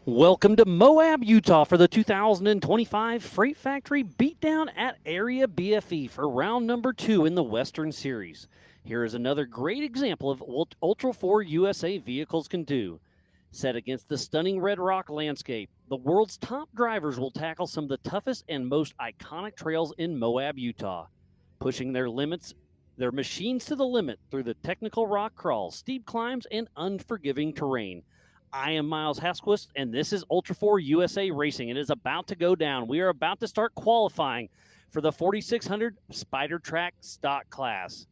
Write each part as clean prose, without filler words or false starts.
Welcome to Moab, Utah for the 2025 Freight Factory Beatdown at Area BFE for round number 2 in the Western Series. Here is another great example of what Ultra 4 USA vehicles can do. Set against the stunning red rock landscape, the world's top drivers will tackle some of the toughest and most iconic trails in Moab, Utah, pushing their machines to the limit through the technical rock crawls, steep climbs, and unforgiving terrain. I am Miles Hasquist, and this is Ultra 4 USA Racing. It is about to go down. We are about to start qualifying for the 4600 Spider Track stock class.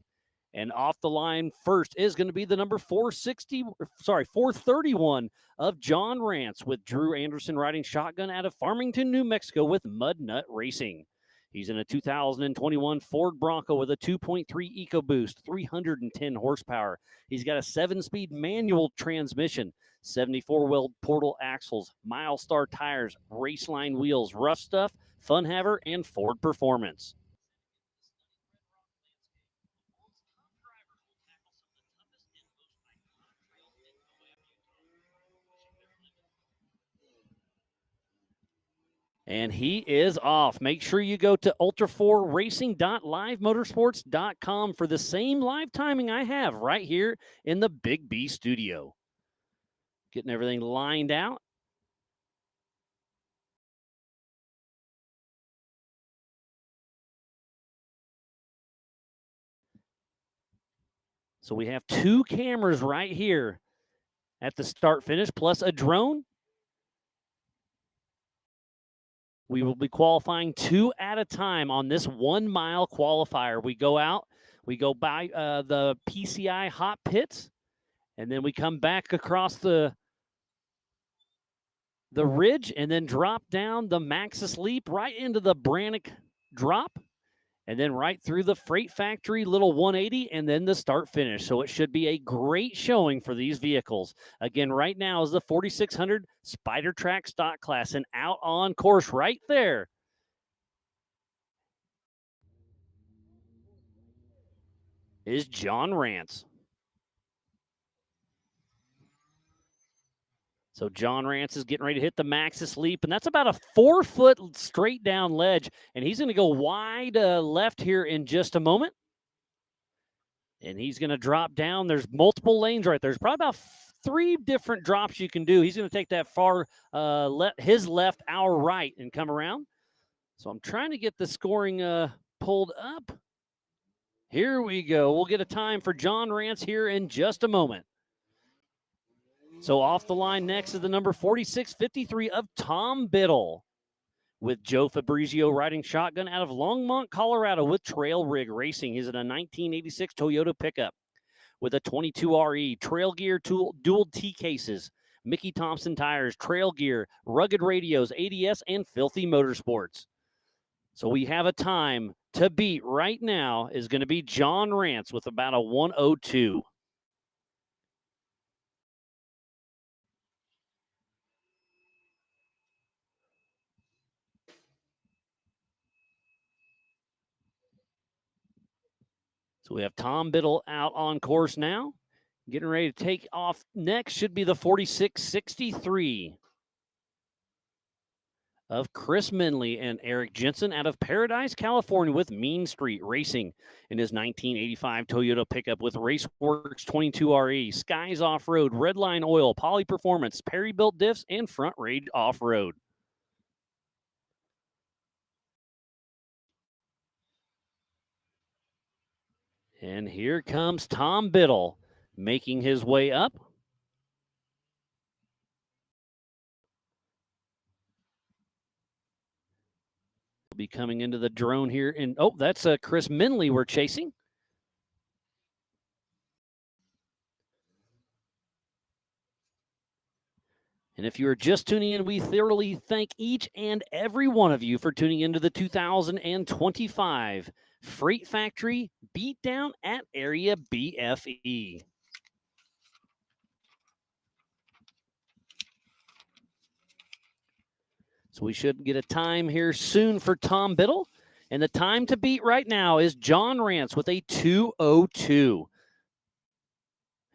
And off the line first is going to be the number 431 of John Rance, with Drew Anderson riding shotgun out of Farmington, New Mexico with Mud Nut Racing. He's in a 2021 Ford Bronco with a 2.3 EcoBoost, 310 horsepower. He's got a 7-speed manual transmission, 74-wheel portal axles, Milestar tires, Raceline wheels, Rough Stuff, Fun Haver, and Ford Performance. And he is off. Make sure you go to ultra4racing.livemotorsports.com for the same live timing I have right here in the Big B studio. Getting everything lined out. So we have 2 cameras right here at the start finish, plus a drone. We will be qualifying 2 at a time on this 1-mile qualifier. We go out, we go by the PCI hot pits, and then we come back across the ridge and then drop down the Maxis Leap right into the Brannock drop, and then right through the Freight Factory little 180, and then the start finish. So it should be a great showing for these vehicles. Again, right now is the 4600 Spider Track stock class, and out on course right there is John Rance. So John Rance is getting ready to hit the Maxis Leap, and that's about a 4-foot straight down ledge, and he's going to go wide left here in just a moment. And he's going to drop down. There's multiple lanes right there. There's probably about 3 different drops you can do. He's going to take that far his left, our right, and come around. So I'm trying to get the scoring pulled up. Here we go. We'll get a time for John Rance here in just a moment. So off the line next is the number 4653 of Tom Biddle, with Joe Fabrizio riding shotgun out of Longmont, Colorado with Trail Rig Racing. He's in a 1986 Toyota pickup with a 22RE, Trail Gear dual T-cases, Mickey Thompson tires, Trail Gear, rugged radios, ADS, and Filthy Motorsports. So we have a time to beat right now is going to be John Rance with about a 1:02. So we have Tom Biddle out on course now. Getting ready to take off next should be the 4663 of Chris Minley and Eric Jensen out of Paradise, California with Mean Street Racing in his 1985 Toyota pickup with Raceworks 22RE, Skies Off-Road, Redline Oil, Poly Performance, Perry-built diffs, and Front Rage Off-Road. And here comes Tom Biddle making his way up. He'll be coming into the drone here. And that's Chris Minley we're chasing. And if you are just tuning in, we thoroughly thank each and every one of you for tuning into the 2025 Freight Factory Beatdown at Area BFE. So we should get a time here soon for Tom Biddle. And the time to beat right now is John Rance with a 2:02.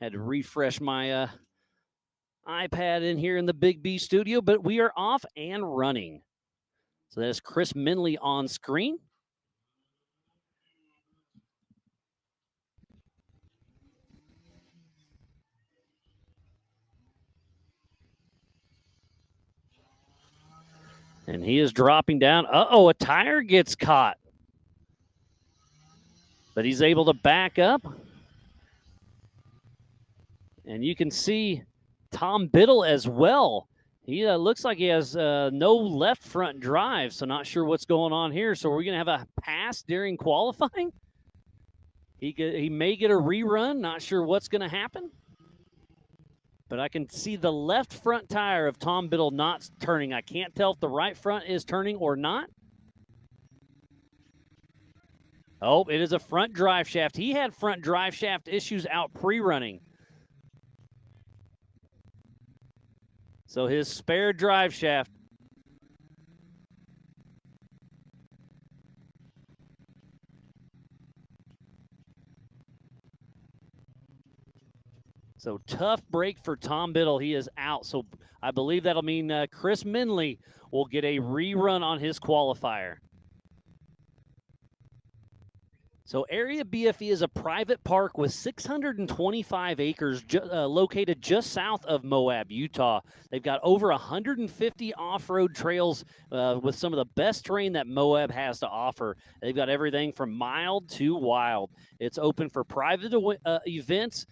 Had to refresh my iPad in here in the Big B studio, but we are off and running. So that's Chris Minley on screen. And he is dropping down. Uh-oh, a tire gets caught. But he's able to back up. And you can see Tom Biddle as well. He looks like he has no left front drive, so not sure what's going on here. So we're going to have a pass during qualifying. He may get a rerun. Not sure what's going to happen. But I can see the left front tire of Tom Biddle not turning. I can't tell if the right front is turning or not. Oh, it is a front drive shaft. He had front drive shaft issues out pre-running. So his spare drive shaft. So tough break for Tom Biddle. He is out. So I believe that'll mean Chris Minley will get a rerun on his qualifier. So Area BFE is a private park with 625 acres located just south of Moab, Utah. They've got over 150 off-road trails with some of the best terrain that Moab has to offer. They've got everything from mild to wild. It's open for private events,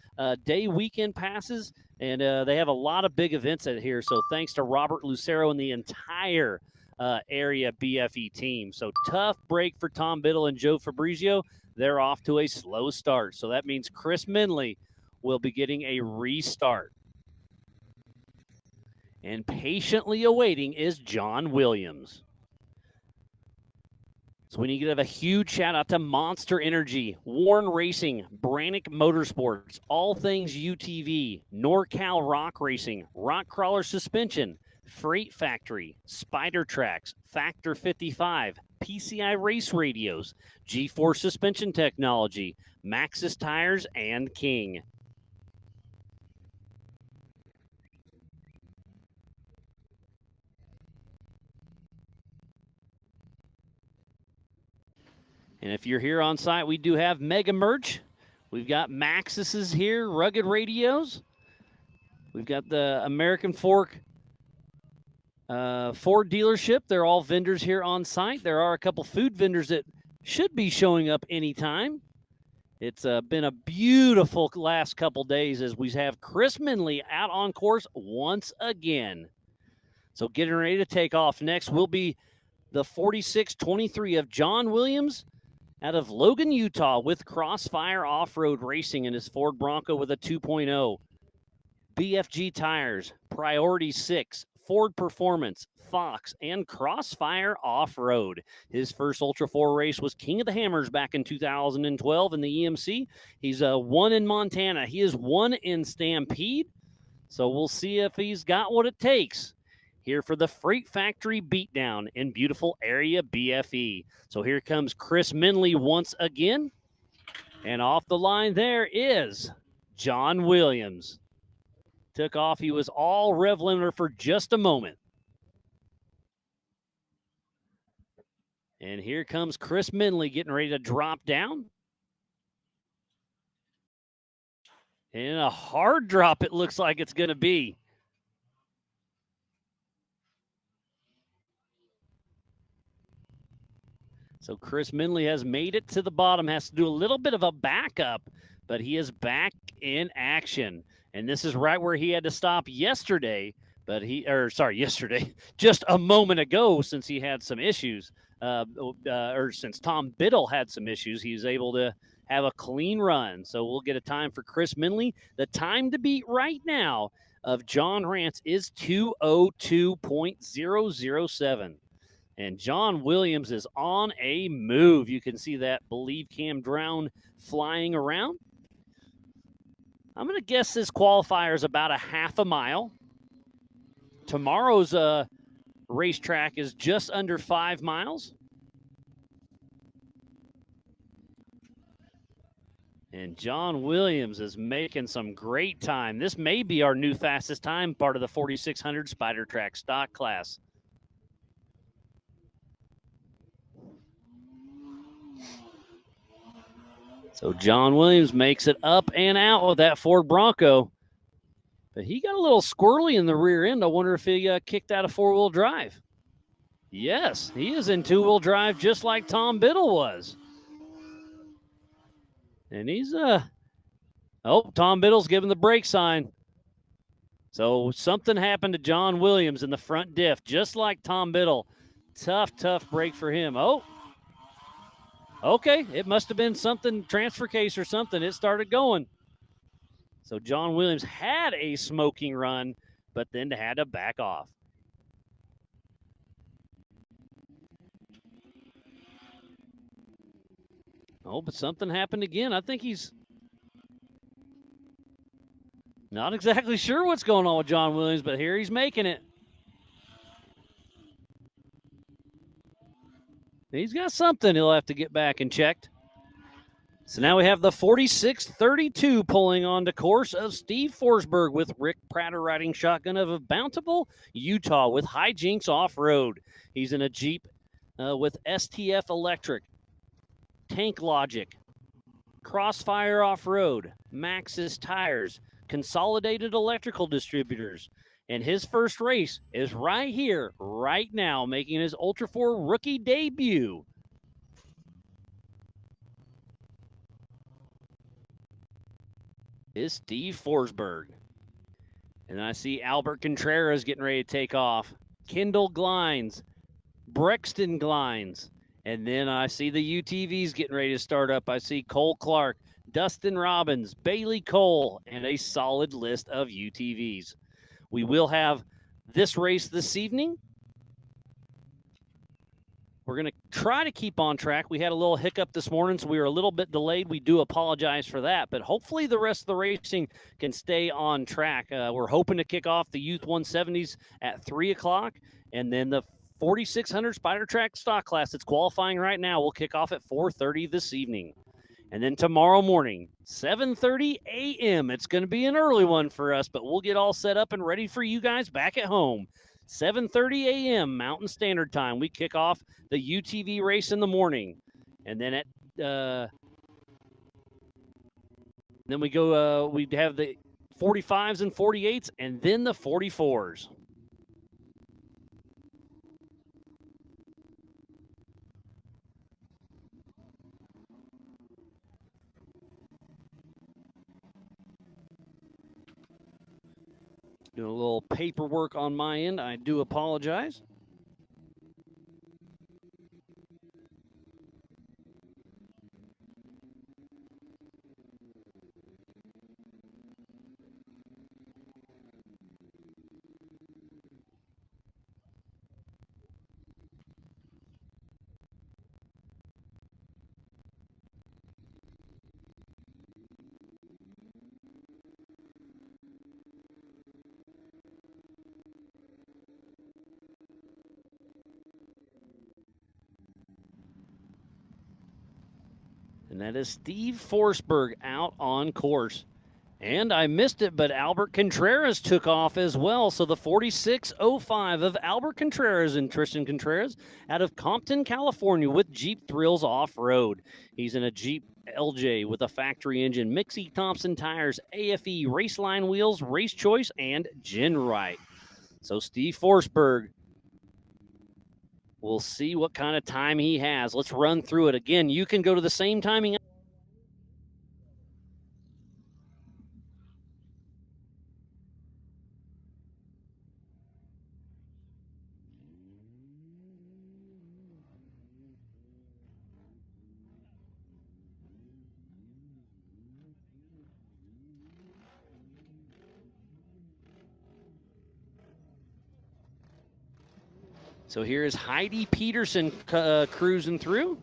day weekend passes, and they have a lot of big events out here. So thanks to Robert Lucero and the entire Area BFE team. So tough break for Tom Biddle and Joe Fabrizio. They're off to a slow start. So that means Chris Minley will be getting a restart. And patiently awaiting is John Williams. So we need to give a huge shout out to Monster Energy, Warren Racing, Brannick Motorsports, All Things UTV, NorCal Rock Racing, Rock Crawler Suspension, Freight Factory, Spider Tracks, Factor 55, PCI Race Radios, G4 Suspension Technology, Maxxis Tires, and King. And if you're here on site, we do have mega merch. We've got Maxxis here, rugged radios. We've got the American Fork Ford dealership. They're all vendors here on site. There are a couple food vendors that should be showing up anytime. It's been a beautiful last couple days as we have Chris Minley out on course once again. So getting ready to take off. Next will be the 4623 of John Williams out of Logan, Utah with Crossfire Off-Road Racing in his Ford Bronco with a 2.0. BFG Tires, Priority 6, Ford Performance, Fox, and Crossfire Off-Road. His first Ultra 4 race was King of the Hammers back in 2012 in the EMC. He's won in Montana. He is won in Stampede. So we'll see if he's got what it takes here for the Freight Factory Beatdown in beautiful Area BFE. So here comes Chris Minley once again. And off the line there is John Williams. Took off. He was all rev limiter for just a moment. And here comes Chris Minley getting ready to drop down. And a hard drop it looks like it's going to be. So Chris Minley has made it to the bottom, has to do a little bit of a backup, but he is back in action. And this is right where he had to stop yesterday, yesterday, just a moment ago since he had some issues, or since Tom Biddle had some issues, he was able to have a clean run. So we'll get a time for Chris Minley. The time to beat right now of John Rance is 2:02.007. And John Williams is on a move. You can see that Believe Cam drone flying around. I'm going to guess this qualifier is about a half a mile. Tomorrow's racetrack is just under 5 miles. And John Williams is making some great time. This may be our new fastest time, part of the 4600 Spider Track stock class. So John Williams makes it up and out with that Ford Bronco. But he got a little squirrely in the rear end. I wonder if he kicked out of four-wheel drive. Yes, he is in two-wheel drive just like Tom Biddle was. And he's, Tom Biddle's giving the brake sign. So something happened to John Williams in the front diff, just like Tom Biddle. Tough break for him. Oh, okay. It must have been something, transfer case or something. It started going. So John Williams had a smoking run, but then had to back off. Oh, but something happened again. I think he's not exactly sure what's going on with John Williams, but here he's making it. He's got something he'll have to get back and checked. So now we have the 4632 pulling onto course of Steve Forsberg with Rick Prater riding shotgun of Bountiful, Utah with Hijinks Off-Road. He's in a Jeep with STF Electric, Tank Logic, Crossfire Off-Road, Maxxis Tires, Consolidated Electrical Distributors. And his first race is right here, right now, making his Ultra 4 rookie debut. Is Steve Forsberg. And I see Albert Contreras getting ready to take off. Kendall Glines, Brexton Glines. And then I see the UTVs getting ready to start up. I see Cole Clark, Dustin Robbins, Bailey Cole, and a solid list of UTVs. We will have this race this evening. We're going to try to keep on track. We had a little hiccup this morning, so we were a little bit delayed. We do apologize for that, but hopefully the rest of the racing can stay on track. We're hoping to kick off the Youth 170s at 3 o'clock, and then the 4600 Spider Track stock class that's qualifying right now will kick off at 4:30 this evening. And then tomorrow morning, 7:30 a.m. It's going to be an early one for us, but we'll get all set up and ready for you guys back at home. 7:30 a.m. Mountain Standard Time. We kick off the UTV race in the morning. And then then we go, we have the 45s and 48s, and then the 44s. Doing a little paperwork on my end. I do apologize. And that is Steve Forsberg out on course. And I missed it, but Albert Contreras took off as well. So the 4605 of Albert Contreras and Tristan Contreras out of Compton, California with Jeep Thrills Off-Road. He's in a Jeep LJ with a factory engine, Mixie Thompson tires, AFE Raceline wheels, Race Choice, and Genrite. So Steve Forsberg, we'll see what kind of time he has. Let's run through it. Again, you can go to the same timing. So here is Heidi Peterson cruising through.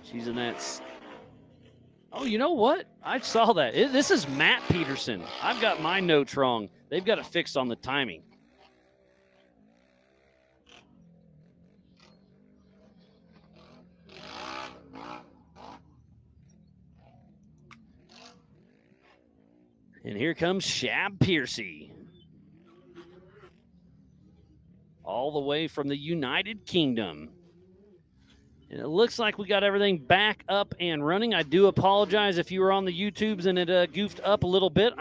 She's in that. Oh, you know what? I saw that. This is Matt Peterson. I've got my notes wrong. They've got it fixed on the timing. And here comes Shab Piercy. All the way from the United Kingdom. And it looks like we got everything back up and running. I do apologize if you were on the YouTubes and it goofed up a little bit.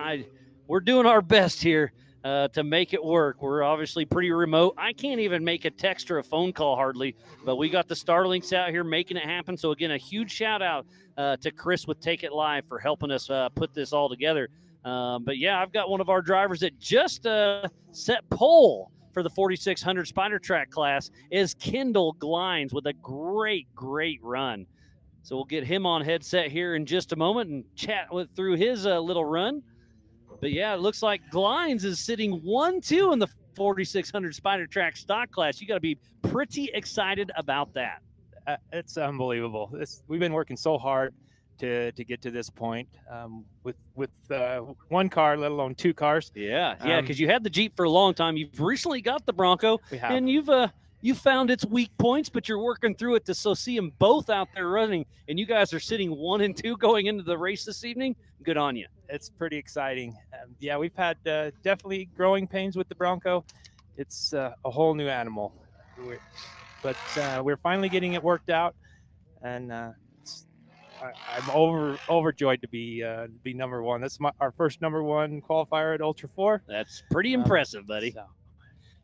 We're doing our best here to make it work. We're obviously pretty remote. I can't even make a text or a phone call hardly, but we got the Starlinks out here making it happen. So again, a huge shout out to Chris with Take It Live for helping us put this all together. But yeah, I've got one of our drivers that just set pole for the 4600 Spider Track class is Kendall Glines with a great run. So we'll get him on headset here in just a moment and chat through his little run. But yeah, it looks like Glines is sitting 1-2 in the 4600 Spider Track stock class. You got to be pretty excited about that. It's unbelievable. We've been working so hard to get to this point with one car, let alone two cars. Yeah, because you had the Jeep for a long time. You've recently got the Bronco, we have. And you've found its weak points, but you're working through it to see them both out there running. And you guys are sitting 1 and 2 going into the race this evening. Good on you. It's pretty exciting. Yeah, we've had definitely growing pains with the Bronco. It's a whole new animal, but we're finally getting it worked out, and I'm overjoyed to be number one. That's our first number one qualifier at Ultra 4. That's pretty impressive, buddy. So.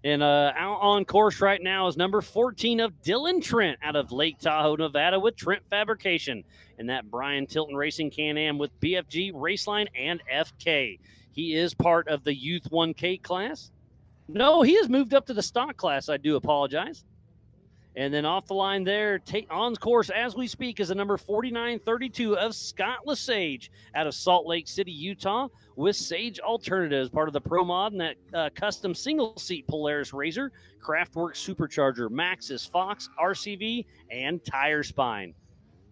And out on course right now is number 14 of Dylan Trent out of Lake Tahoe, Nevada with Trent Fabrication. And that Brian Tilton Racing Can-Am with BFG, Raceline, and FK. He is part of the Youth 1K class. No, he has moved up to the stock class. I do apologize. And then off the line there, on course as we speak, is the number 4932 of Scott Lesage out of Salt Lake City, Utah, with Sage Alternatives, part of the Pro Mod and that custom single-seat Polaris Razor, Craftworks Supercharger, Maxxis, Fox, RCV, and Tire Spine.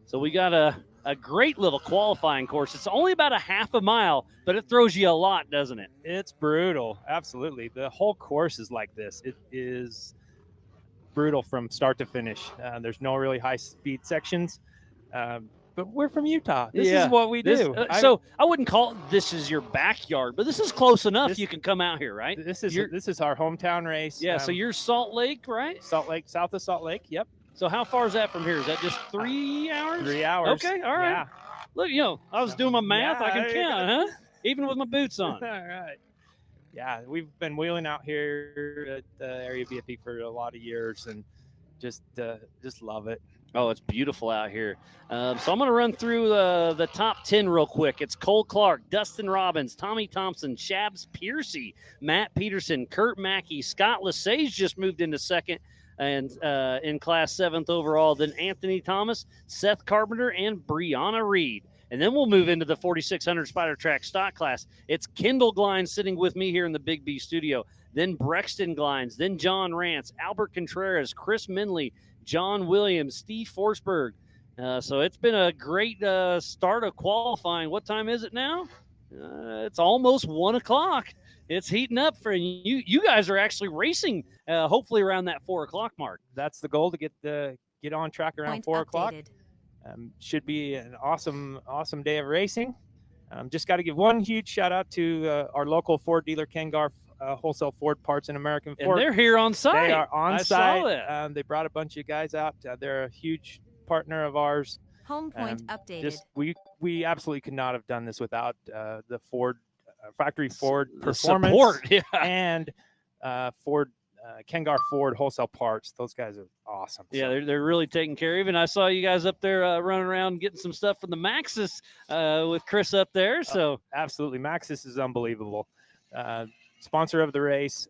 So we got a great little qualifying course. It's only about a half a mile, but it throws you a lot, doesn't it? It's brutal. Absolutely. The whole course is like this. It is brutal from start to finish. There's no really high speed sections, but we're from Utah. This is what we do. So I wouldn't call this is your backyard, but this is close enough. You can come out here, right? This is our hometown race. Yeah. So you're Salt Lake, right? Salt Lake, south of Salt Lake. Yep. So how far is that from here? Is that just 3 hours? 3 hours. Okay. All right. Yeah. Look, I was doing my math. I can count, huh? Even with my boots on. All right. Yeah, we've been wheeling out here at the area BFE for a lot of years, and just love it. Oh, it's beautiful out here. So I'm going to run through the top 10 real quick. It's Cole Clark, Dustin Robbins, Tommy Thompson, Shabs Piercy, Matt Peterson, Kurt Mackey, Scott Lesage just moved into second and in class 7th overall. Then Anthony Thomas, Seth Carpenter, and Brianna Reed. And then we'll move into the 4600 Spider Track stock class. It's Kendall Glines sitting with me here in the Big B studio. Then Brexton Glines, then John Rance, Albert Contreras, Chris Minley, John Williams, Steve Forsberg. So it's been a great start of qualifying. What time is it now? It's almost 1 o'clock. It's heating up for you. You guys are actually racing, hopefully around that 4 o'clock mark. That's the goal, to get on track around 4 o'clock. Should be an awesome day of racing. Just got to give one huge shout out to our local Ford dealer, Kengar Wholesale Ford Parts and American Ford. And they're here on site. They are on site. Saw that. They brought a bunch of guys out. They're a huge partner of ours. Home point updated. We absolutely could not have done this without the Ford factory Ford performance support, and Ford. Kengar Ford Wholesale Parts. Those guys are awesome. Yeah, they're really taking care of it. And I saw you guys up there running around getting some stuff from the Maxxis with Chris up there. So absolutely, Maxxis is unbelievable. Sponsor of the race,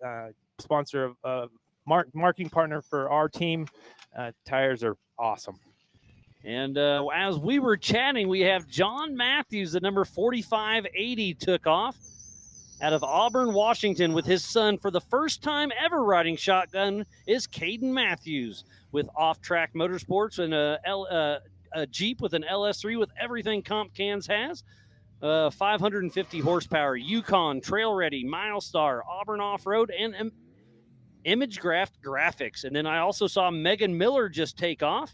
sponsor of marketing partner for our team. Tires are awesome. And as we were chatting, we have John Matthews, the number 4580, took off out of Auburn, Washington, with his son for the first time ever riding shotgun is Caden Matthews with Off Track Motorsports and a Jeep with an LS3 with everything Comp Cans has. 550 horsepower, Yukon, Trail Ready, Milestar, Auburn Off-Road, and Image Graft graphics. And then I also saw Megan Miller just take off.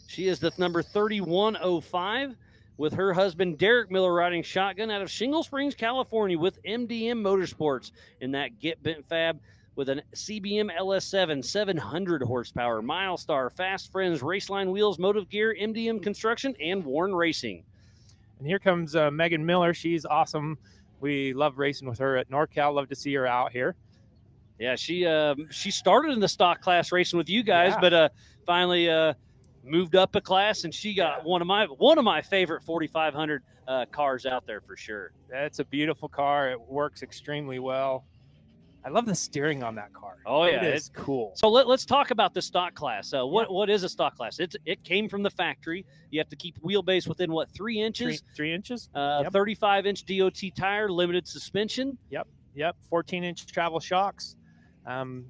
She is the number 3105. with her husband Derek Miller riding shotgun out of Shingle Springs, California with MDM Motorsports in that Get Bent Fab with an CBM LS7, 700 horsepower, Milestar, Fast Friends, Raceline Wheels, Motive Gear, MDM Construction, and Warren Racing. And here comes Megan Miller. She's awesome. We love racing with her at NorCal. Love to see her out here. Yeah, she started in the stock class racing with you guys, but finally moved up a class, and she got one of my favorite 4500 cars out there for sure. It's a beautiful car. It works extremely well. I love the steering on that car. Oh yeah, it's cool. So let's talk about the stock class. What is a stock class? It came from the factory. You have to keep wheelbase within 3 inches? 3 inches. 35-inch DOT tire, limited suspension. Yep. 14-inch travel shocks,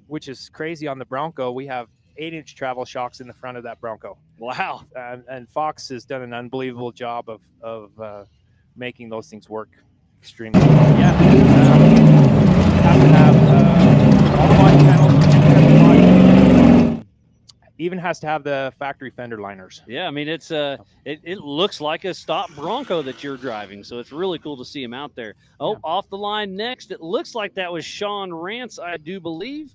which is crazy on the Bronco. We have 8-inch travel shocks in the front of that Bronco. Wow. And Fox has done an unbelievable job of making those things work extremely well. Yeah. Have to have all the body panels, even has to have the factory fender liners. Yeah, I mean it looks like a stock Bronco that you're driving, so it's really cool to see him out there. Oh, yeah. Off the line next, it looks like that was Sean Rance, I do believe.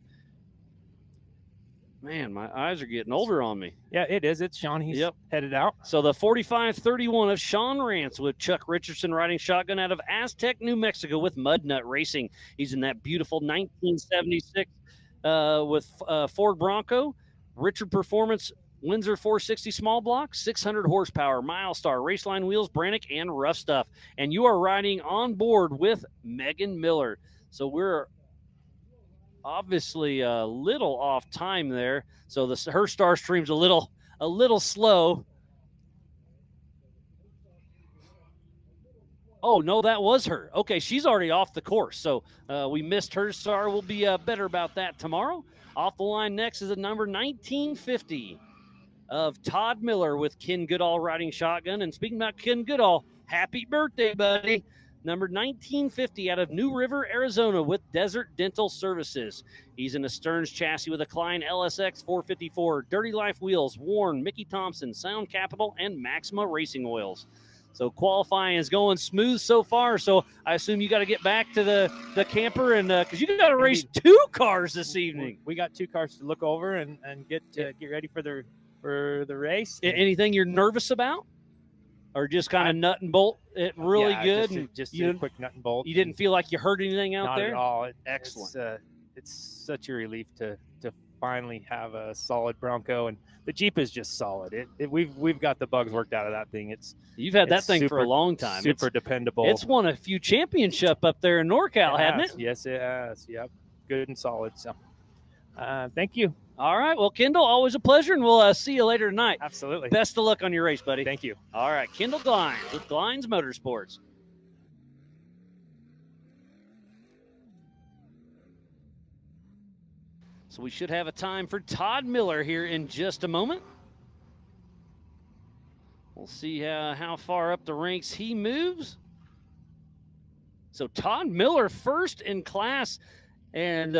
Man, my eyes are getting older on me. Yeah, it is. It's Sean. He's headed out. So the 4531 of Sean Rance with Chuck Richardson riding shotgun out of Aztec, New Mexico with Mudnut Racing. He's in that beautiful 1976 with Ford Bronco. Richard Performance Windsor 460 small block, 600 horsepower, Milestar, Raceline Wheels, Brannick, and Rough Stuff. And you are riding on board with Megan Miller. So we're obviously a little off time there, so her star stream's a little slow. Oh no, that was her. Okay, she's already off the course, so we missed her star. We'll be better about that tomorrow. Off the line next is a number 1950 of Todd Miller with Ken Goodall riding shotgun. And speaking about Ken Goodall, happy birthday, buddy. Number 1950 out of New River, Arizona with Desert Dental Services. He's in a Stearns chassis with a Klein LSX 454, Dirty Life wheels, Warren, Mickey Thompson, Sound Capital, and Maxima Racing Oils. So qualifying is going smooth so far. So I assume you got to get back to the camper, and because you got to race 2 cars this evening. We got 2 cars to look over and get ready for the race. Anything you're nervous about? Or just kind of nut and bolt it really good? Just a quick nut and bolt. You didn't feel like you heard anything out there? Not at all. Excellent. It's such a relief to finally have a solid Bronco, and the Jeep is just solid. We've got the bugs worked out of that thing. You've had that thing for a long time. Super dependable. It's won a few championships up there in NorCal, hasn't it? Yes, it has. Yep, good and solid. So, thank you. All right. Well, Kendall, always a pleasure, and we'll see you later tonight. Absolutely. Best of luck on your race, buddy. Thank you. All right. Kendall Glines with Glines Motorsports. So we should have a time for Todd Miller here in just a moment. We'll see how far up the ranks he moves. So Todd Miller first in class, and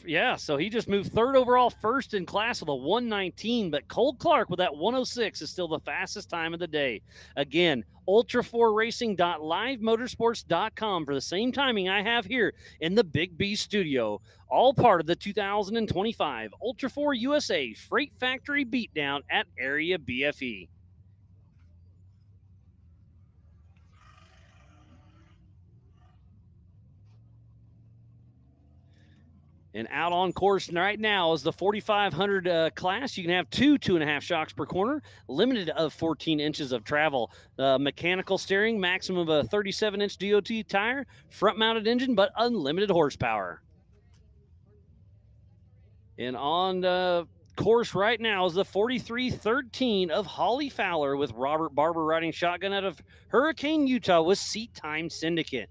yeah, so he just moved 3rd overall, first in class with a 119, but Cole Clark with that 106 is still the fastest time of the day. Again, ultra4racing.livemotorsports.com for the same timing I have here in the Big B studio, all part of the 2025 Ultra 4 USA Freight Factory Beatdown at Area BFE. And out on course right now is the 4,500 class. You can have 2.5 shocks per corner, limited of 14 inches of travel. Mechanical steering, maximum of a 37-inch DOT tire, front-mounted engine, but unlimited horsepower. And on course right now is the 4313 of Holly Fowler with Robert Barber riding shotgun out of Hurricane, Utah with Seat Time Syndicate.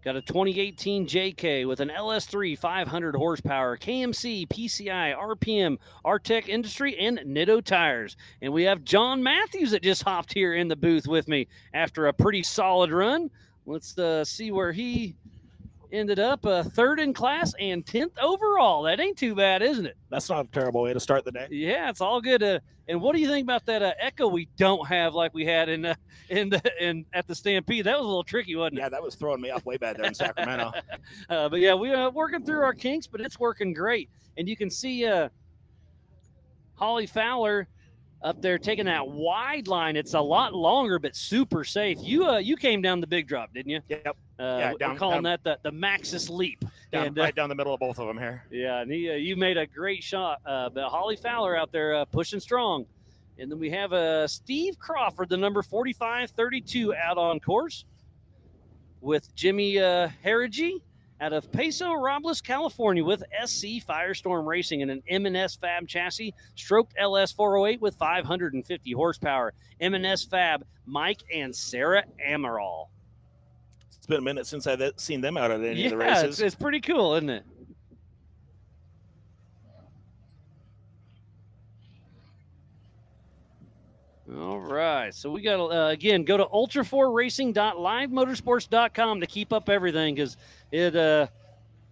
Got a 2018 JK with an LS3 500 horsepower, KMC, PCI, RPM, Artec Industry, and Nitto tires. And we have John Matthews that just hopped here in the booth with me after a pretty solid run. Let's see where he ended up third in class and 10th overall. That ain't too bad, isn't it? That's not a terrible way to start the day. Yeah, it's all good. And what do you think about that echo we don't have like we had in at the Stampede? That was a little tricky, wasn't it? Yeah, that was throwing me off way bad there in Sacramento. But yeah, we are working through our kinks, but it's working great. And you can see Holly Fowler up there taking that wide line. It's a lot longer, but super safe. You came down the big drop, didn't you? Yep. We're calling that the Maxis leap. Right down the middle of both of them here. Yeah, and you made a great shot. But Holly Fowler out there pushing strong. And then we have Steve Crawford, the number 4532, out on course with Jimmy Harrigy out of Paso Robles, California, with SC Firestorm Racing and an M&S Fab chassis, stroked LS 408 with 550 horsepower. M&S Fab, Mike and Sarah Amaral. It's been a minute since I've seen them out at any of the races. It's pretty cool, isn't it? All right, so we got to, again, go to ultra4racing.livemotorsports.com to keep up everything, because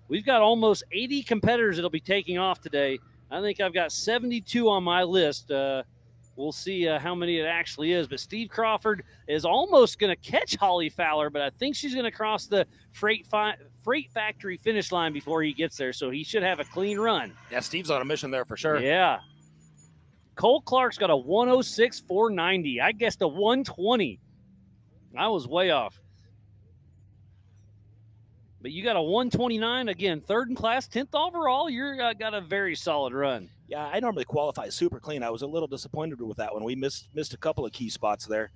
we've got almost 80 competitors that'll be taking off today. I think I've got 72 on my list. We'll see how many it actually is, but Steve Crawford is almost going to catch Holly Fowler, but I think she's going to cross the Freight Factory finish line before he gets there, so he should have a clean run. Yeah, Steve's on a mission there for sure. Yeah. Cole Clark's got a 106.490. I guessed a 120. I was way off. But you got a 129, again, third in class, 10th overall. You're got a very solid run. Yeah, I normally qualify super clean. I was a little disappointed with that one. We missed a couple of key spots there.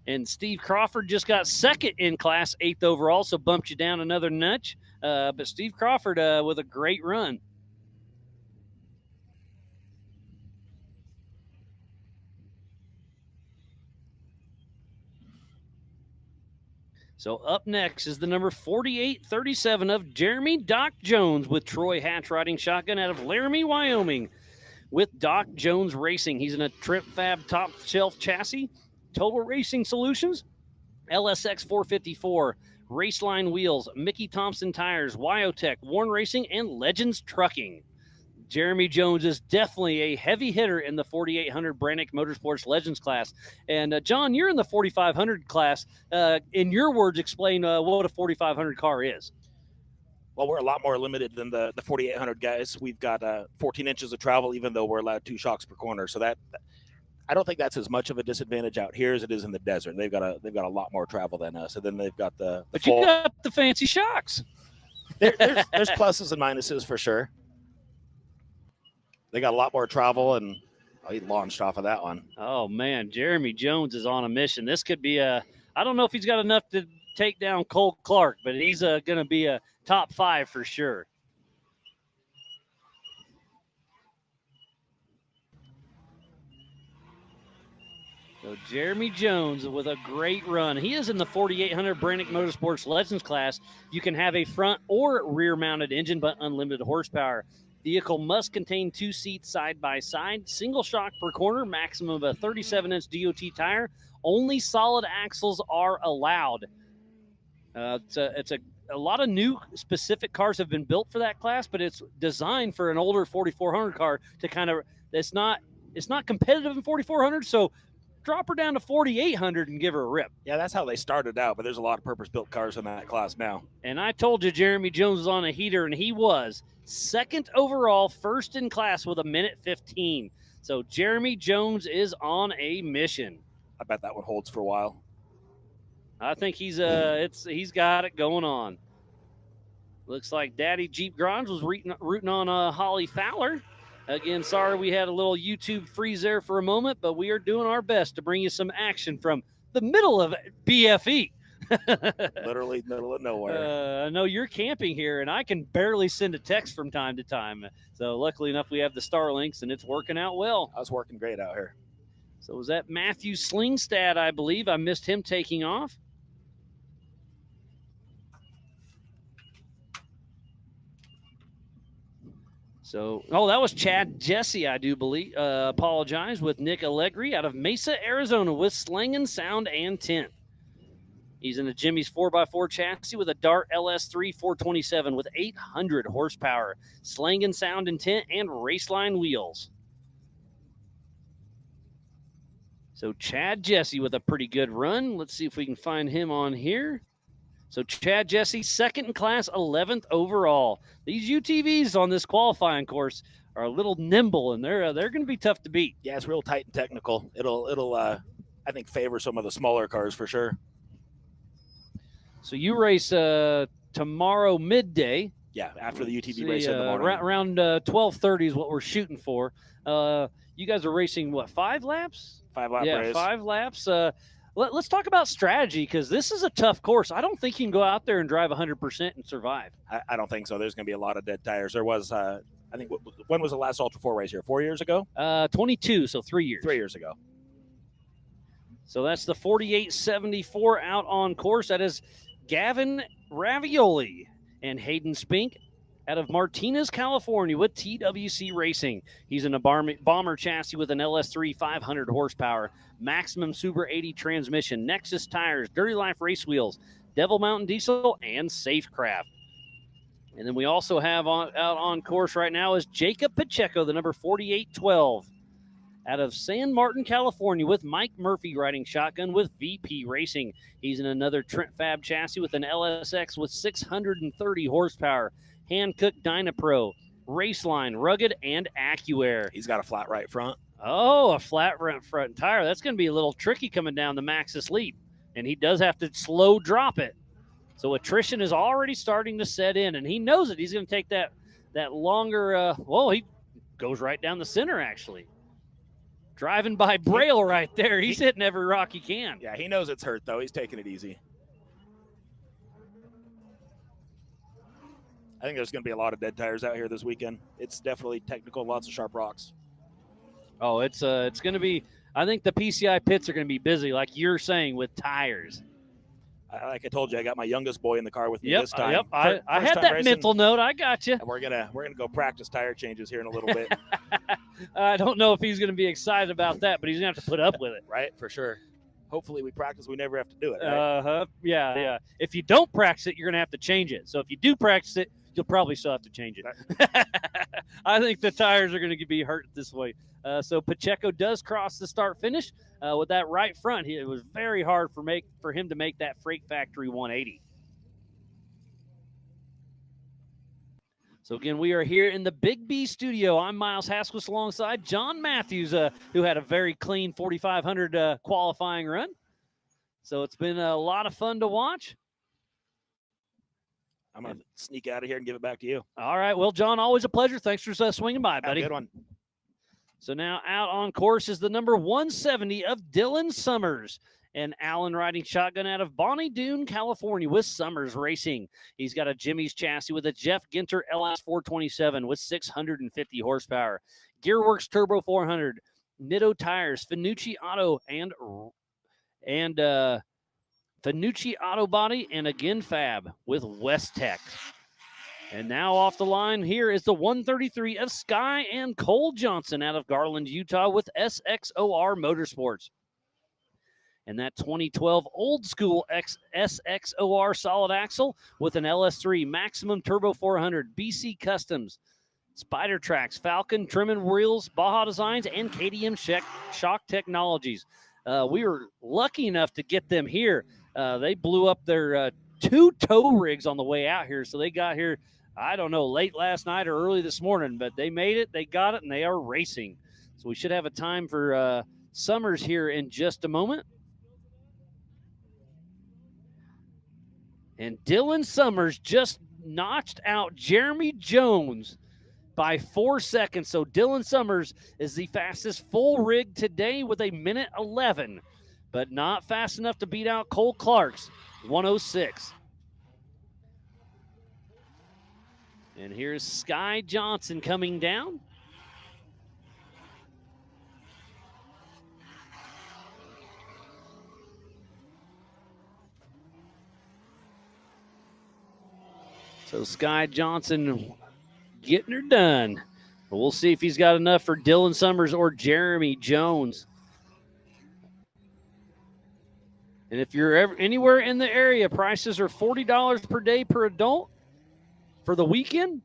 And Steve Crawford just got second in class, 8th overall, so bumped you down another notch. But Steve Crawford with a great run. So up next is the number 4837 of Jeremy Doc Jones with Troy Hatch riding shotgun out of Laramie, Wyoming with Doc Jones Racing. He's in a Trip Fab top shelf chassis, Total Racing Solutions, LSX 454, Raceline wheels, Mickey Thompson tires, Wyotech, Warn Racing, and Legends Trucking. Jeremy Jones is definitely a heavy hitter in the 4800 Brannick Motorsports Legends class. And John, you're in the 4500 class. In your words, explain what a 4500 car is. Well, we're a lot more limited than the 4800 guys. We've got 14 inches of travel, even though we're allowed 2 shocks per corner. So that I don't think that's as much of a disadvantage out here as it is in the desert. They've got a lot more travel than us. And then they've got but you got the fancy shocks. There's pluses and minuses for sure. They got a lot more travel, and he launched off of that one. Oh, man, Jeremy Jones is on a mission. This could be I don't know if he's got enough to take down Cole Clark, but he's going to be a top 5 for sure. So Jeremy Jones with a great run. He is in the 4800 Brannick Motorsports Legends class. You can have a front or rear-mounted engine, but unlimited horsepower. Vehicle must contain 2 seats side by side, single shock per corner, maximum of a 37-inch DOT tire. Only solid axles are allowed. It's a lot of new specific cars have been built for that class, but it's designed for an older 4400 car to kind of, it's not competitive in 4400, so drop her down to 4800 and give her a rip. Yeah, that's how they started out, but there's a lot of purpose-built cars in that class now. And I told you Jeremy Jones was on a heater, and he was. 2nd overall, 1st in class with 1:15. So Jeremy Jones is on a mission. I bet that one holds for a while. I think he's got it going on. Looks like Daddy Jeep Grimes was rooting on Holly Fowler. Again, sorry we had a little YouTube freeze there for a moment, but we are doing our best to bring you some action from the middle of BFE. Literally middle of nowhere. I know you're camping here, and I can barely send a text from time to time. So luckily enough, we have the Starlinks, and it's working out well. I was working great out here. So was that Matthew Slingstad, I believe? I missed him taking off. So, that was Chad Jesse, I do believe. Apologize, with Nick Allegri out of Mesa, Arizona with Slang and Sound and Tint. He's in a Jimmy's 4x4 chassis with a Dart LS3 427 with 800 horsepower, slang and sound intent, and raceline wheels. So Chad Jesse with a pretty good run. Let's see if we can find him on here. So Chad Jesse, second in class, 11th overall. These UTVs on this qualifying course are a little nimble, and they're going to be tough to beat. Yeah, it's real tight and technical. It'll I think favor some of the smaller cars for sure. So you race tomorrow midday. Yeah, after the UTV race in the morning. Around 12:30 is what we're shooting for. You guys are racing, what, 5 laps? 5-lap race. 5 laps. Let's talk about strategy, because this is a tough course. I don't think you can go out there and drive 100% and survive. I don't think so. There's going to be a lot of dead tires. There was, I think, when was the last Ultra 4 race here? 4 years ago? 22, so 3 years. 3 years ago. So that's the 4874 out on course. That is Gavin Ravioli and Hayden Spink out of Martinez, California with TWC Racing. He's in a bomber chassis with an LS3 500 horsepower, Maximum Super 80 transmission, Nexus tires, Dirty Life race wheels, Devil Mountain diesel, and Safecraft. And then we also have out on course right now is Jacob Pacheco, the number 4812, out of San Martin, California, with Mike Murphy riding shotgun with VP Racing. He's in another Trent Fab chassis with an LSX with 630 horsepower, hand-cooked Dynapro, Raceline, Rugged, and AccuAir. He's got a flat right front. Oh, a flat front tire. That's going to be a little tricky coming down the Maxxis Leap, and he does have to slow drop it. So attrition is already starting to set in, and he knows it. He's going to take that longer, he goes right down the center, actually. Driving by Braille right there. He's hitting every rock he can. Yeah, he knows it's hurt, though. He's taking it easy. I think there's going to be a lot of dead tires out here this weekend. It's definitely technical, lots of sharp rocks. Oh, it's going to be – I think the PCI pits are going to be busy, like you're saying, with tires. Like I told you, I got my youngest boy in the car with me this time. Yep, I had that racing. Mental note. I got you. We're gonna go practice tire changes here in a little bit. I don't know if he's going to be excited about that, but he's going to have to put up with it. Right, for sure. Hopefully we practice, we never have to do it. Right? Yeah. If you don't practice it, you're going to have to change it. So if you do practice it, you'll probably still have to change it. I think the tires are going to be hurt this way. So Pacheco does cross the start-finish with that right front. It was very hard for him to make that Freight Factory 180. So, again, we are here in the Big B studio. I'm Miles Hasquis alongside John Matthews, who had a very clean 4,500 qualifying run. So it's been a lot of fun to watch. I'm going to sneak out of here and give it back to you. All right. Well, John, always a pleasure. Thanks for swinging by, buddy. Have a good one. So now out on course is the number 170 of Dylan Summers. And Allen riding shotgun out of Bonnie Doon, California with Summers Racing. He's got a Jimmy's chassis with a Jeff Ginter LS 427 with 650 horsepower. Gearworks Turbo 400, Nitto tires, Finucci Auto, and Finucci Auto Body, and again Fab with West Tech. And now off the line here is the 133 of Sky and Cole Johnson out of Garland, Utah with SXOR Motorsports. And that 2012 old school SXOR solid axle with an LS3 Maximum Turbo 400, BC Customs, Spider Tracks, Falcon, Trim and Wheels, Baja Designs, and KTM Shock Technologies. We were lucky enough to get them here. They blew up their 2 tow rigs on the way out here. So they got here, I don't know, late last night or early this morning, but they made it, they got it, and they are racing. So we should have a time for Summers here in just a moment. And Dylan Summers just notched out Jeremy Jones by 4 seconds. So Dylan Summers is the fastest full rig today with a minute 11, but not fast enough to beat out Cole Clark's 106. And here's Sky Johnson coming down. So Sky Johnson getting her done. But we'll see if he's got enough for Dylan Summers or Jeremy Jones. And if you're anywhere in the area, prices are $40 per day per adult for the weekend,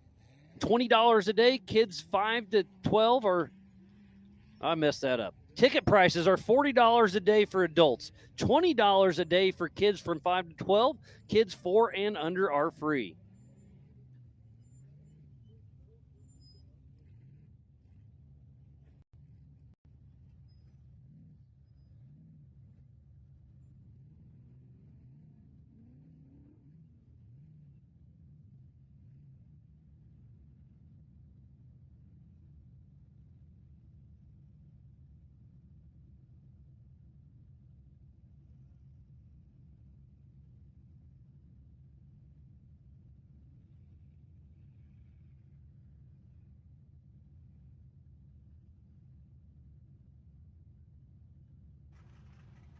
$20 a day, kids 5 to 12, or I messed that up. Ticket prices are $40 a day for adults, $20 a day for kids from 5 to 12. Kids 4 and under are free.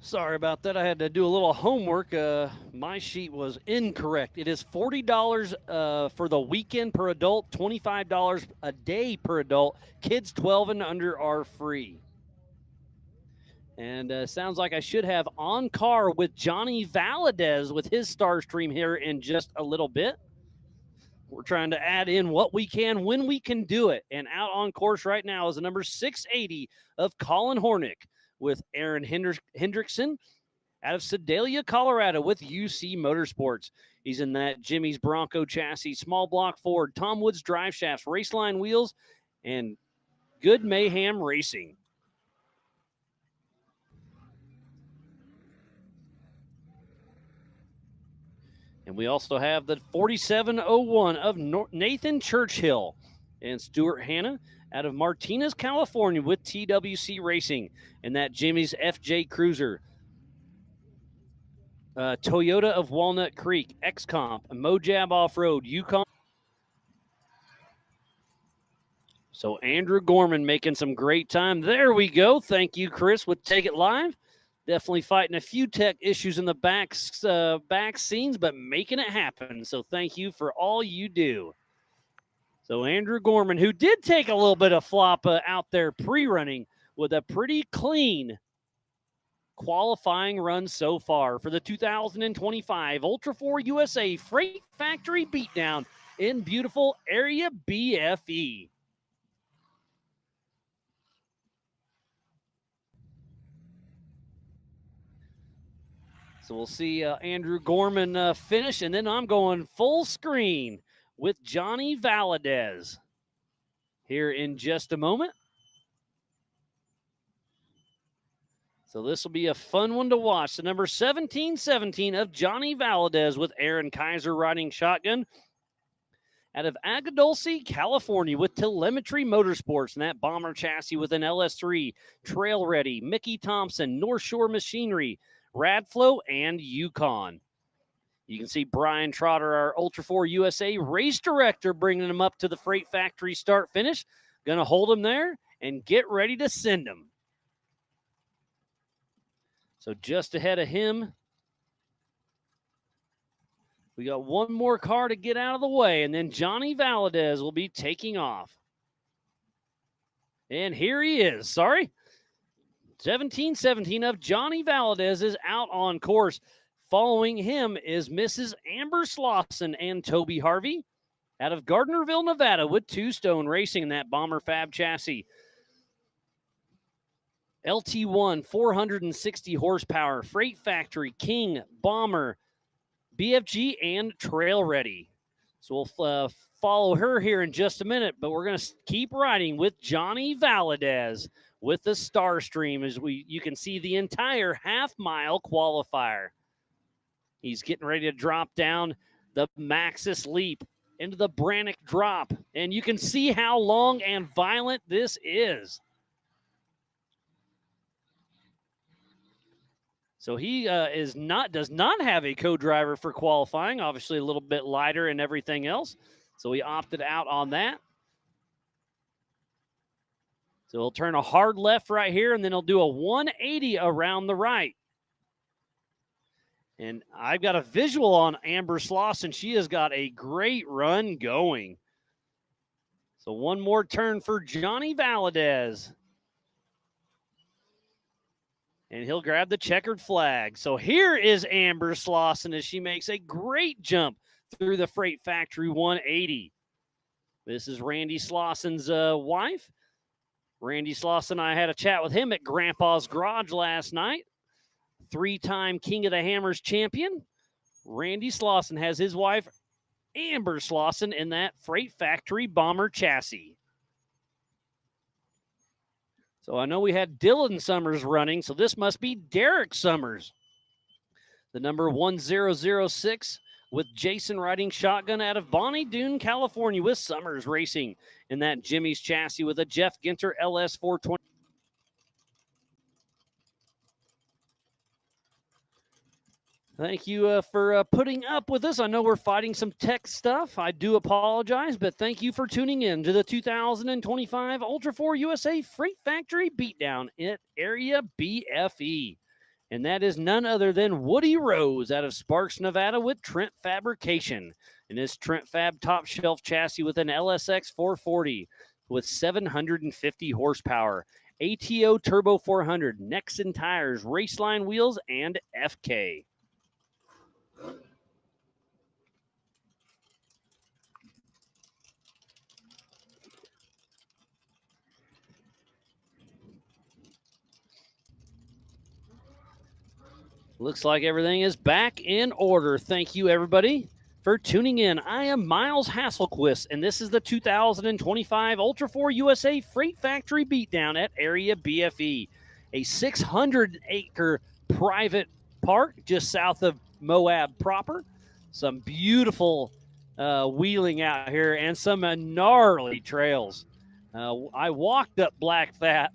Sorry about that. I had to do a little homework. My sheet was incorrect. It is $40 for the weekend per adult, $25 a day per adult. Kids 12 and under are free. And sounds like I should have on car with Johnny Valadez with his star stream here in just a little bit. We're trying to add in what we can when we can do it. And out on course right now is the number 680 of Colin Hornick with Aaron Hendrickson out of Sedalia, Colorado with UC Motorsports. He's in that Jimmy's Bronco chassis, small block Ford, Tom Woods drive shafts, Raceline wheels, and Good Mayhem Racing. And we also have the 4701 of Nathan Churchill and Stuart Hanna out of Martinez, California with TWC Racing and that Jimmy's FJ Cruiser. Toyota of Walnut Creek, XComp, Mojab Off-Road, Yukon. So Andrew Gorman making some great time. There we go. Thank you, Chris, with Take It Live. Definitely fighting a few tech issues in the back scenes, but making it happen. So thank you for all you do. So Andrew Gorman, who did take a little bit of flop out there pre-running with a pretty clean qualifying run so far for the 2025 Ultra 4 USA Freight Factory Beatdown in beautiful area BFE. So we'll see Andrew Gorman finish, and then I'm going full screen with Johnny Valadez here in just a moment. So this will be a fun one to watch. The number 1717 of Johnny Valadez with Aaron Kaiser riding shotgun out of Agadulce, California with Telemetry Motorsports and that bomber chassis with an LS3, Trail Ready, Mickey Thompson, North Shore Machinery, Radflow, and Yukon. You can see Brian Trotter, our Ultra 4 USA race director, bringing him up to the Freight Factory start finish. Going to hold him there and get ready to send him. So just ahead of him, we got one more car to get out of the way, and then Johnny Valadez will be taking off. And here he is. Sorry. 1717 of Johnny Valadez is out on course. Following him is Mrs. Amber Slauson and Toby Harvey out of Gardnerville, Nevada with Two Stone Racing in that Bomber Fab chassis. LT1, 460 horsepower, Freight Factory, King, Bomber, BFG, and Trail Ready. So we'll follow her here in just a minute, but we're going to keep riding with Johnny Valadez with the Star Stream as you can see the entire half-mile qualifier. He's getting ready to drop down the Maxis Leap into the Brannock Drop, and you can see how long and violent this is. So he does not have a co-driver for qualifying, obviously a little bit lighter and everything else. So he opted out on that. So he'll turn a hard left right here, and then he'll do a 180 around the right. And I've got a visual on Amber Slauson. She has got a great run going. So one more turn for Johnny Valadez. And he'll grab the checkered flag. So here is Amber Slauson as she makes a great jump through the Freight Factory 180. This is Randy Slauson's wife. Randy Slauson, I had a chat with him at Grandpa's Garage last night. 3-time King of the Hammers champion. Randy Slauson has his wife, Amber Slauson, in that Freight Factory Bomber chassis. So I know we had Dylan Summers running, so this must be Derek Summers. The number 1006 with Jason riding shotgun out of Bonnie Doon, California, with Summers racing in that Jimmy's chassis with a Jeff Ginter LS 420. Thank you for putting up with us. I know we're fighting some tech stuff. I do apologize, but thank you for tuning in to the 2025 Ultra 4 USA Freight Factory Beatdown at Area BFE. And that is none other than Woody Rose out of Sparks, Nevada with Trent Fabrication. And this Trent Fab top shelf chassis with an LSX 440 with 750 horsepower. ATO Turbo 400, Nexen tires, Raceline wheels, and FK. Looks like everything is back in order. Thank you, everybody, for tuning in. I am Miles Hasselquist, and this is the 2025 Ultra 4 USA Freight Factory Beatdown at Area BFE, a 600-acre private park just south of Moab proper. Some beautiful wheeling out here and some gnarly trails. I walked up Black Flag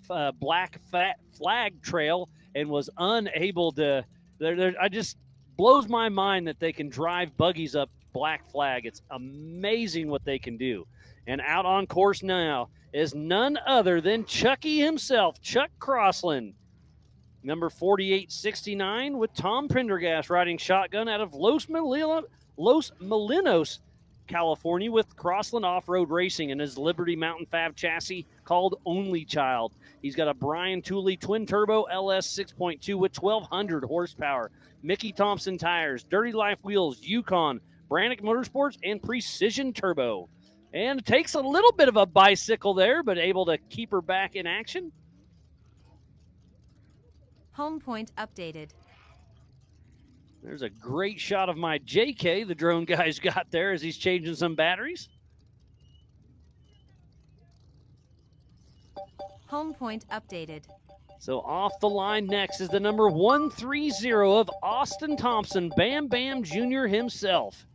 Trail and was unable to. I just blows my mind that they can drive buggies up Black Flag. It's amazing what they can do. And out on course now is none other than Chucky himself, Chuck Crossland. Number 4869 with Tom Prendergast riding shotgun out of Los Molinos, California with Crossland Off-Road Racing and his Liberty Mountain Fab chassis called Only Child. He's got a Brian Tooley twin turbo LS 6.2 with 1,200 horsepower, Mickey Thompson tires, Dirty Life wheels, Yukon, Brannick Motorsports, and Precision Turbo. And takes a little bit of a bicycle there, but able to keep her back in action. Home point updated. There's a great shot of my JK the drone guy's got there as he's changing some batteries. Home point updated. So off the line next is the number 130 of Austin Thompson, Bam Bam Jr. himself.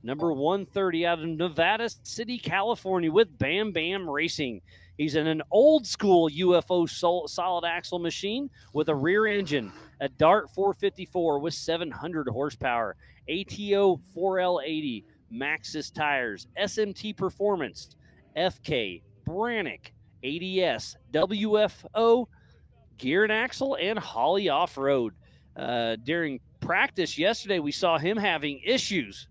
Number 130 out of Nevada City, California with Bam Bam Racing. He's in an old school UFO solid axle machine with a rear engine, a Dart 454 with 700 horsepower, ATO 4L80, Maxxis tires, SMT Performance, FK, Brannick, ADS, WFO, Gear and Axle, and Holly Off-Road. During practice yesterday, we saw him having issues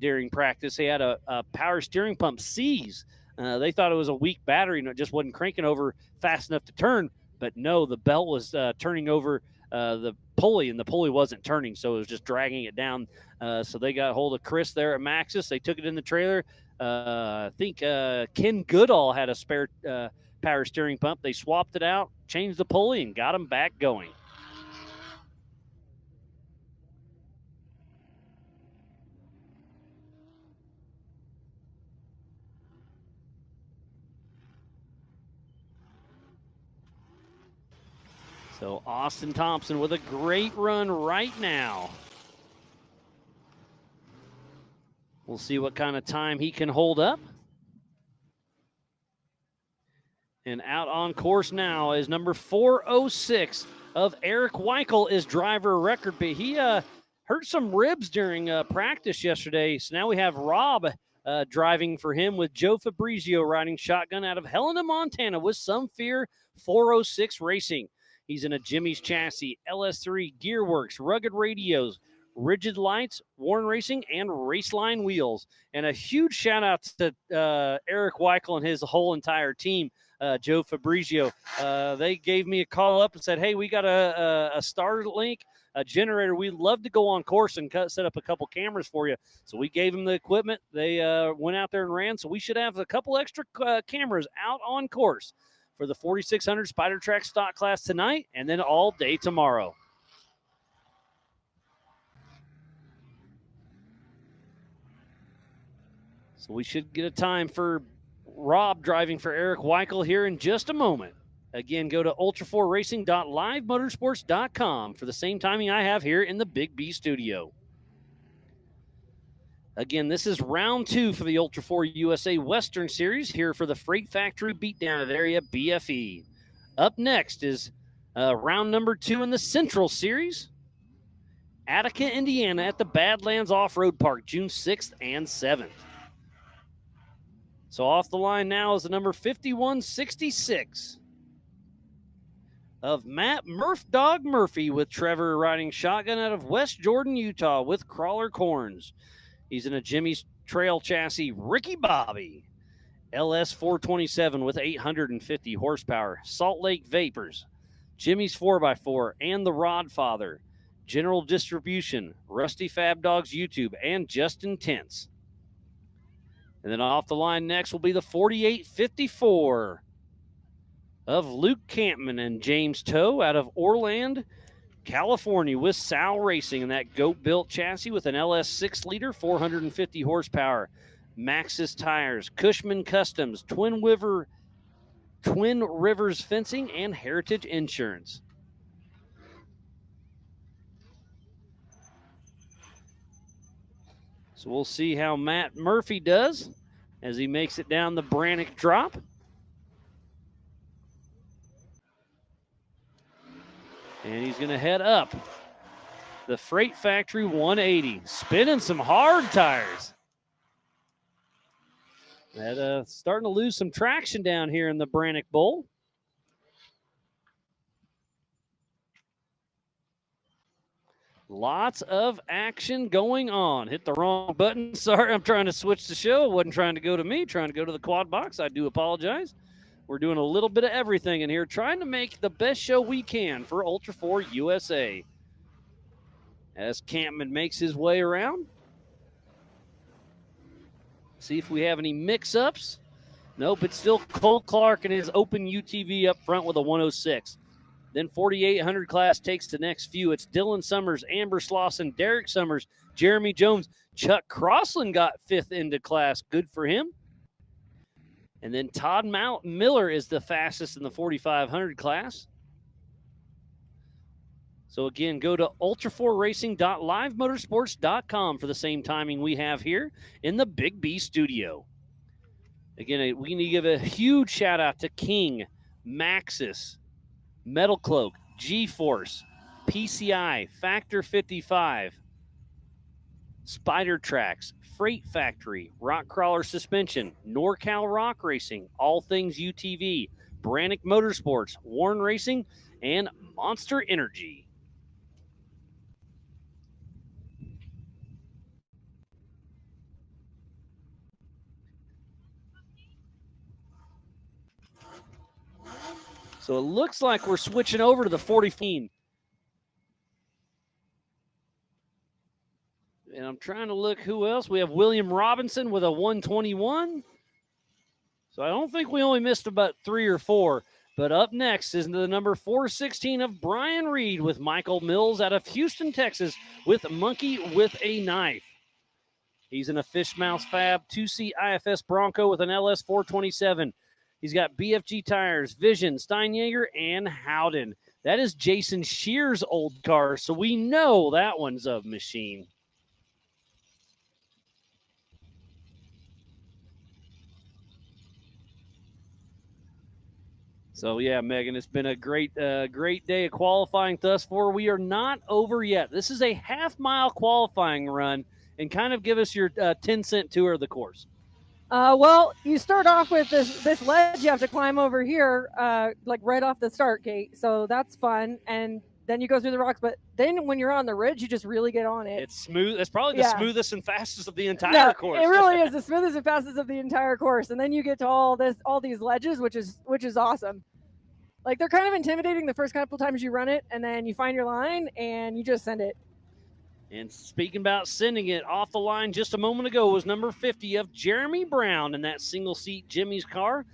during practice. He had a power steering pump seize. They thought it was a weak battery and it just wasn't cranking over fast enough to turn. But no, the belt was turning over the pulley, and the pulley wasn't turning, so it was just dragging it down. So they got hold of Chris there at Maxxis. They took it in the trailer. I think Ken Goodall had a spare power steering pump. They swapped it out, changed the pulley, and got him back going. So Austin Thompson with a great run right now. We'll see what kind of time he can hold up. And out on course now is number 406 of Eric Weichel is driver record. But he hurt some ribs during practice yesterday. So now we have Rob driving for him with Joe Fabrizio riding shotgun out of Helena, Montana with Some Fear 406 Racing. He's in a Jimmy's chassis, LS3 Gearworks, rugged radios, rigid lights, Warren Racing, and Raceline wheels. And a huge shout out to Eric Weichel and his whole entire team. Joe Fabrizio. They gave me a call up and said, hey, we got a Starlink, a generator. We'd love to go on course and set up a couple cameras for you. So we gave them the equipment. They went out there and ran. So we should have a couple extra cameras out on course for the 4600 Spider Track stock class tonight and then all day tomorrow. So we should get a time for Rob driving for Eric Weichel here in just a moment. Again, go to ultra4racing.livemotorsports.com for the same timing I have here in the Big B studio. Again, this is round 2 for the Ultra 4 USA Western Series here for the Freight Factory Beatdown of area BFE. Up next is round number 2 in the Central Series. Attica, Indiana at the Badlands Off-Road Park, June 6th and 7th. So off the line now is the number 5166 of Matt Murph Dog Murphy with Trevor riding shotgun out of West Jordan, Utah with crawler corns. He's in a Jimmy's Trail chassis. Ricky Bobby, LS 427 with 850 horsepower. Salt Lake Vapors, Jimmy's 4x4 and the Rod Father. General Distribution, Rusty Fab Dogs YouTube, and Justin Tents. And then off the line next will be the 4854 of Luke Campman and James Toe out of Orland, California with Sal Racing in that goat-built chassis with an LS 6-liter, 450 horsepower. Maxxis Tires, Cushman Customs, Twin Rivers Fencing, and Heritage Insurance. So we'll see how Matt Murphy does as he makes it down the Brannock drop. And he's going to head up the Freight Factory 180, spinning some hard tires. That starting to lose some traction down here in the Brannock Bowl. Lots of action going on. Hit the wrong button. Sorry, I'm trying to switch the show. Wasn't trying to go to me, trying to go to the quad box. I do apologize. We're doing a little bit of everything in here, trying to make the best show we can for Ultra 4 USA. As Campman makes his way around. See if we have any mix-ups. Nope, it's still Cole Clark and his open UTV up front with a 106. Then 4,800 class takes the next few. It's Dylan Summers, Amber Slauson, Derek Summers, Jeremy Jones. Chuck Crossland got 5th into class. Good for him. And then Todd Miller is the fastest in the 4,500 class. So again, go to ultra4racing.livemotorsports.com for the same timing we have here in the Big B studio. Again, we need to give a huge shout out to King, Maxxis, Metal Cloak, G-Force, PCI, Factor 55, Spider Tracks, Freight Factory, Rock Crawler Suspension, NorCal Rock Racing, All Things UTV, Brannock Motorsports, Warren Racing, and Monster Energy. So it looks like we're switching over to the 40. And I'm trying to look who else. We have William Robinson with a 121. So I don't think we only missed about 3 or 4. But up next is the number 416 of Brian Reed with Michael Mills out of Houston, Texas with Monkey with a Knife. He's in a Fishmouth Fab 2C IFS Bronco with an LS 427. He's got BFG tires, Vision, Steinjager, and Howden. That is Jason Shear's old car, so we know that one's a machine. So, yeah, Megan, it's been a great day of qualifying thus far. We are not over yet. This is a half-mile qualifying run, and kind of give us your 10-cent tour of the course. Well, you start off with this ledge you have to climb over here, like right off the start gate. So that's fun. And then you go through the rocks. But then when you're on the ridge, you just really get on it. It's smooth. It's probably the Yeah. smoothest and fastest of the entire No, course. it really is the smoothest and fastest of the entire course. And then you get to all these ledges, which is awesome. Like, they're kind of intimidating the first couple times you run it, and then you find your line and you just send it. And speaking about sending it off the line just a moment ago was number 50 of Jeremy Brown in that single seat Jimmy's car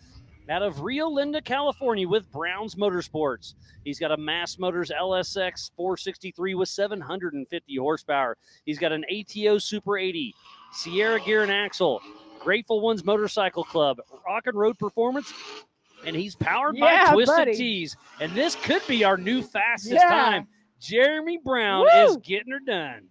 out of Rio Linda, California with Brown's Motorsports. He's got a Mass Motors LSX 463 with 750 horsepower. He's got an ATO Super 80, Sierra Gear and Axle, Grateful Ones Motorcycle Club, Rock and Road Performance, and he's powered by Twisted buddy. Tees. And this could be our new fastest Yeah. time. Jeremy Brown Woo! is getting her done.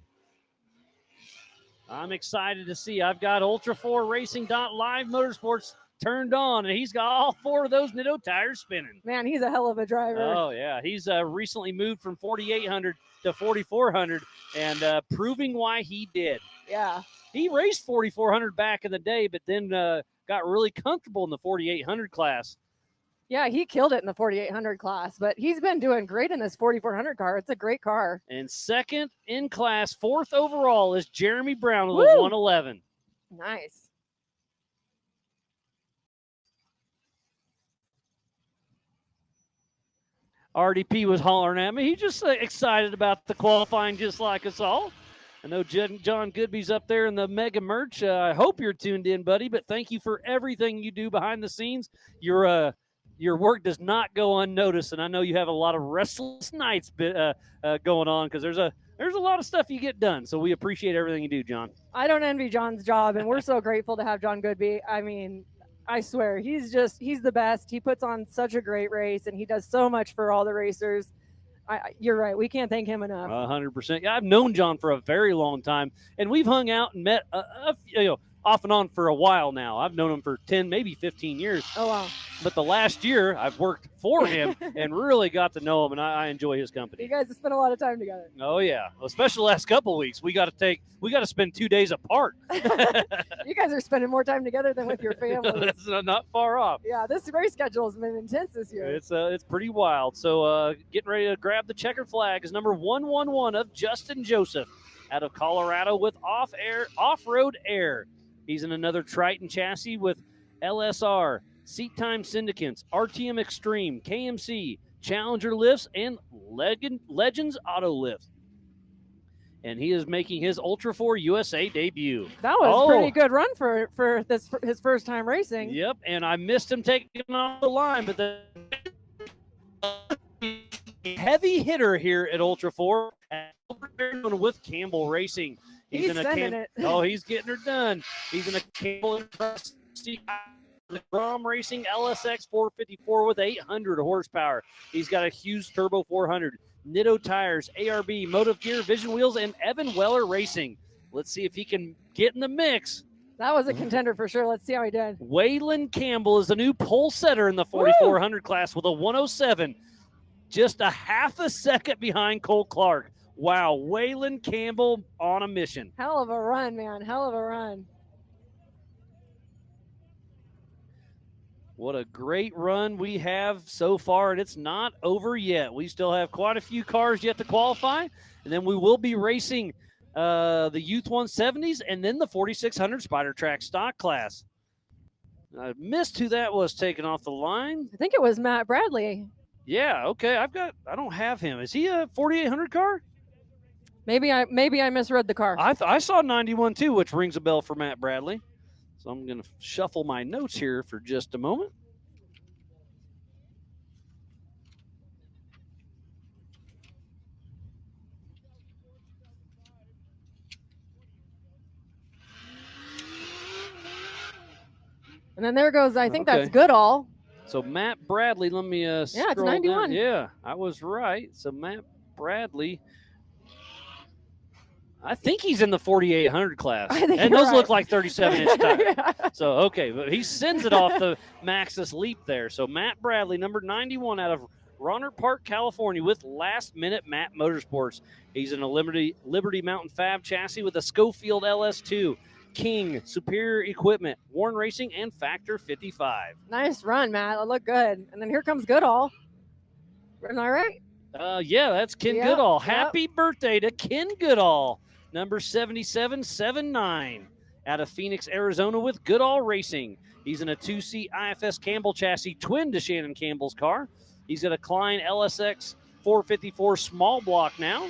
I'm excited to see. I've got Ultra4 Racing.live Motorsports turned on, and he's got all 4 of those Nitto tires spinning. Man, he's a hell of a driver. Oh, yeah. He's recently moved from 4,800 to 4,400 and proving why he did. Yeah. He raced 4,400 back in the day, but then got really comfortable in the 4,800 class. Yeah, he killed it in the 4,800 class, but he's been doing great in this 4,400 car. It's a great car. And second in class, 4th overall, is Jeremy Brown with Woo! a 111. Nice. RDP was hollering at me. He's just excited about the qualifying just like us all. I know John Goodby's up there in the mega merch. I hope you're tuned in, buddy, but thank you for everything you do behind the scenes. Your work does not go unnoticed, and I know you have a lot of restless nights going on because there's a lot of stuff you get done. So we appreciate everything you do, John. I don't envy John's job, and we're so grateful to have John Goodby. I mean, I swear, he's the best. He puts on such a great race, and he does so much for all the racers. You're right. We can't thank him enough. 100%. Yeah, I've known John for a very long time, and we've hung out and met off and on for a while now. I've known him for 10, maybe 15 years. Oh, wow. But the last year, I've worked for him and really got to know him, and I enjoy his You company. guys have spent a lot of time together. Oh, yeah. Especially the last couple of weeks. We got to spend 2 days apart. You guys are spending more time together than with your families. That's not far off. Yeah, this race schedule has been intense this year. It's pretty wild. So getting ready to grab the checkered flag is number 111 of Justin Joseph out of Colorado with off-road air. He's in another Triton chassis with LSR, Seat Time Syndicates, RTM Extreme, KMC, Challenger lifts, and Legends Auto Lift. And he is making his Ultra4 USA debut. That was a pretty good run for his first time racing. Yep, and I missed him taking off the line, but the heavy hitter here at Ultra4 with Campbell Racing. He's sending it. Oh, he's getting her done. He's in a Campbell the Grom Racing LSX 454 with 800 horsepower. He's got a Hughes Turbo 400, Nitto tires, ARB, Motive Gear, Vision Wheels, and Evan Weller Racing. Let's see if he can get in the mix. That was a contender for sure. Let's see how he did. Waylon Campbell is the new pole setter in the 4,400 class with a 107, just a half a second behind Cole Clark. Wow, Waylon Campbell on a mission. Hell of a run, man. Hell of a run. What a great run we have so far, and it's not over yet. We still have quite a few cars yet to qualify, and then we will be racing the Youth 170s and then the 4,600 Spider Track stock class. I missed who that was taken off the line. I think it was Matt Bradley. Yeah, okay. I don't have him. Is he a 4,800 car? Maybe I misread the car. I saw 91 too, which rings a bell for Matt Bradley. So I'm going to shuffle my notes here for just a moment. And then there goes, I think Okay. that's Goodall. So Matt Bradley, let me it's scroll 91. down. Yeah, I was right. So Matt Bradley, I think he's in the 4,800 class. I think And you're those right. look like 37-inch tires. Yeah. So, okay, but he sends it off the Maxxis Leap there. So Matt Bradley, number 91 out of Rohnert Park, California with Last Minute Matt Motorsports. He's in a Liberty Mountain Fab chassis with a Schofield LS2, King, Superior Equipment, Warren Racing, and Factor 55. Nice run, Matt. That looked good. And then here comes Goodall. Am I right? Yeah, that's Ken Yep, Goodall. yep. Happy birthday to Ken Goodall, number 7779, out of Phoenix, Arizona, with Goodall Racing. He's in a 2-seat IFS Campbell chassis, twin to Shannon Campbell's car. He's got a Klein LSX 454 small block now.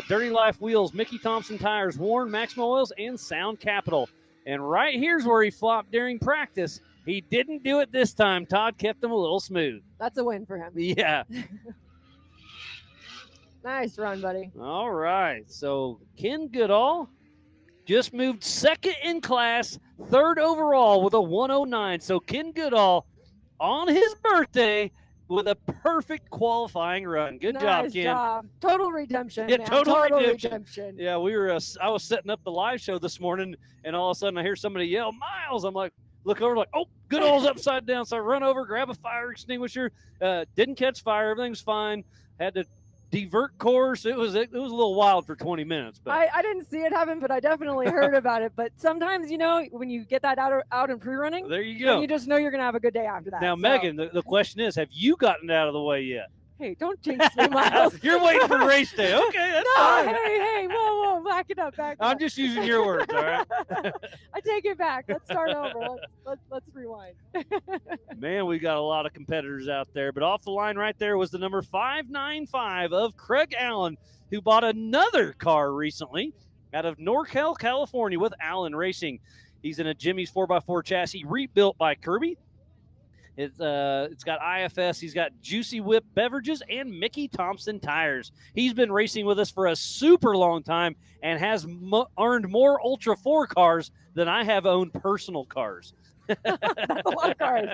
Dirty Life wheels, Mickey Thompson tires, Warren Maxima oils, and Sound Capital. And right here's where he flopped during practice. He didn't do it this time. Todd kept him a little smooth. That's a win for him. Yeah. Nice run, buddy. All right. So Ken Goodall just moved second in class, third overall with a 109. So Ken Goodall on his birthday with a perfect qualifying run. Good job, Nice Ken. job. Total redemption. Yeah, man. total redemption. redemption. Yeah, I was setting up the live show this morning, and all of a sudden I hear somebody yell, Miles. I'm like, look over, like, oh, Goodall's upside down. So I run over, grab a fire extinguisher. Didn't catch fire. Everything's fine. Had to divert course. It was a little wild for 20 minutes. But I didn't see it happen, but I definitely heard about it. But sometimes, when you get that out in pre-running, there you go. you just know you're going to have a good day after that. Now, So, Megan, the question is, have you gotten it out of the way yet? hey, don't jinx me, Miles. You're waiting for race day. Okay, that's No, fine. hey, whoa, back it up, back it I'm up. just using your words, all right? I take it back. Let's start over. Let's rewind. Man, we got a lot of competitors out there. But off the line right there was the number 595 of Craig Allen, who bought another car recently out of NorCal, California with Allen Racing. He's in a Jimmy's 4x4 chassis rebuilt by Kirby. It's got IFS. He's got Juicy Whip beverages and Mickey Thompson tires. He's been racing with us for a super long time and has earned more Ultra 4 cars than I have owned personal cars. That's a lot of cars.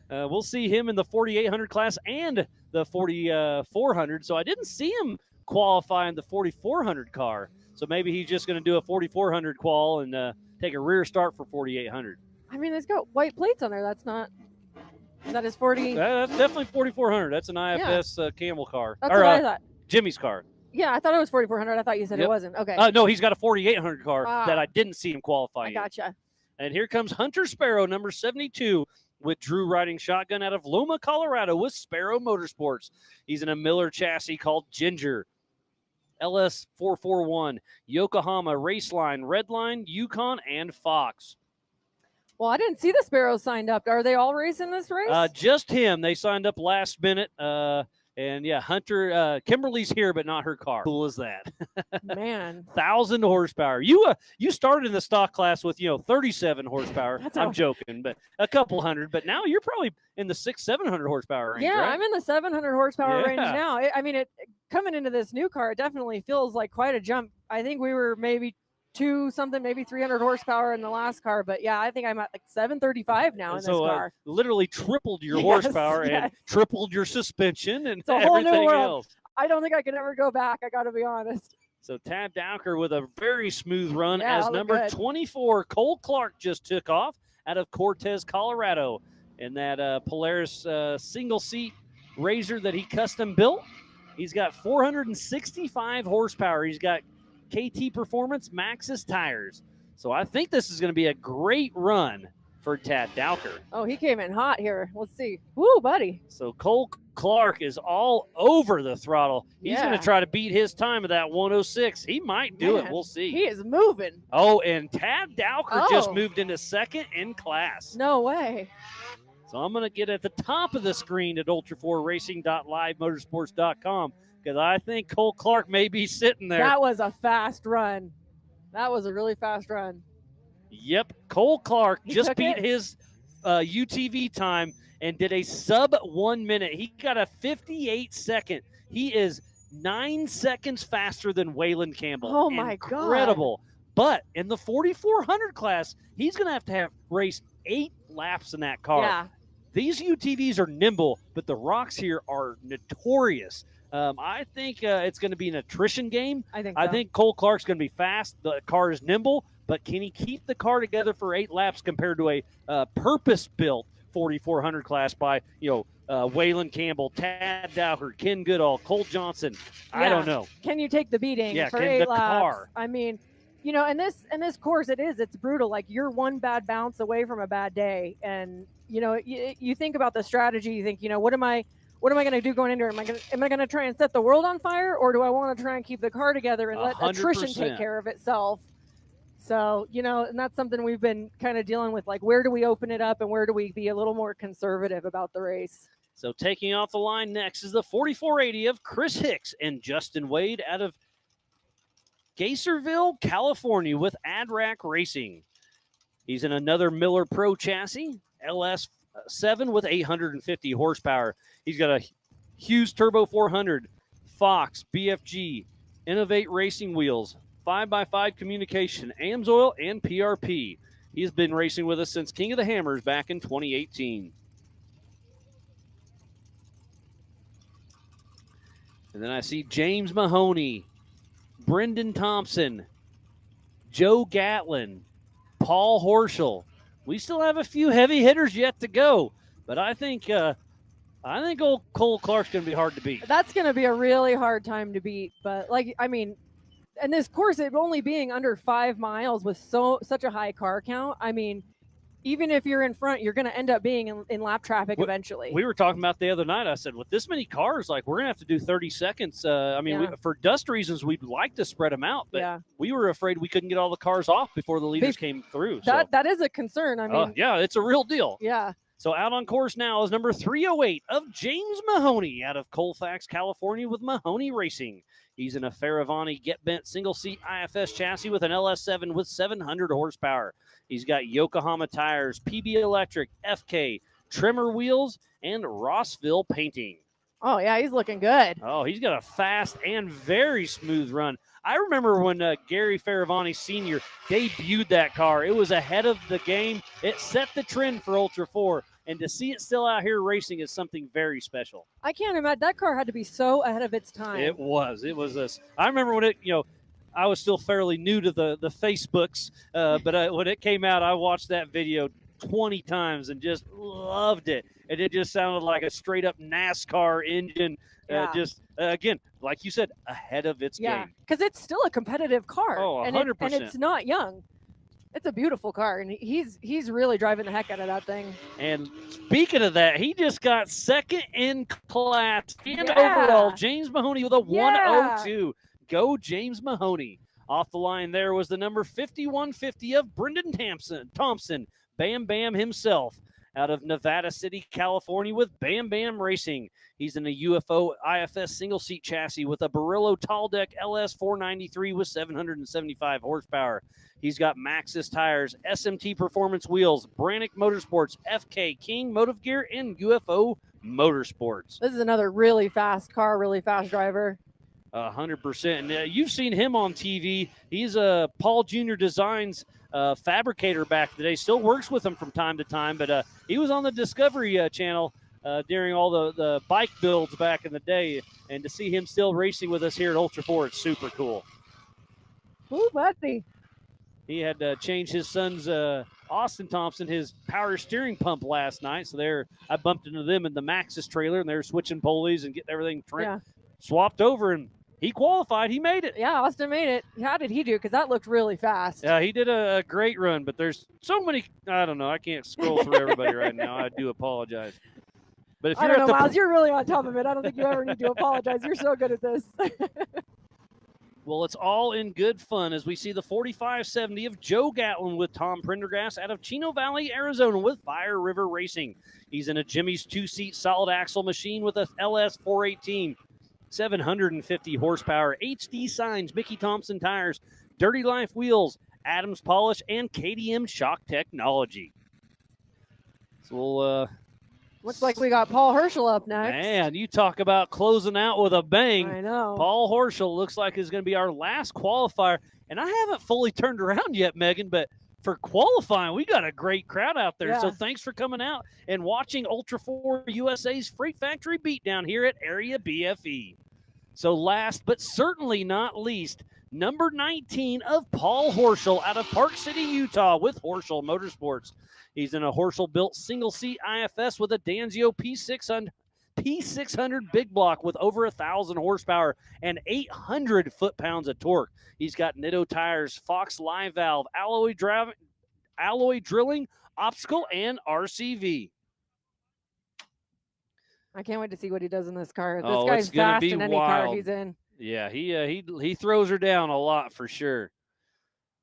We'll see him in the 4,800 class and the 4,400. So I didn't see him qualify in the 4,400 car. So maybe he's just going to do a 4,400 qual and take a rear start for 4,800. I mean, it's got white plates on there. That's not. Is that his 40? That's definitely 4,400. That's an IFS Camel car. That's what I thought. Jimmy's car. Yeah, I thought it was 4,400. I thought you said Yep. it wasn't. Okay. No, he's got a 4,800 car Ah. that I didn't see him qualify I in. gotcha. And here comes Hunter Sparrow, number 72, with Drew riding shotgun out of Loma, Colorado with Sparrow Motorsports. He's in a Miller chassis called Ginger. LS441, Yokohama, Raceline, Redline, Yukon, and Fox. Well, I didn't see the Sparrows signed up. Are they all racing this race? Just him. They signed up last minute. And yeah, Hunter, Kimberly's here, but not her car. Cool as that. Man. 1,000 horsepower. You started in the stock class with 37 horsepower. That's I'm a- joking, but a couple hundred. But now you're probably in the 600-700 horsepower range. Yeah, right? I'm in the 700 horsepower range Yeah. now. Coming into this new car, it definitely feels like quite a jump. I think we were maybe 300 horsepower in the last car, but yeah, I think I'm at like 735 now in this so car. literally tripled your Yes, horsepower and yes. tripled your suspension and It's a whole new everything world. else. I don't think I can ever go back. I got to be honest. So Tad Dowker with a very smooth run Yeah, as that looked number good. 24, Cole Clark just took off out of Cortez, Colorado, in that Polaris single-seat Razor that he custom built. He's got 465 horsepower. He's got KT Performance Maxxis tires. So I think this is going to be a great run for Tad Dowker. Oh, he came in hot here. Let's see. Woo, buddy. So Cole Clark is all over the throttle. He's going Yeah. to try to beat his time of that 106. He might do it. Man, We'll see. He is moving. Oh, and Tad Dowker just Oh. moved into second in class. No way. So I'm going to get at the top of the screen at ultra4racing.livemotorsports.com because I think Cole Clark may be sitting there. That was a fast run. That was a really fast run. Yep, Cole Clark He just took beat it? his UTV time and did a sub 1 minute. He got a 58 second. He is 9 seconds faster than Waylon Campbell. Oh, my God. Incredible. But in the 4,400 class, he's going to have race 8 laps in that car. Yeah. These UTVs are nimble, but the rocks here are notorious. I think it's going to be an attrition game. I think so. I think Cole Clark's going to be fast. The car is nimble, but can he keep the car together for 8 laps compared to a purpose-built 4,400 class by, Waylon Campbell, Tad Dowker, Ken Goodall, Cole Johnson? I Yeah. don't know. Can you take the beating Yeah, for can 8 the laps? car. I mean, in this course, it's brutal. Like, you're one bad bounce away from a bad day. And, you think about the strategy. You think, what am I what am I going to do going into it? Am I going to try and set the world on fire, or do I want to try and keep the car together and let attrition take 100%. care of itself? So, and that's something we've been kind of dealing with, like, where do we open it up and where do we be a little more conservative about the race? So taking off the line next is the 4480 of Chris Hicks and Justin Wade out of Geyserville, California with AdRack Racing. He's in another Miller Pro chassis, LS7 with 850 horsepower. He's got a Hughes Turbo 400, Fox, BFG, Innovate Racing wheels, 5x5 communication, AMSOIL, and PRP. He's been racing with us since King of the Hammers back in 2018. And then I see James Mahoney, Brendan Thompson, Joe Gatlin, Paul Horschel. We still have a few heavy hitters yet to go, but I think old Cole Clark's going to be hard to beat. That's going to be a really hard time to beat. But and this course, it only being under 5 miles with such a high car count. I mean, even if you're in front, you're going to end up being in lap traffic eventually. We were talking about the other night. I said, with this many cars, like, we're going to have to do 30 seconds. For dust reasons, we'd like to spread them out, but we were afraid we couldn't get all the cars off before the leaders came through. That is a concern. I mean, it's a real deal. Yeah. So out on course now is number 308 of James Mahoney out of Colfax, California with Mahoney Racing. He's in a Faravani Get Bent single-seat IFS chassis with an LS7 with 700 horsepower. He's got Yokohama tires, PB Electric, FK, trimmer wheels, and Rossville painting. Oh, yeah, he's looking good. Oh, he's got a fast and very smooth run. I remember when Gary Faravani Sr. debuted that car. It was ahead of the game. It set the trend for Ultra 4. And to see it still out here racing is something very special. I can't imagine. That car had to be so ahead of its time. It was. It was this. I remember when I was still fairly new to the Facebooks, but when it came out, I watched that video 20 times and just loved it. And it just sounded like a straight-up NASCAR engine. Again, like you said, ahead of its game. Because it's still a competitive car. Oh, 100%. And it's not young. It's a beautiful car, and he's really driving the heck out of that thing. And speaking of that, he just got second in class and overall. James Mahoney with a 102. Go James Mahoney. Off the line there was the number 5150 of Brendan Thompson, Bam Bam himself, out of Nevada City, California with Bam Bam Racing. He's in a UFO IFS single-seat chassis with a Barillo Tall Deck LS 493 with 775 horsepower. He's got Maxxis tires, SMT Performance wheels, Brannick Motorsports, FK King Motive Gear, and UFO Motorsports. This is another really fast car, really fast driver. 100%. And you've seen him on TV. He's a Paul Jr. Designs fabricator back in the day. Still works with him from time to time, but he was on the Discovery Channel during all the bike builds back in the day. And to see him still racing with us here at Ultra 4, it's super cool. Ooh, buddy. He had to change his son's Austin Thompson his power steering pump last night. So I bumped into them in the Maxxis trailer, and they're switching pulleys and getting everything swapped over, and he qualified. He made it. Yeah, Austin made it. How did he do? Because that looked really fast. Yeah, he did a great run, but there's so many. I don't know. I can't scroll through everybody right now. I do apologize. But if I don't know, Miles, you're really on top of it. I don't think you ever need to apologize. You're so good at this. Well, it's all in good fun as we see the 4570 of Joe Gatlin with Tom Prendergast out of Chino Valley, Arizona with Fire River Racing. He's in a Jimmy's 2-seat solid axle machine with a LS 418, 750 horsepower, HD signs, Mickey Thompson tires, Dirty Life wheels, Adams polish, and KDM shock technology. So we'll looks like we got Paul Horschel up next. Man, you talk about closing out with a bang. I know. Paul Horschel looks like is going to be our last qualifier. And I haven't fully turned around yet, Megan, but for qualifying, we got a great crowd out there. So thanks for coming out and watching Ultra 4 USA's Freight Factory Beatdown here at Area BFE. So last but certainly not least, number 19 of Paul Horschel out of Park City, Utah with Horschel Motorsports. He's in a Horschel-built single-seat IFS with a Danzio P600 big block with over 1,000 horsepower and 800 foot-pounds of torque. He's got Nitto tires, Fox live valve, alloy drilling, obstacle, and RCV. I can't wait to see what he does in this car. This Oh, guy's it's gonna fast be in any car wild. he's in. Yeah, he throws her down a lot for sure.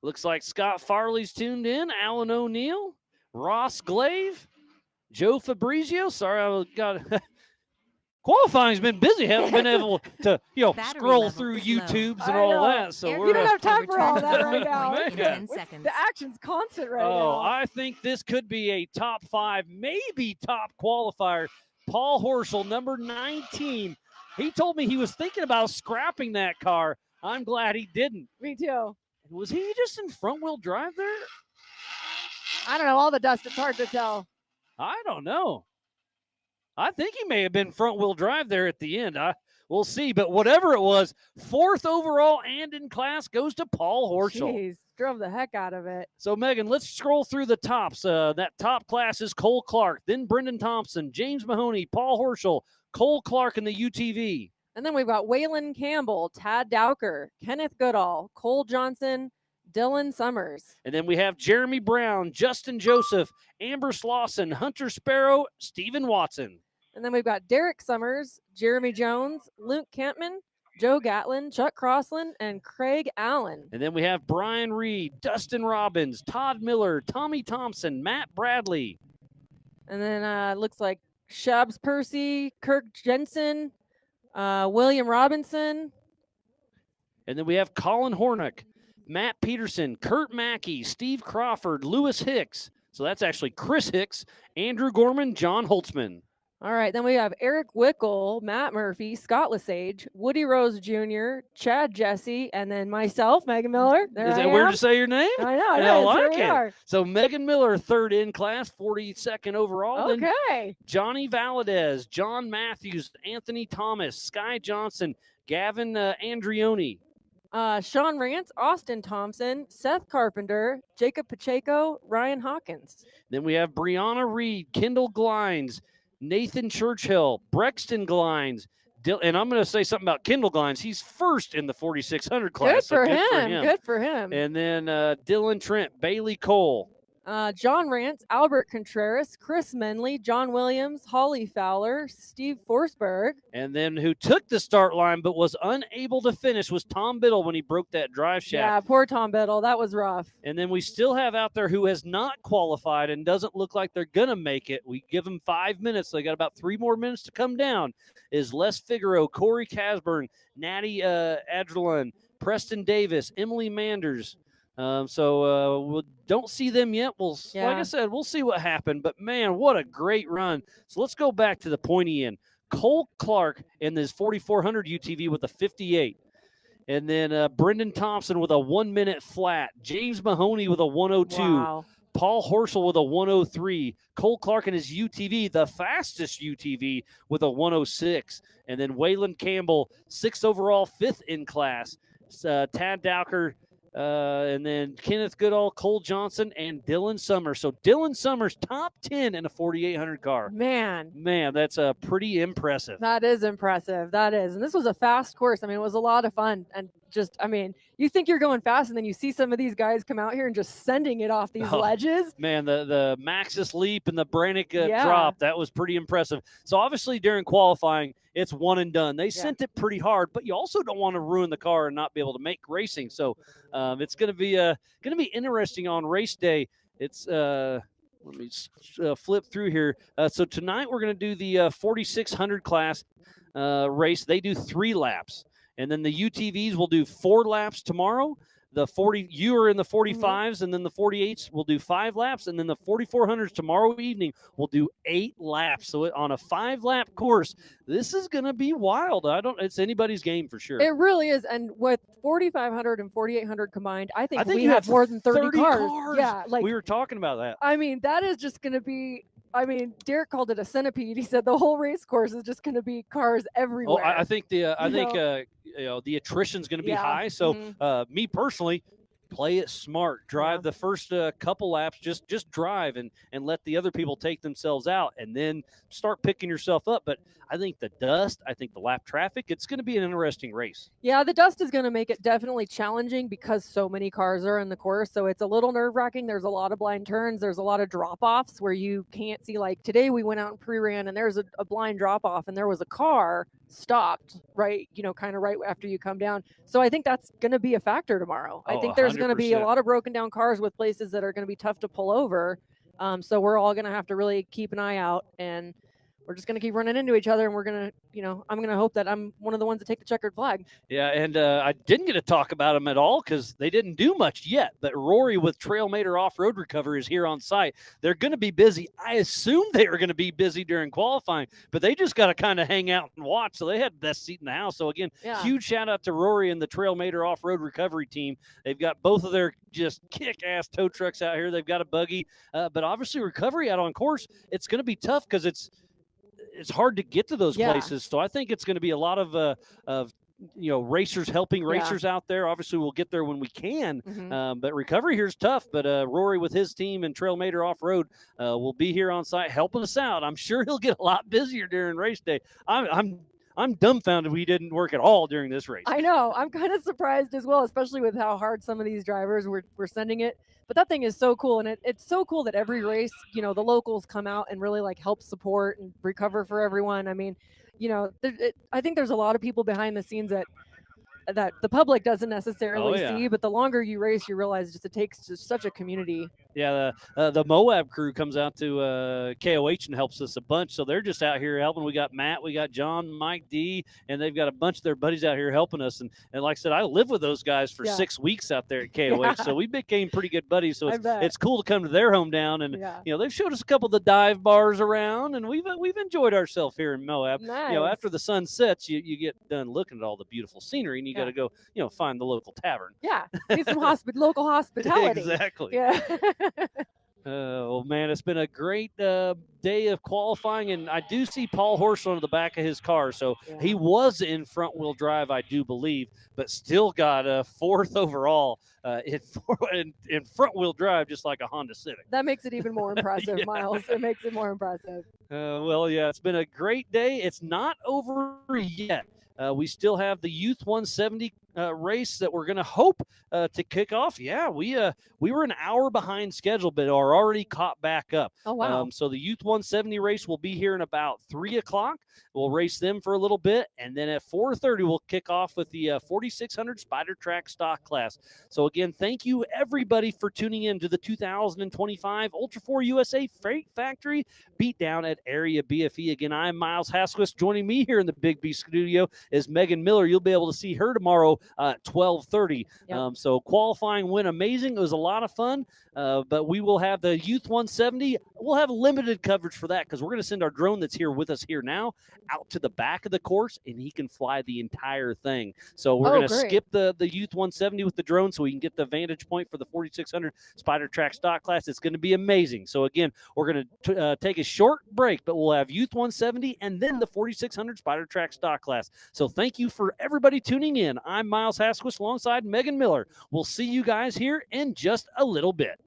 Looks like Scott Farley's tuned in, Alan O'Neill, Ross Glaive, Joe Fabrizio. Sorry, I got qualifying's been busy. Haven't been able to, Battery scroll level through is low. YouTubes I and all know. that. So Air we're You don't have time Will for all return that to right the now. point in Man. 10 seconds. The action's constant right Oh, now. I think this could be a top 5, maybe top qualifier. Paul Horschel, number 19. He told me he was thinking about scrapping that car. I'm glad he didn't. Me too. Was he just in front wheel drive there? I don't know. All the dust. It's hard to tell. I don't know. I think he may have been front wheel drive there at the end. We'll see. But whatever it was, 4th overall and in class goes to Paul Horschel. Jeez, drove the heck out of it. So, Megan, let's scroll through the tops. That top class is Cole Clark, then Brendan Thompson, James Mahoney, Paul Horschel, Cole Clark in the UTV. And then we've got Waylon Campbell, Tad Dowker, Kenneth Goodall, Cole Johnson, Dylan Summers. And then we have Jeremy Brown, Justin Joseph, Amber Slauson, Hunter Sparrow, Stephen Watson. And then we've got Derek Summers, Jeremy Jones, Luke Campman, Joe Gatlin, Chuck Crossland, and Craig Allen. And then we have Brian Reed, Dustin Robbins, Todd Miller, Tommy Thompson, Matt Bradley. And then it looks like Shabs Percy, Kirk Jensen, William Robinson. And then we have Colin Hornick, Matt Peterson, Kurt Mackey, Steve Crawford, Lewis Hicks. So that's actually Chris Hicks, Andrew Gorman, John Holtzman. All right, then we have Eric Wickel, Matt Murphy, Scott Lesage, Woody Rose Jr., Chad Jesse, and then myself, Megan Miller. There Is I that weird am. to say your name? I know. I it is. like Here we it. are. So Megan Miller, 3rd in class, 42nd overall. Then Okay. Johnny Valadez, John Matthews, Anthony Thomas, Sky Johnson, Gavin Andrioni. Sean Rance, Austin Thompson, Seth Carpenter, Jacob Pacheco, Ryan Hawkins. Then we have Brianna Reed, Kendall Glines, Nathan Churchill, Brexton Glines, and I'm going to say something about Kendall Glines. He's 1st in the 4600 class. Good so for him. Good for him. And then Dylan Trent, Bailey Cole. John Rance, Albert Contreras, Chris Menley, John Williams, Holly Fowler, Steve Forsberg. And then who took the start line but was unable to finish was Tom Biddle when he broke that drive shaft. Yeah, poor Tom Biddle. That was rough. And then we still have out there who has not qualified and doesn't look like they're going to make it. We give them 5 minutes. They got about 3 more minutes to come down. Is Les Figaro, Corey Casburn, Natty Adrelan, Preston Davis, Emily Manders. We don't see them yet. Like I said, we'll see what happened. But, man, what a great run. So let's go back to the pointy end. Cole Clark in his 4400 UTV with a 58. And then Brendan Thompson with a 1 minute flat. James Mahoney with a 102. Wow. Paul Horschel with a 103. Cole Clark in his UTV, the fastest UTV, with a 106. And then Waylon Campbell, 6th overall, 5th in class. Tad Dowker, and then Kenneth Goodall, Cole Johnson, and Dylan Summers. So Dylan Summers, top 10 in a 4800 car. Man, that's pretty impressive. that is impressive. That is. And this was a fast course. I mean, it was a lot of fun. And you think you're going fast, and then you see some of these guys come out here and just sending it off these ledges. Man, the Maxis leap and the Brannick drop, that was pretty impressive. So obviously during qualifying, it's one and done. They sent it pretty hard, but you also don't want to ruin the car and not be able to make racing. So it's going to be interesting on race day. It's let me flip through here. So tonight we're going to do the 4600 class race. They do 3 laps. And then the UTVs will do 4 laps tomorrow. You are in the 45s, and then the 48s will do 5 laps, and then the 4400s tomorrow evening will do 8 laps. So on a 5-lap course, this is going to be wild. It's anybody's game for sure. It really is. And with 4500 and 4800 combined, I think we you have more than 30 cars. Yeah, we were talking about that. I mean, that is just going to be. I mean, Derek called it a centipede. He said the whole race course is just going to be cars everywhere. I think the attrition is going to be high. So me personally, play it smart. Drive the first couple laps. Just drive and let the other people take themselves out, and then start picking yourself up. But I think the dust, I think the lap traffic, it's going to be an interesting race. Yeah, the dust is going to make it definitely challenging because so many cars are in the course. So it's a little nerve-wracking. There's a lot of blind turns. There's a lot of drop-offs where you can't see. Like today we went out and pre-ran and there's a blind drop-off and there was a car stopped right, kind of right after you come down. So I think that's going to be a factor tomorrow. I think there's going to be a 100%. lot of broken down cars with places that are going to be tough to pull over. So we're all going to have to really keep an eye out, and we're just going to keep running into each other, and we're going to, I'm going to hope that I'm one of the ones that take the checkered flag. Yeah, and I didn't get to talk about them at all because they didn't do much yet. But Rory with Trailmater Off-Road Recovery is here on site. They're going to be busy. I assumed they were going to be busy during qualifying, but they just got to kind of hang out and watch. So they had the best seat in the house. So, again, huge shout-out to Rory and the Trailmater Off-Road Recovery team. They've got both of their just kick-ass tow trucks out here. They've got a buggy. But obviously recovery out on course, it's going to be tough because it's hard to get to those places. So I think it's going to be a lot of racers helping racers out there. Obviously, we'll get there when we can. But recovery here is tough. But Rory with his team and Trailmater Off-Road will be here on site helping us out. I'm sure he'll get a lot busier during race day. I'm dumbfounded we didn't work at all during this race. I know. I'm kind of surprised as well, especially with how hard some of these drivers were sending it. But that thing is so cool. And it's so cool that every race, the locals come out and really help support and recover for everyone. I mean, I think there's a lot of people behind the scenes that the public doesn't necessarily see, but the longer you race, you realize it takes just such a community. Yeah, the Moab crew comes out to KOH and helps us a bunch. So they're just out here helping. We got Matt, we got John, Mike D, and they've got a bunch of their buddies out here helping us. And like I said, I lived with those guys for 6 weeks out there at KOH. So we became pretty good buddies. So it's cool to come to their hometown. And, they've showed us a couple of the dive bars around, and we've enjoyed ourselves here in Moab. Nice. After the sun sets, you get done looking at all the beautiful scenery, and you got to go, find the local tavern. Yeah, need some local hospitality. Exactly. Yeah. Oh, man, it's been a great day of qualifying, and I do see Paul Horst on the back of his car. So he was in front-wheel drive, I do believe, but still got a 4th overall in front-wheel drive, just like a Honda Civic. That makes it even more impressive, Miles. It makes it more impressive. It's been a great day. It's not over yet. We still have the Youth 170 race that we're going to hope to kick off. Yeah, we were an hour behind schedule, but are already caught back up. Oh, wow. So the Youth 170 race will be here in about 3 o'clock. We'll race them for a little bit, and then at 4:30 we'll kick off with the 4600 Spider Track stock class. So again, thank you everybody for tuning in to the 2025 Ultra 4 USA Freight Factory Beatdown at Area BFE. Again, I'm Miles Hasquist. Joining me here in the Big B studio is Megan Miller. You'll be able to see her tomorrow at 12:30. Yep. So qualifying went amazing. It was a lot of fun. But we will have the Youth 170. We'll have limited coverage for that because we're going to send our drone that's here with us here now out to the back of the course, and he can fly the entire thing. So we're going to skip the Youth 170 with the drone so we can get the vantage point for the 4600 Spider Track stock class. It's going to be amazing. So again, we're going to take a short break, but we'll have Youth 170 and then the 4600 Spider Track stock class. So thank you for everybody tuning in. I'm Miles Hasquist alongside Megan Miller. We'll see you guys here in just a little bit.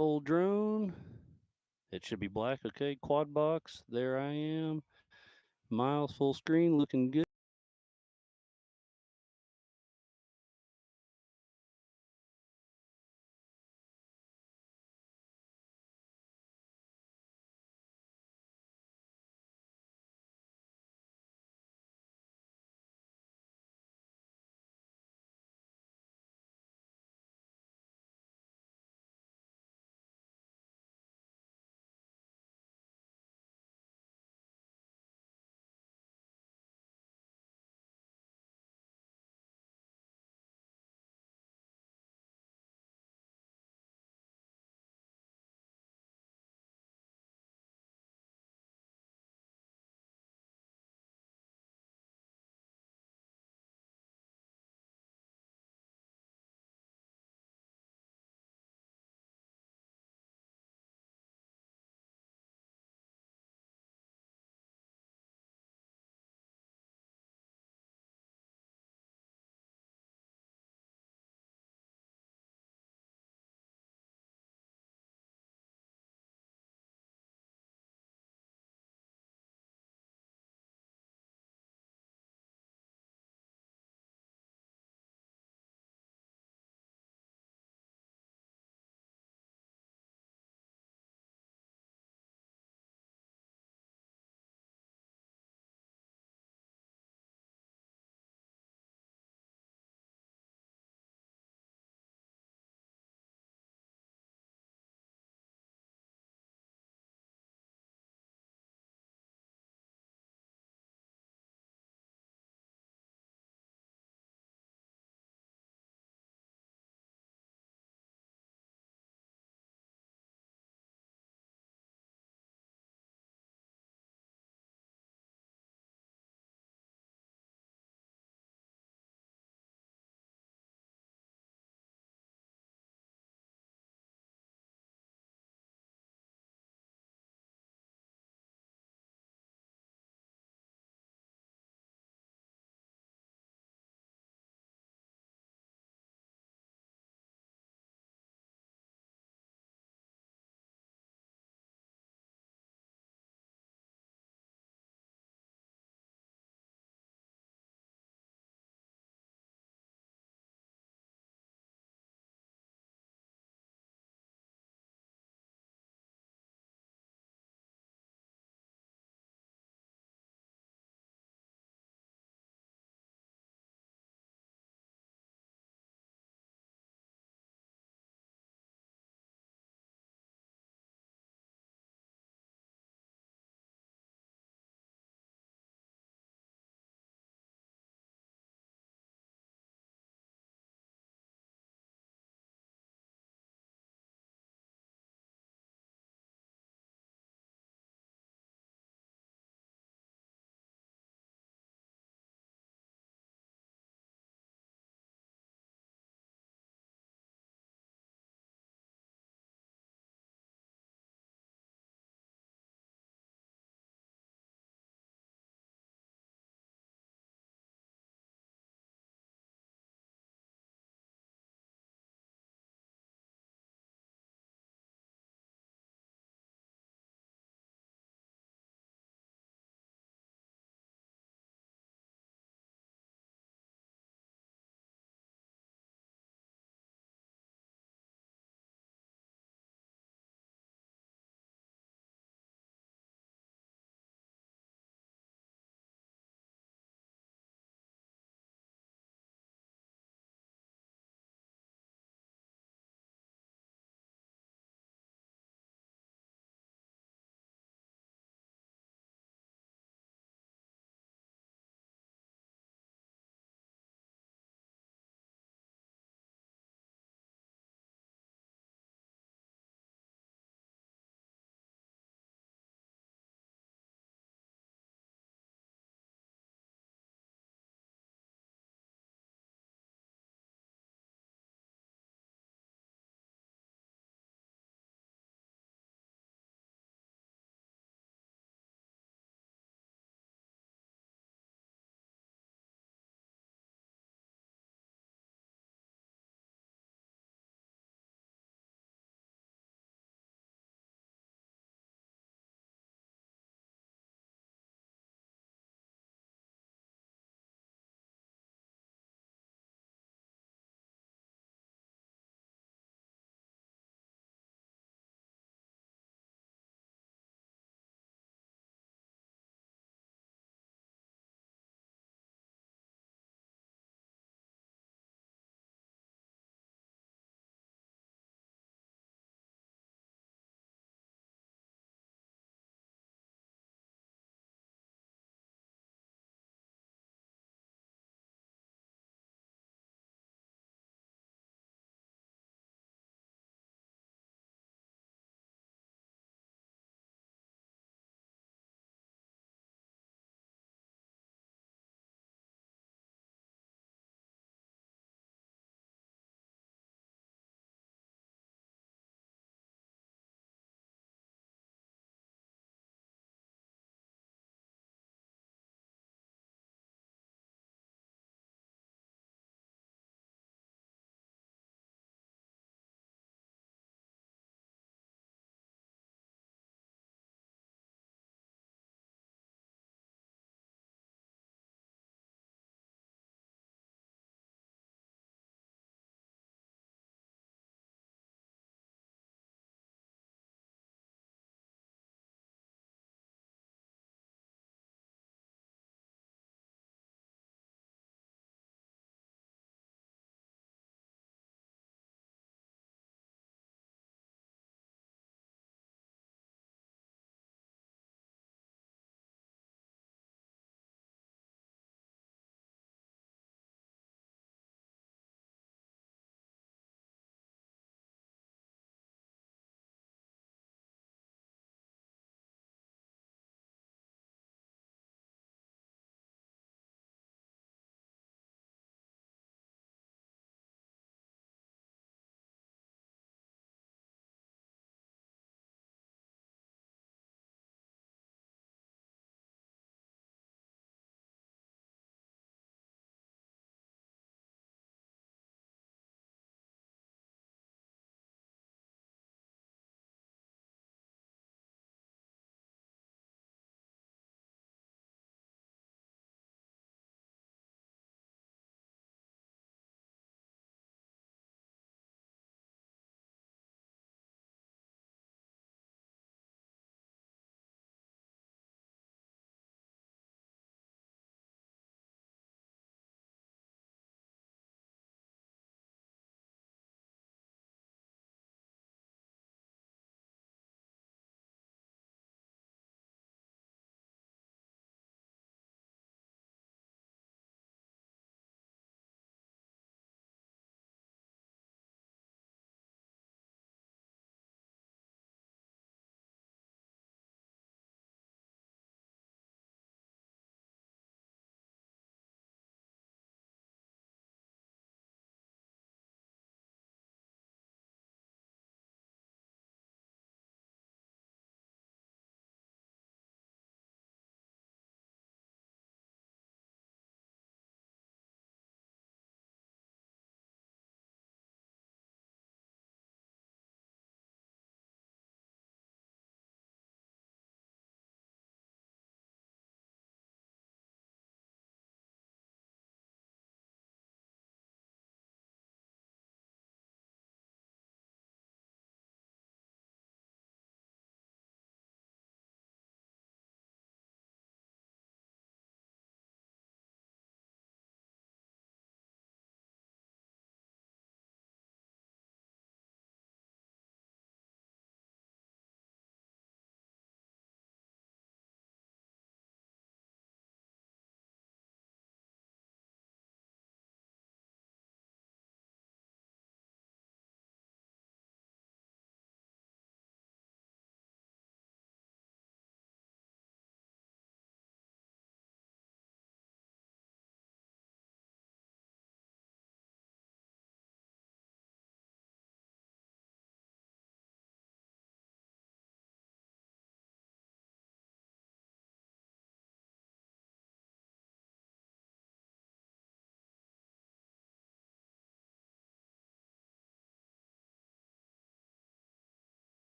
full drone. It should be black. Okay, quad box. There I am. Miles full screen, looking good.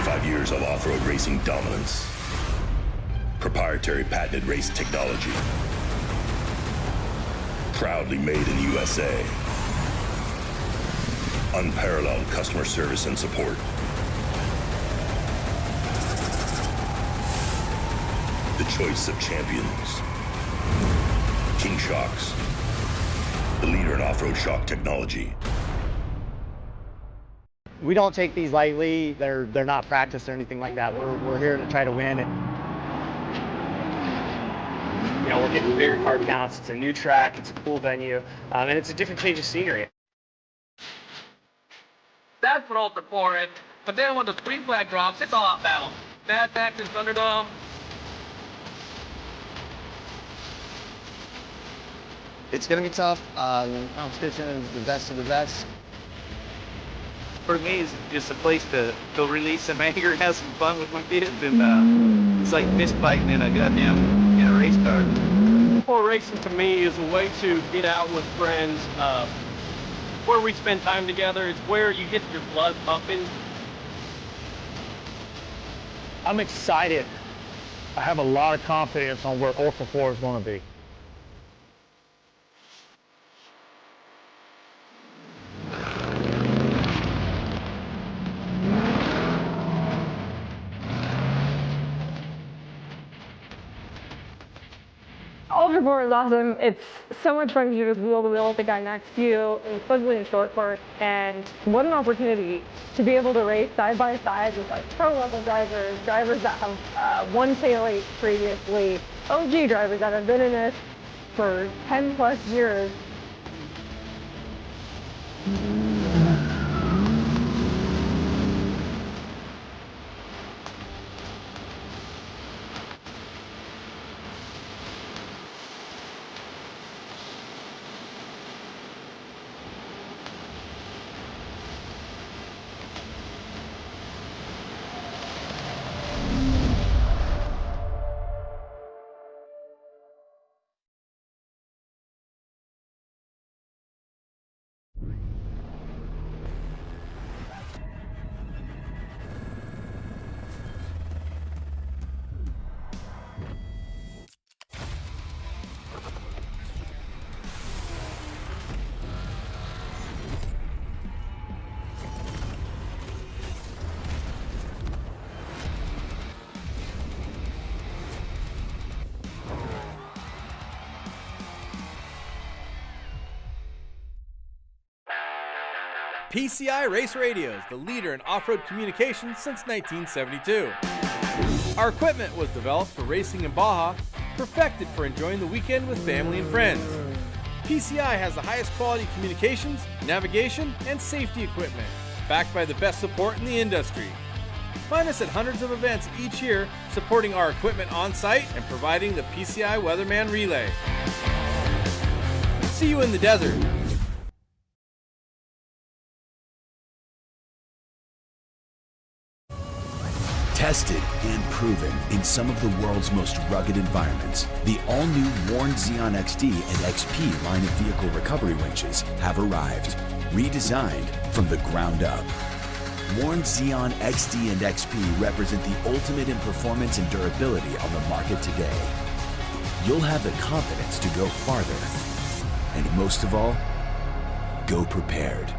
25 years of off-road racing dominance. Proprietary patented race technology. Proudly made in the USA. Unparalleled customer service and support. The choice of champions. King Shocks. The leader in off-road shock technology. We don't take these lightly. They're not practiced or anything like that. We're here to try to win. You know, we're getting bigger car counts. It's a new track. It's a cool venue, and it's a different change of scenery. That's what ultra for it. But then when the green flag drops, it's all out battle. Mad Max and Thunderdome. It's gonna be tough. Competition is the best of the best. For me, it's just a place to release some anger and have some fun with my kids. And it's like fist fighting in a goddamn race car. Sport racing to me is a way to get out with friends. Where we spend time together. It's where you get your blood pumping. I'm excited. I have a lot of confidence on where Ultra 4 is going to be. Ultra Sport is awesome. It's so much fun to do with wheel to wheel with the guy next to you, especially in short course. And what an opportunity to be able to race side by side with like pro level drivers, drivers that have won K08 previously, OG drivers that have been in this for 10 plus years. PCI Race Radio is the leader in off-road communications since 1972. Our equipment was developed for racing in Baja, perfected for enjoying the weekend with family and friends. PCI has the highest quality communications, navigation, and safety equipment, backed by the best support in the industry. Find us at hundreds of events each year, supporting our equipment on site and providing the PCI Weatherman Relay. See you in the desert. Tested and proven in some of the world's most rugged environments, the all-new Warn Xeon XD and XP line of vehicle recovery winches have arrived, redesigned from the ground up. Warn Xeon XD and XP represent the ultimate in performance and durability on the market today. You'll have the confidence to go farther, and most of all, go prepared.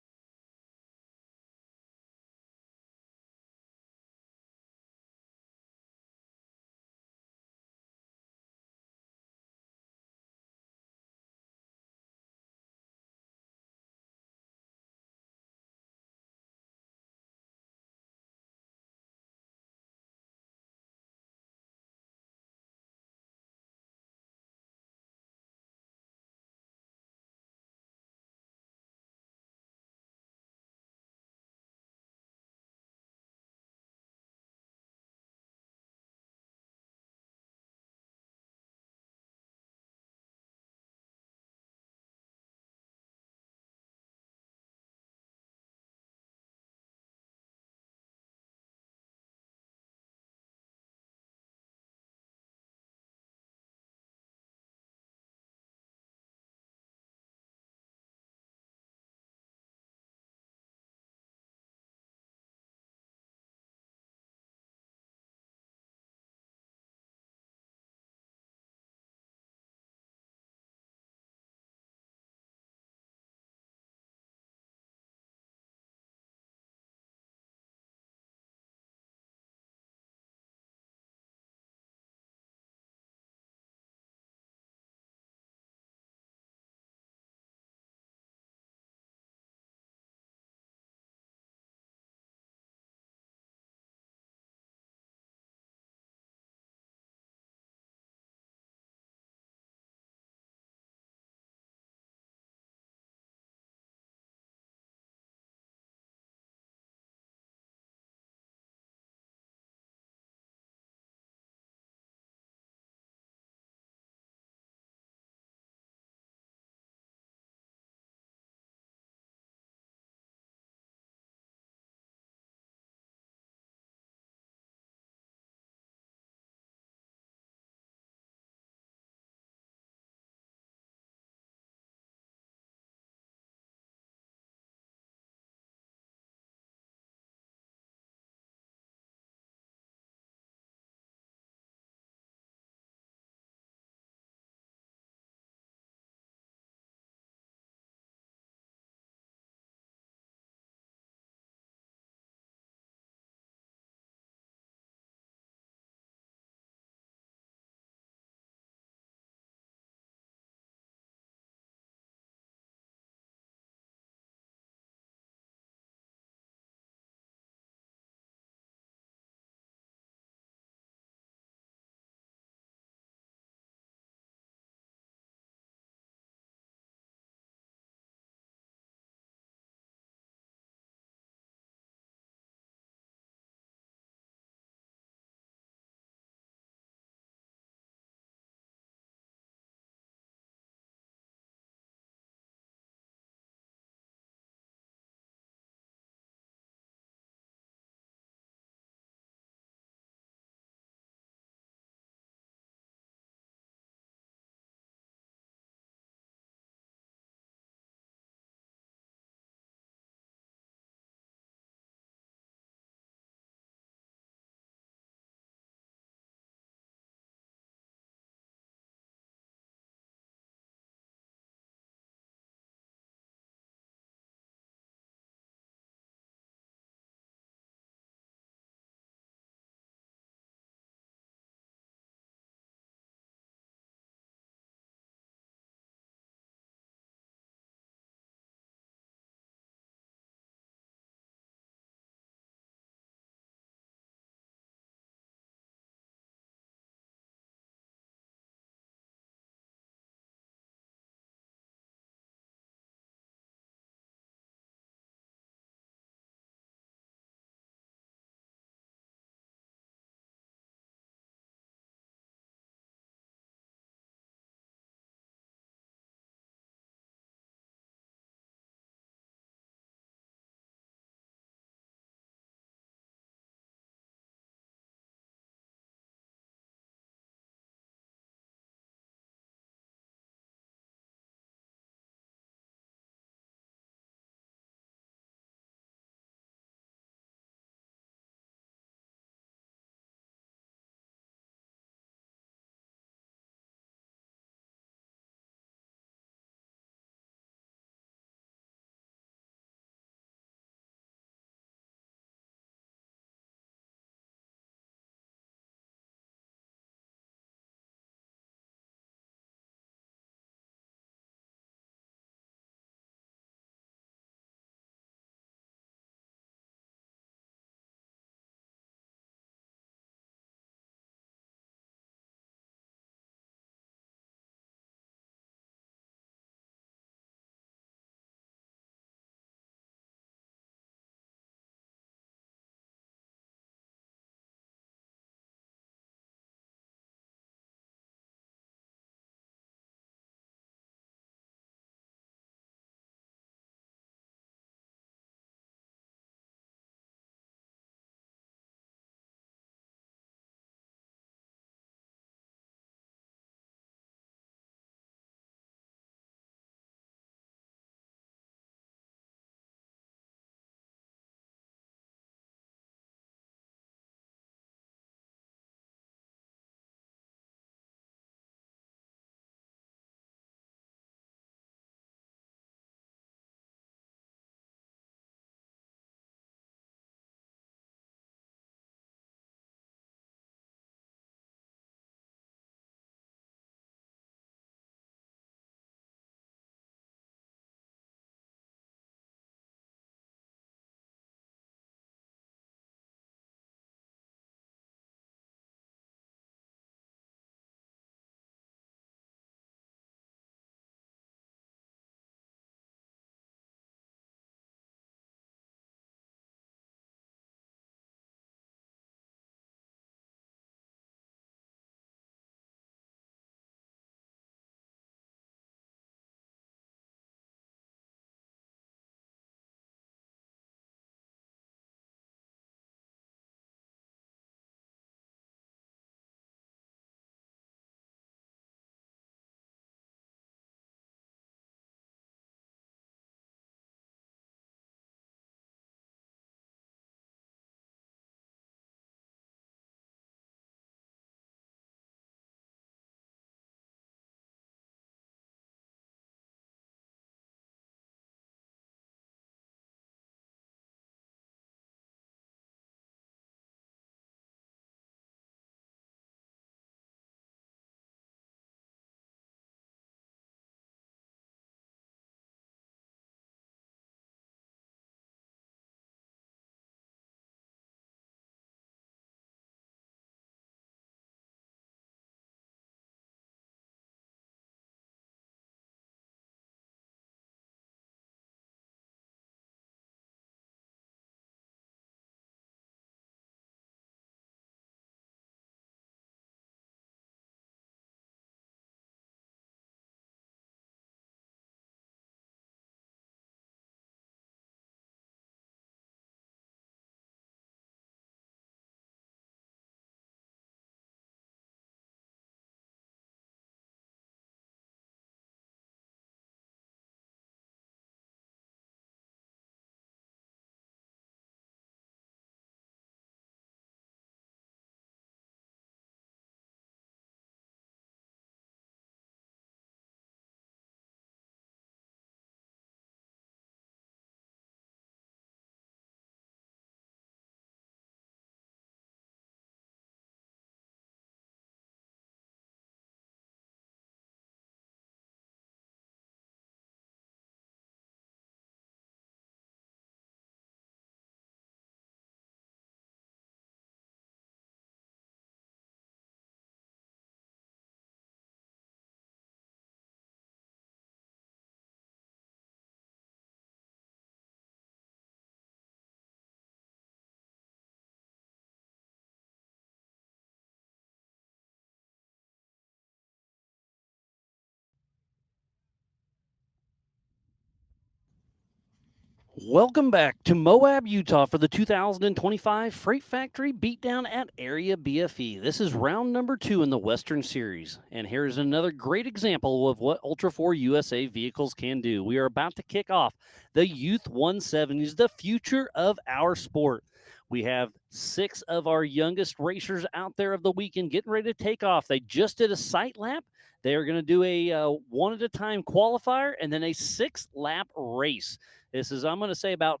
Welcome back to Moab, Utah for the 2025 Freight Factory Beatdown at Area BFE. This is round number 2 in the Western Series, and here's another great example of what Ultra 4 USA vehicles can do. We are about to kick off the Youth 170s, the future of our sport. We have 6 of our youngest racers out there of the weekend getting ready to take off. They just did a sight lap. They are going to do a one-at-a-time qualifier and then a 6-lap race. This is, I'm going to say, about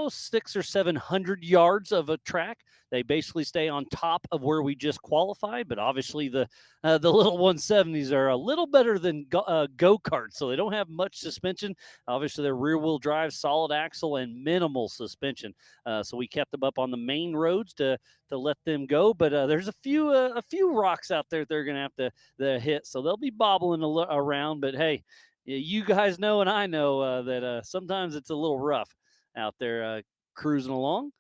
600 or 700 yards of a track. They basically stay on top of where we just qualified, but obviously the little 170s are a little better than go-karts, so they don't have much suspension. Obviously, they're rear-wheel drive, solid axle, and minimal suspension. So we kept them up on the main roads to let them go, but there's a few rocks out there they're going to have to hit, so they'll be bobbling around. But hey, you guys know and I know that sometimes it's a little rough out there cruising along.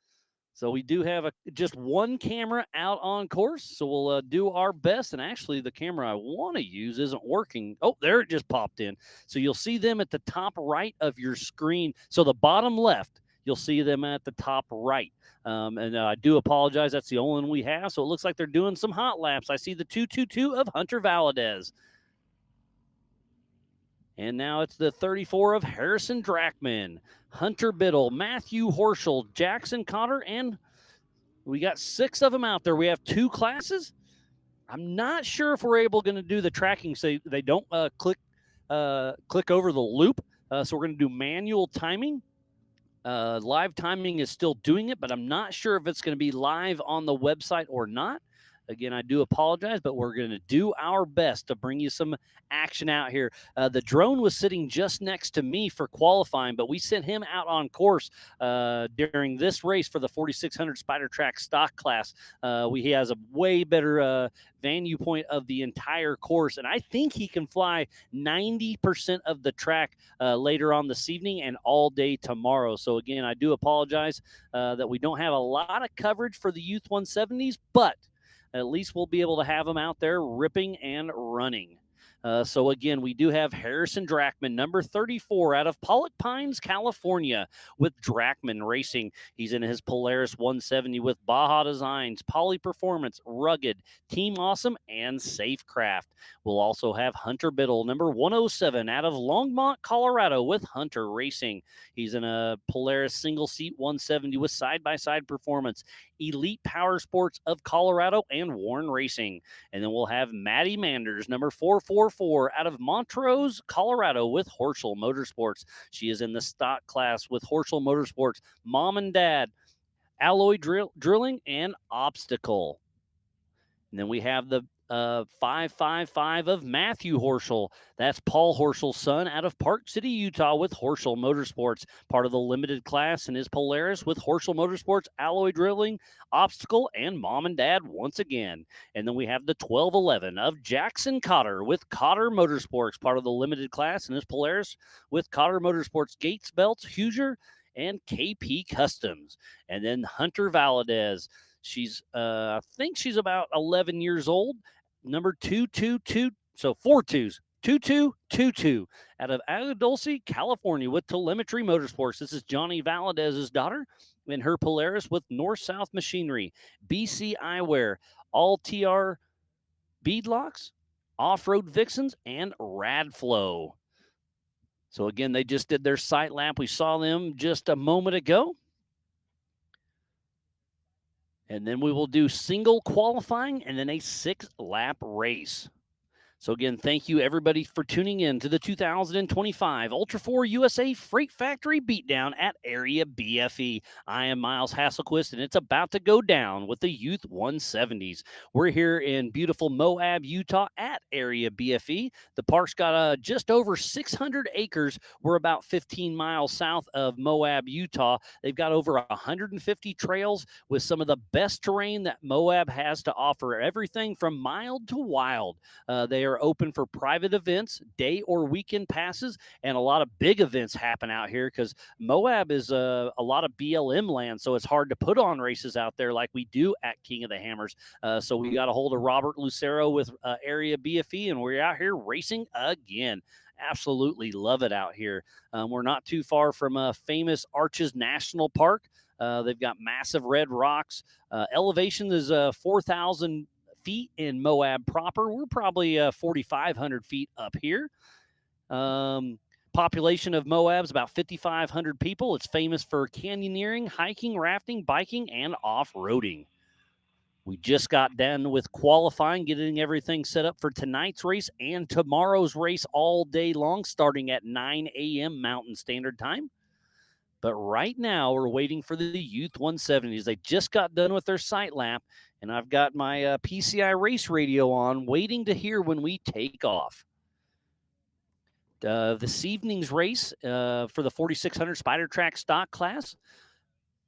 So we do have just one camera out on course, so we'll do our best. And actually, the camera I want to use isn't working. Oh, there it just popped in. So you'll see them at the top right of your screen. So the bottom left, you'll see them at the top right. And I do apologize. That's the only one we have. So it looks like they're doing some hot laps. I see the 222 of Hunter Valadez. And now it's the 34 of Harrison Drachman, Hunter Biddle, Matthew Horschel, Jackson Cotter, and we got 6 of them out there. We have 2 classes. I'm not sure if we're going to do the tracking so they don't click over the loop. So we're going to do manual timing. Live timing is still doing it, but I'm not sure if it's going to be live on the website or not. Again, I do apologize, but we're going to do our best to bring you some action out here. The drone was sitting just next to me for qualifying, but we sent him out on course during this race for the 4600 Spider Track stock class. He has a way better vantage point of the entire course, and I think he can fly 90% of the track later on this evening and all day tomorrow. So again, I do apologize that we don't have a lot of coverage for the Youth 170s, but at least we'll be able to have them out there ripping and running. So again, we do have Harrison Drachman, number 34, out of Pollock Pines, California, with Drachman Racing. He's in his Polaris 170 with Baja Designs, Poly Performance, Rugged, Team Awesome, and Safecraft. We'll also have Hunter Biddle, number 107, out of Longmont, Colorado, with Hunter Racing. He's in a Polaris single-seat 170 with side-by-side performance, Elite Power Sports of Colorado, and Warren Racing. And then we'll have Maddie Manders, number 444, out of Montrose, Colorado, with Horschel Motorsports. She is in the stock class with Horschel Motorsports, Mom and Dad, Alloy Drilling, and Obstacle. And then we have the 555 of Matthew Horschel. That's Paul Horschel's son, out of Park City, Utah, with Horschel Motorsports, part of the limited class in his Polaris with Horschel Motorsports, Alloy Drilling, Obstacle, and Mom and Dad once again. And then we have the 1211 of Jackson Cotter with Cotter Motorsports, part of the limited class in his Polaris with Cotter Motorsports, Gates Belts, Hoosier, and KP Customs. And then Hunter Valadez. She's, I think she's about 11 years old. Number 222, so 4 2s, 2222, out of Agua Dulce, California, with Telemetry Motorsports. This is Johnny Valadez's daughter, in her Polaris with North-South Machinery, BC Eyewear, All TR Beadlocks, Off-Road Vixens, and Radflow. So again, they just did their sight lap. We saw them just a moment ago. And then we will do single qualifying and then a 6-lap race. So again, thank you everybody for tuning in to the 2025 Ultra 4 USA Freight Factory Beatdown at Area BFE. I am Miles Hasselquist, and it's about to go down with the Youth 170s. We're here in beautiful Moab, Utah at Area BFE. The park's got just over 600 acres. We're about 15 miles south of Moab, Utah. They've got over 150 trails with some of the best terrain that Moab has to offer, everything from mild to wild. They are open for private events, day or weekend passes, and a lot of big events happen out here because Moab is a lot of BLM land, so it's hard to put on races out there like we do at King of the Hammers. So we got a hold of Robert Lucero with Area BFE, and we're out here racing again. absolutely love it out here. We're not too far from famous Arches National Park. They've got massive red rocks. Elevation is 4,000 feet in Moab proper. We're probably 4,500 feet up here. Population of Moab's about 5,500 people. It's famous for canyoneering, hiking, rafting, biking, and off-roading. We just got done with qualifying, getting everything set up for tonight's race and tomorrow's race all day long, starting at 9 a.m. Mountain Standard Time. But right now, we're waiting for the Youth 170s. They just got done with their sight lap, and I've got my PCI race radio on, waiting to hear when we take off. This evening's race for the 4,600 Spider Track stock class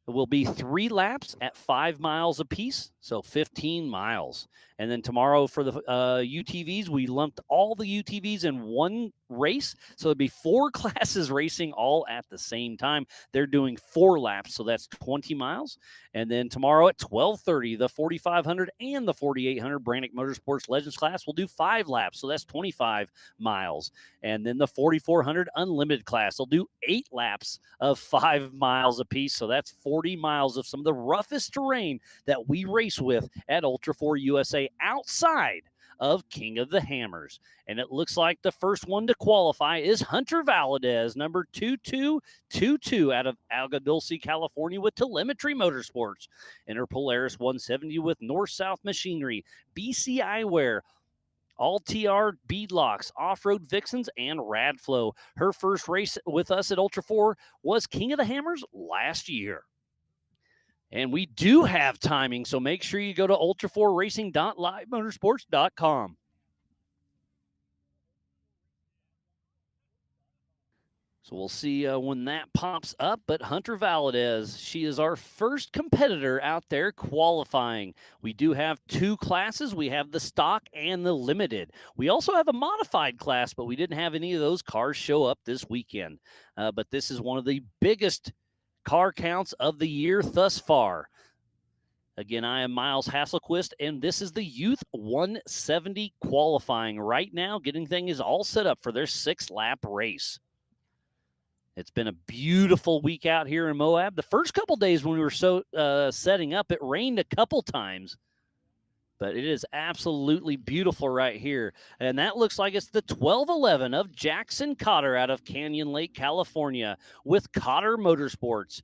will be 3 laps at 5 miles apiece, so 15 miles. And then tomorrow for the UTVs, we lumped all the UTVs in one race. So it'd be 4 classes racing all at the same time. They're doing 4 laps, so that's 20 miles. And then tomorrow at 12:30, the 4,500 and the 4,800 Brannick Motorsports Legends class will do 5 laps, so that's 25 miles. And then the 4,400 Unlimited class will do 8 laps of 5 miles apiece, so that's 40 miles of some of the roughest terrain that we race with at Ultra 4 USA outside of King of the Hammers. And it looks like the first one to qualify is Hunter Valadez, number 2222 out of Alga Dulce, California, with Telemetry Motorsports. And her Polaris 170 with North-South Machinery, BC Eyewear, All TR Beadlocks, Off-Road Vixens, and Radflow. Her first race with us at Ultra 4 was King of the Hammers last year. And we do have timing, so make sure you go to ultra4racing.livemotorsports.com. So we'll see when that pops up. But Hunter Valadez, she is our first competitor out there qualifying. We do have 2 classes. We have the stock and the limited. We also have a modified class, but we didn't have any of those cars show up this weekend. But this is one of the biggest car counts of the year thus far. Again, I am Miles Hasselquist, and this is the Youth 170 qualifying right now, getting things all set up for their 6-lap race. It's been a beautiful week out here in Moab. The first couple days when we were setting up, it rained a couple times, but it is absolutely beautiful right here. And that looks like it's the 1211 of Jackson Cotter out of Canyon Lake, California, with Cotter Motorsports.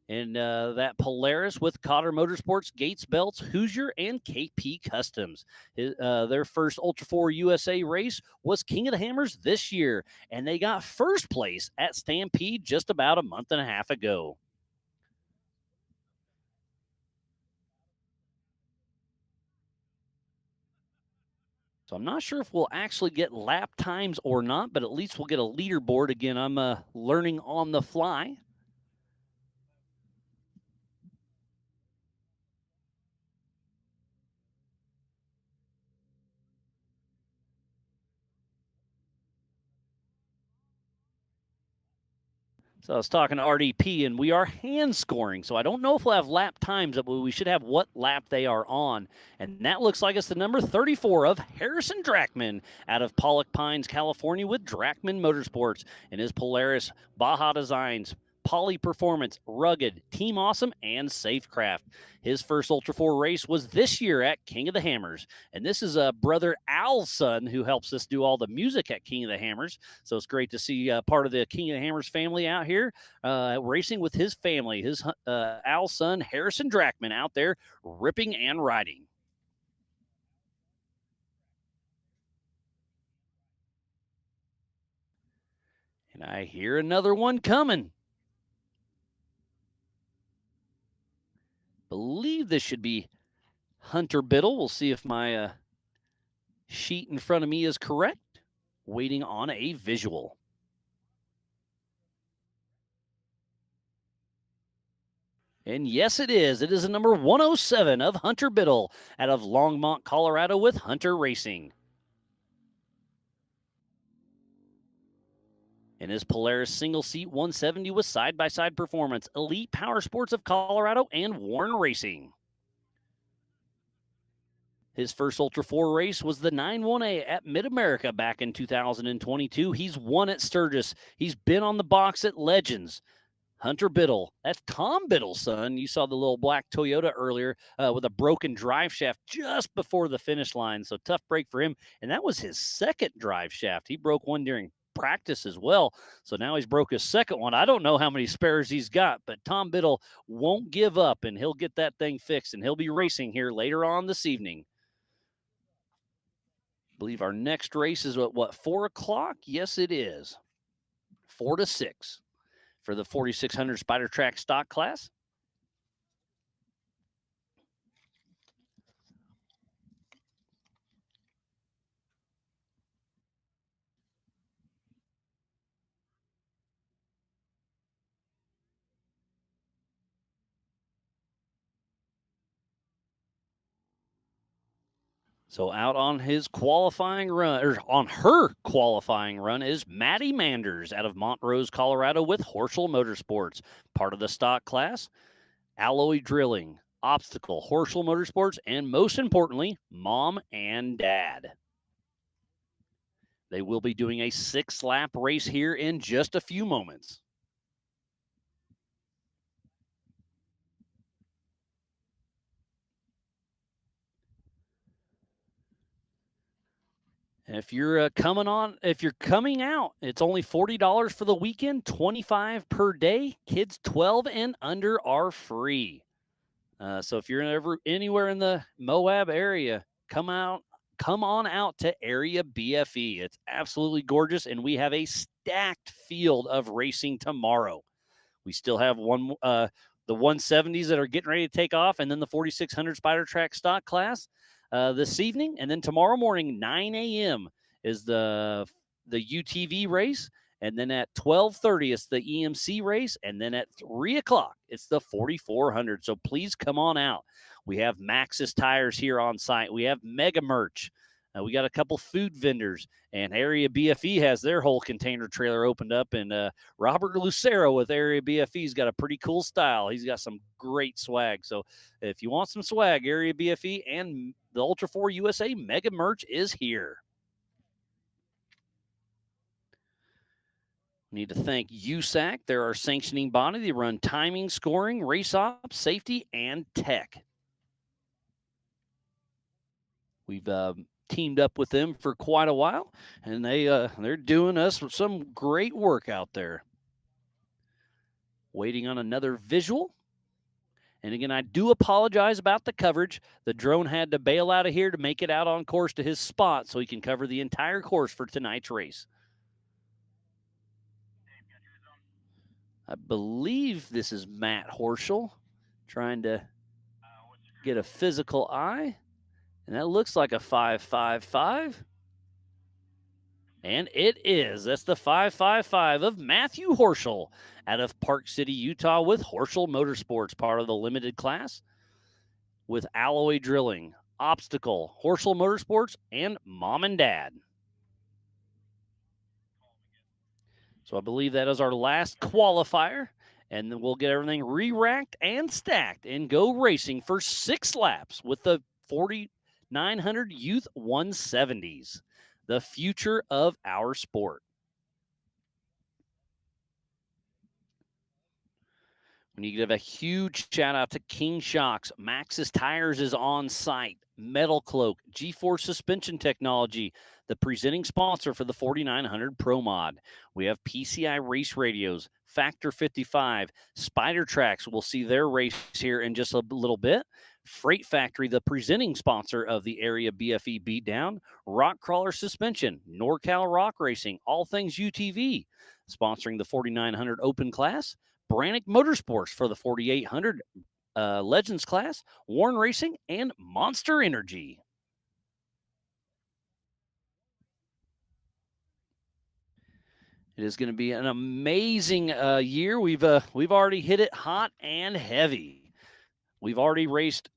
And that Polaris with Cotter Motorsports, Gates Belts, Hoosier, and KP Customs. Their first Ultra 4 USA race was King of the Hammers this year, and they got first place at Stampede just about a month and a half ago. So I'm not sure if we'll actually get lap times or not, but at least we'll get a leaderboard. Again, I'm learning on the fly. So I was talking to RDP, and we are hand scoring. So I don't know if we'll have lap times, but we should have what lap they are on. And that looks like it's the number 34 of Harrison Drachman out of Pollock Pines, California, with Drachman Motorsports and his Polaris Baja Designs, Poly Performance, Rugged, Team Awesome, and Safecraft. His first Ultra 4 race was this year at King of the Hammers. And this is brother Al's son who helps us do all the music at King of the Hammers. So it's great to see part of the King of the Hammers family out here racing with his family. His Al's son, Harrison Drachman, out there ripping and riding. And I hear another one coming. Believe this should be Hunter Biddle. We'll see if my sheet in front of me is correct. Waiting on a visual. And yes, it is. It is a number 107 of Hunter Biddle out of Longmont, Colorado, with Hunter Racing. And his Polaris single-seat 170 with side-by-side performance, Elite Power Sports of Colorado, and Warren Racing. His first Ultra 4 race was the 9-1A at Mid-America back in 2022. He's won at Sturgis. He's been on the box at Legends. Hunter Biddle, that's Tom Biddle's son. You saw the little black Toyota earlier with a broken drive shaft just before the finish line. So tough break for him. And that was his second drive shaft. He broke one during practice as well. So now he's broke his second one. I don't know how many spares he's got, but Tom Biddle won't give up, and he'll get that thing fixed, and he'll be racing here later on this evening. I believe our next race is what 4 o'clock? Yes, it is. 4 to 6 for the 4600 Spider Track stock class. So out on his qualifying run, or on her qualifying run, is Maddie Manders out of Montrose, Colorado with Horschel Motorsports. Part of the stock class, alloy drilling, obstacle, Horschel Motorsports, and most importantly, mom and dad. They will be doing a 6-lap race here in just a few moments. If you're coming out, it's only $40 for the weekend, $25 per day. Kids 12 and under are free. So if you're anywhere in the Moab area, come on out to Area BFE. It's absolutely gorgeous, and we have a stacked field of racing tomorrow. We still have the 170s that are getting ready to take off, and then the 4600 Spider Track stock class this evening, and then tomorrow morning 9 a.m. is the UTV race, and then at 12:30 it's the EMC race, and then at 3 o'clock it's the 4400. So please come on out. We have Maxxis tires here on site. We have mega merch. We got a couple food vendors, and Area BFE has their whole container trailer opened up. And Robert Lucero with Area BFE's got a pretty cool style. He's got some great swag. So if you want some swag, Area BFE and the Ultra 4 USA mega merch is here. We need to thank USAC. They're our sanctioning body. They run timing, scoring, race ops, safety, and tech. We've teamed up with them for quite a while, and they're doing us some great work out there. Waiting on another visual. And again, I do apologize about the coverage. The drone had to bail out of here to make it out on course to his spot so he can cover the entire course for tonight's race. I believe this is Matt Horschel trying to get a physical eye. And that looks like a 5.55. And it is. That's the 5.55 of Matthew Horschel out of Park City, Utah with Horschel Motorsports, part of the limited class with alloy drilling, obstacle, Horschel Motorsports, and mom and dad. So I believe that is our last qualifier, and then we'll get everything re-racked and stacked and go racing for 6 laps with the 4900 Youth 170s, the future of our sport. We need to give a huge shout out to King Shocks. Maxxis Tires is on site. Metal Cloak, G-Force suspension technology, the presenting sponsor for the 4900 Pro Mod. We have PCI Race Radios, Factor 55, Spider Tracks. We'll see their race here in just a little bit. Freight Factory, the presenting sponsor of the Area BFE Beatdown. Rock Crawler Suspension, NorCal Rock Racing, all things UTV, sponsoring the 4900 Open class. Brannick Motorsports for the 4800 Legends class, Warren Racing, and Monster Energy. It is going to be an amazing year. We've already hit it hot and heavy. We've already raced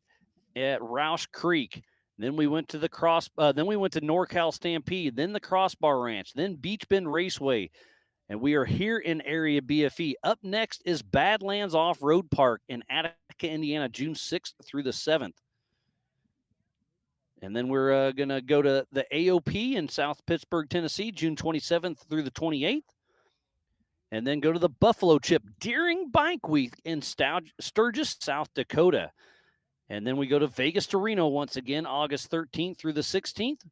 at Roush Creek. Then we went to the then we went to NorCal Stampede, then the Crossbar Ranch, then Beach Bend Raceway. And we are here in Area BFE. Up next is Badlands Off-Road Park in Attica, Indiana, June 6th through the 7th. And then we're going to go to the AOP in South Pittsburgh, Tennessee, June 27th through the 28th. And then go to the Buffalo Chip Deering Bike Week in Sturgis, South Dakota. And then we go to Vegas to Reno once again, August 13th through the 16th.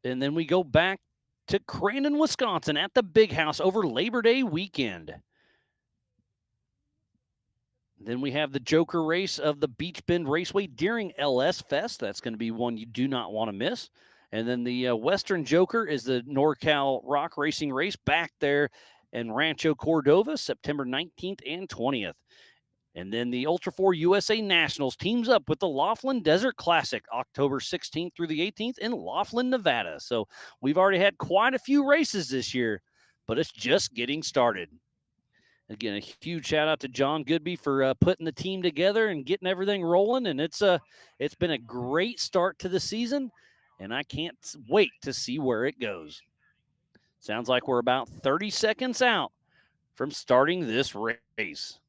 And then we go back to Crandon, Wisconsin at the Big House over Labor Day weekend. Then we have the Joker race of the Beach Bend Raceway Deering LS Fest. That's going to be one you do not want to miss. And then the Western Joker is the NorCal Rock Racing Race back there in Rancho Cordova, September 19th and 20th. And then the Ultra 4 USA Nationals teams up with the Laughlin Desert Classic, October 16th through the 18th in Laughlin, Nevada. So we've already had quite a few races this year, but it's just getting started. Again, a huge shout out to John Goodby for putting the team together and getting everything rolling. And it's been a great start to the season, and I can't wait to see where it goes. Sounds like we're about 30 seconds out from starting this race.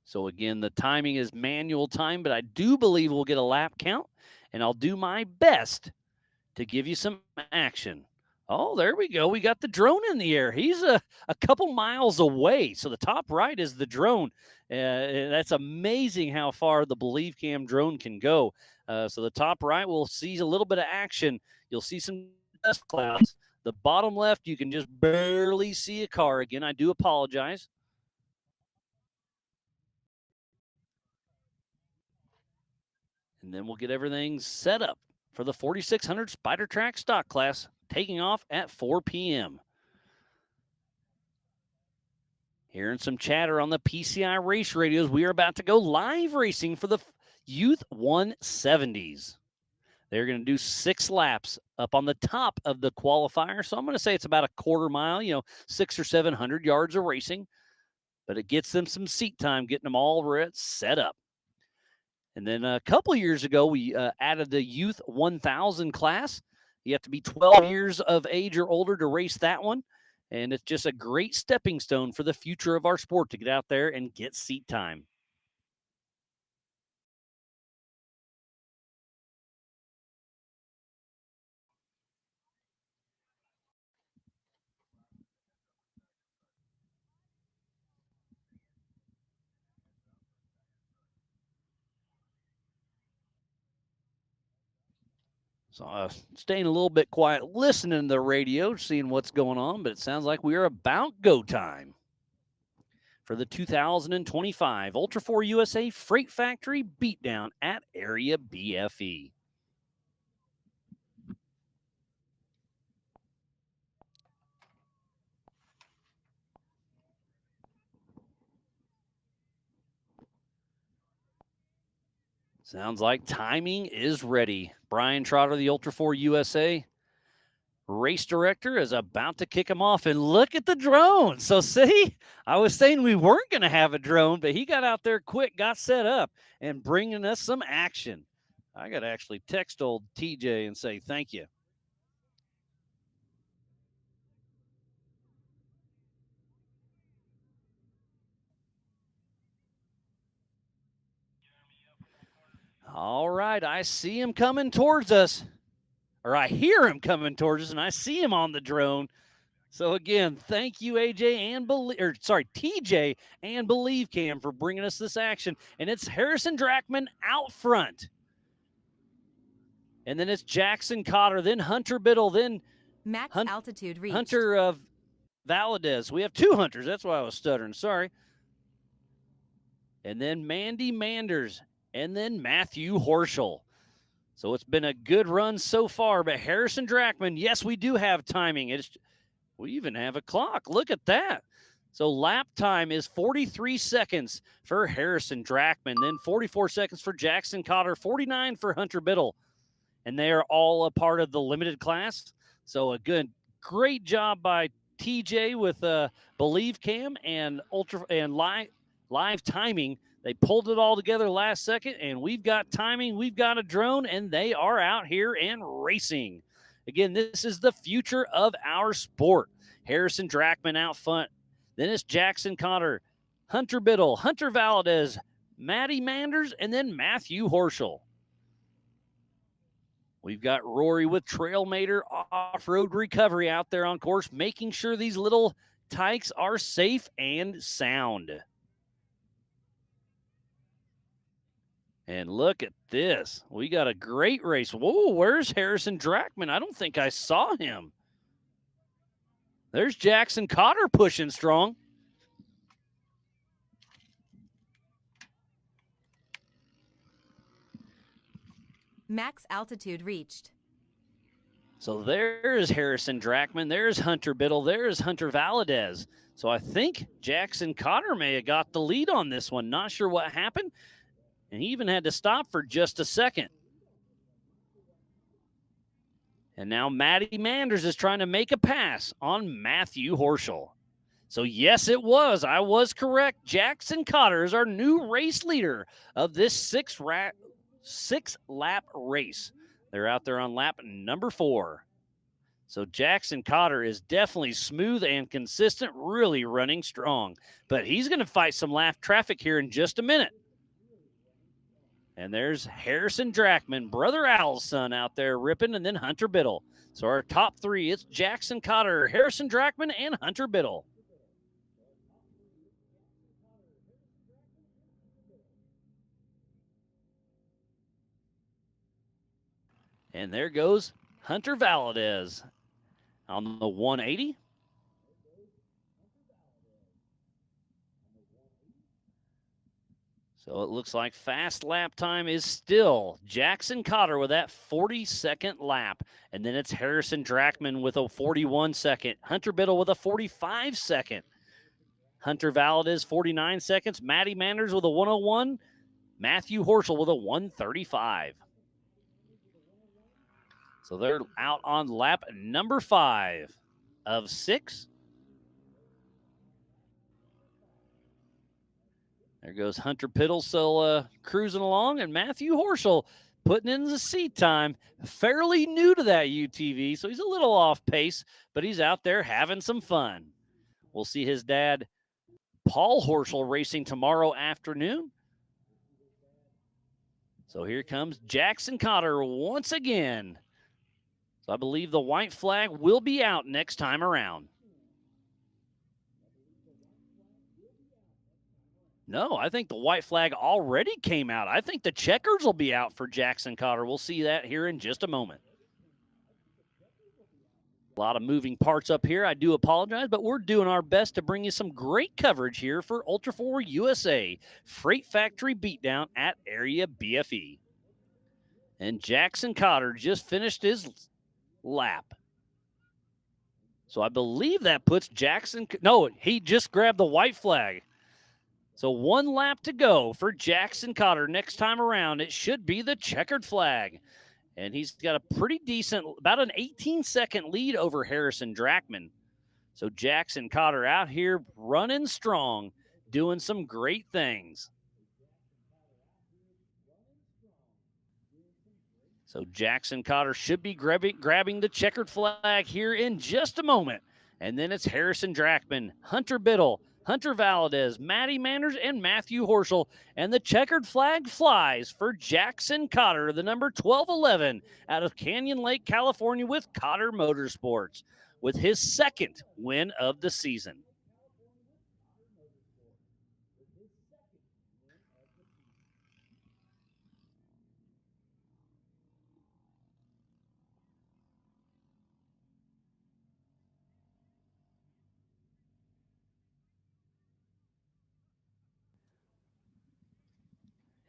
So again, the timing is manual time, but I do believe we'll get a lap count, and I'll do my best to give you some action. Oh, there we go. We got the drone in the air. He's a couple miles away. So the top right is the drone. That's amazing how far the Believe Cam drone can go. So the top right will see a little bit of action. You'll see some dust clouds. The bottom left, you can just barely see a car. Again, I do apologize. And then we'll get everything set up for the 4600 Spider Track stock class, taking off at 4 p.m. Hearing some chatter on the PCI race radios, we are about to go live racing for the Youth 170s. They're going to do 6 laps up on the top of the qualifier. So I'm going to say it's about a quarter mile, 600 or 700 yards of racing. But it gets them some seat time, getting them all set up. And then a couple years ago, we added the Youth 1000 class. You have to be 12 years of age or older to race that one. And it's just a great stepping stone for the future of our sport to get out there and get seat time. So staying a little bit quiet, listening to the radio, seeing what's going on, but it sounds like we are about go time for the 2025 Ultra 4 USA Freight Factory Beatdown at Area BFE. Sounds like timing is ready. Brian Trotter, the Ultra 4 USA race director, is about to kick him off. And look at the drone. So see, I was saying we weren't going to have a drone, but he got out there quick, got set up, and bringing us some action. I got to actually text old TJ and say thank you. All right, I see him coming towards us. Or I hear him coming towards us, and I see him on the drone. So again, thank you, AJ and TJ and Believe Cam for bringing us this action. And it's Harrison Drachman out front. And then it's Jackson Cotter, then Hunter Biddle, then max altitude reached. Hunter Valadez. We have 2 Hunters. That's why I was stuttering. Sorry. And then Mandy Manders, and then Matthew Horschel. So it's been a good run so far, but Harrison Drachman, yes, we do have timing. We even have a clock. Look at that. So lap time is 43 seconds for Harrison Drachman, then 44 seconds for Jackson Cotter, 49 for Hunter Biddle. And they are all a part of the limited class. So a great job by TJ with Believe Cam and live timing. They pulled it all together last second, and we've got timing, we've got a drone, and they are out here and racing. Again, this is the future of our sport. Harrison Drachman out front, Then it's Jackson Cotter, Hunter Biddle, Hunter Valadez, Matty Manders, and then Matthew Horschel. We've got Rory with Trailmater Off-Road Recovery out there on course, making sure these little tykes are safe and sound. And look at this. We got a great race. Whoa, where's Harrison Drackman? I don't think I saw him. There's Jackson Cotter pushing strong. Max altitude reached. So there's Harrison Drackman. There's Hunter Biddle. There's Hunter Valadez. So I think Jackson Cotter may have got the lead on this one. Not sure what happened. And he even had to stop for just a second. And now Matty Manders is trying to make a pass on Matthew Horschel. So yes, it was. I was correct. Jackson Cotter is our new race leader of this six-lap race. They're out there on lap number 4. So Jackson Cotter is definitely smooth and consistent, really running strong. But he's going to fight some lap traffic here in just a minute. And there's Harrison Drackman, Brother Al's son, out there ripping, and then Hunter Biddle. So our top 3, it's Jackson Cotter, Harrison Drackman, and Hunter Biddle. And there goes Hunter Valadez on the 180. So it looks like fast lap time is still Jackson Cotter with that 40-second lap. And then it's Harrison Drackman with a 41-second. Hunter Biddle with a 45-second. Hunter Valadez, 49 seconds. Matty Manders with a 101. Matthew Horschel with a 135. So they're out on lap number 5 of 6. There goes Hunter Biddle still cruising along, and Matthew Horschel putting in the seat time. Fairly new to that UTV, so he's a little off pace, but he's out there having some fun. We'll see his dad, Paul Horschel, racing tomorrow afternoon. So here comes Jackson Cotter once again. So I believe the white flag will be out next time around. No, I think the white flag already came out. I think the checkers will be out for Jackson Cotter. We'll see that here in just a moment. A lot of moving parts up here. I do apologize, but we're doing our best to bring you some great coverage here for Ultra 4 USA Freight Factory Beatdown at Area BFE. And Jackson Cotter just finished his lap. So I believe that puts Jackson... No, he just grabbed the white flag. So 1 lap to go for Jackson Cotter. Next time around, it should be the checkered flag. And he's got a pretty decent, about an 18-second lead over Harrison Drackman. So Jackson Cotter out here running strong, doing some great things. So Jackson Cotter should be grabbing the checkered flag here in just a moment. And then it's Harrison Drackman, Hunter Biddle, Hunter Valadez, Matty Manders, and Matthew Horschel. And the checkered flag flies for Jackson Cotter, the number 1211 out of Canyon Lake, California, with Cotter Motorsports, with his 2nd win of the season.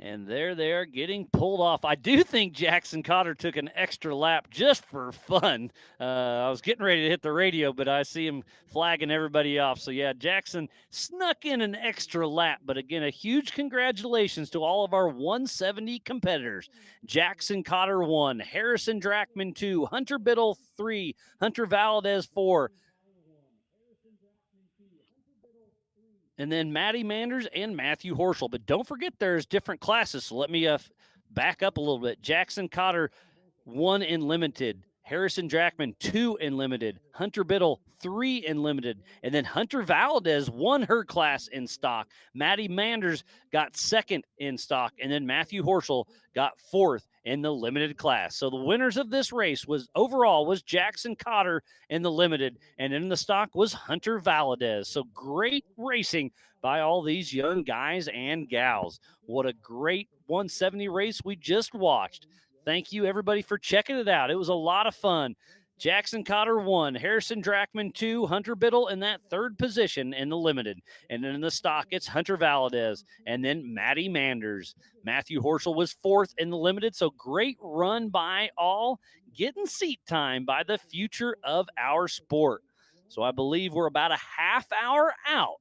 And there they are getting pulled off. I do think Jackson Cotter took an extra lap just for fun. I was getting ready to hit the radio, but I see him flagging everybody off. So, yeah, Jackson snuck in an extra lap. But, again, a huge congratulations to all of our 170 competitors. Jackson Cotter 1, Harrison Drackman 2, Hunter Biddle 3, Hunter Valadez 4, and then Matty Manders and Matthew Horschel. But don't forget there's different classes. So let me back up a little bit. Jackson Cotter won in limited. Harrison Jackman 2 in limited, Hunter Biddle 3 in limited, and then Hunter Valadez won her class in stock. Maddie Manders got 2nd in stock, and then Matthew Horschel got 4th in the limited class. So the winners of this race was Jackson Cotter in the limited, and in the stock was Hunter Valadez. So great racing by all these young guys and gals. What a great 170 race we just watched. Thank you, everybody, for checking it out. It was a lot of fun. Jackson Cotter 1, Harrison Drackman 2, Hunter Biddle in that 3rd position in the limited. And then in the stock, it's Hunter Valadez and then Maddie Manders. Matthew Horschel was 4th in the limited, so great run by all. Getting seat time by the future of our sport. So I believe we're about a half hour out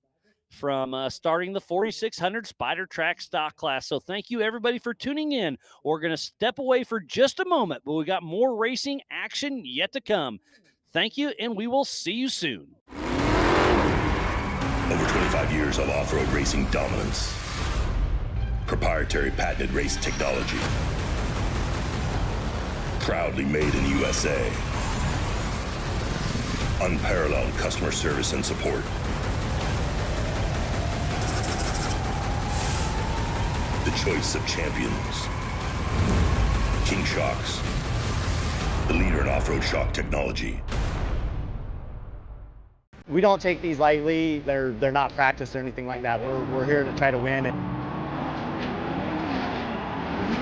from starting the 4600 Spider Track stock class. So thank you, everybody, for tuning in. We're going to step away for just a moment, but we got more racing action yet to come. Thank you, and we will see you soon. Over 25 years of off-road racing dominance. Proprietary patented race technology. Proudly made in the USA. Unparalleled customer service and support. The choice of champions. King Shocks, the leader in off-road shock technology. We don't take these lightly. They're not practiced or anything like that. We're here to try to win it.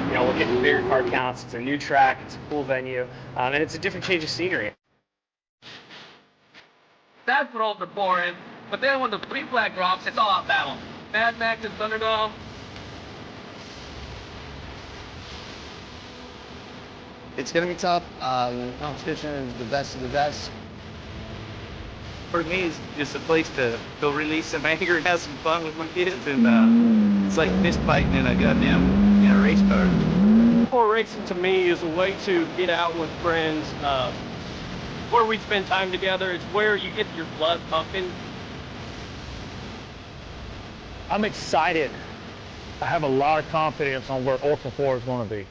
You know, we're getting bigger car counts. It's a new track. It's a cool venue, and it's a different change of scenery. Fast rolls are boring, but then when the green flag drops, it's all out battle. Mad Max and Thunderdome. It's gonna be tough. Competition is the best of the best. For me, it's just a place to release some anger and have some fun with my kids, and it's like fist fighting in a goddamn race car. Sport racing to me is a way to get out with friends. Where we spend time together, it's where you get your blood pumping. I'm excited. I have a lot of confidence on where Ultra 4 is going to be.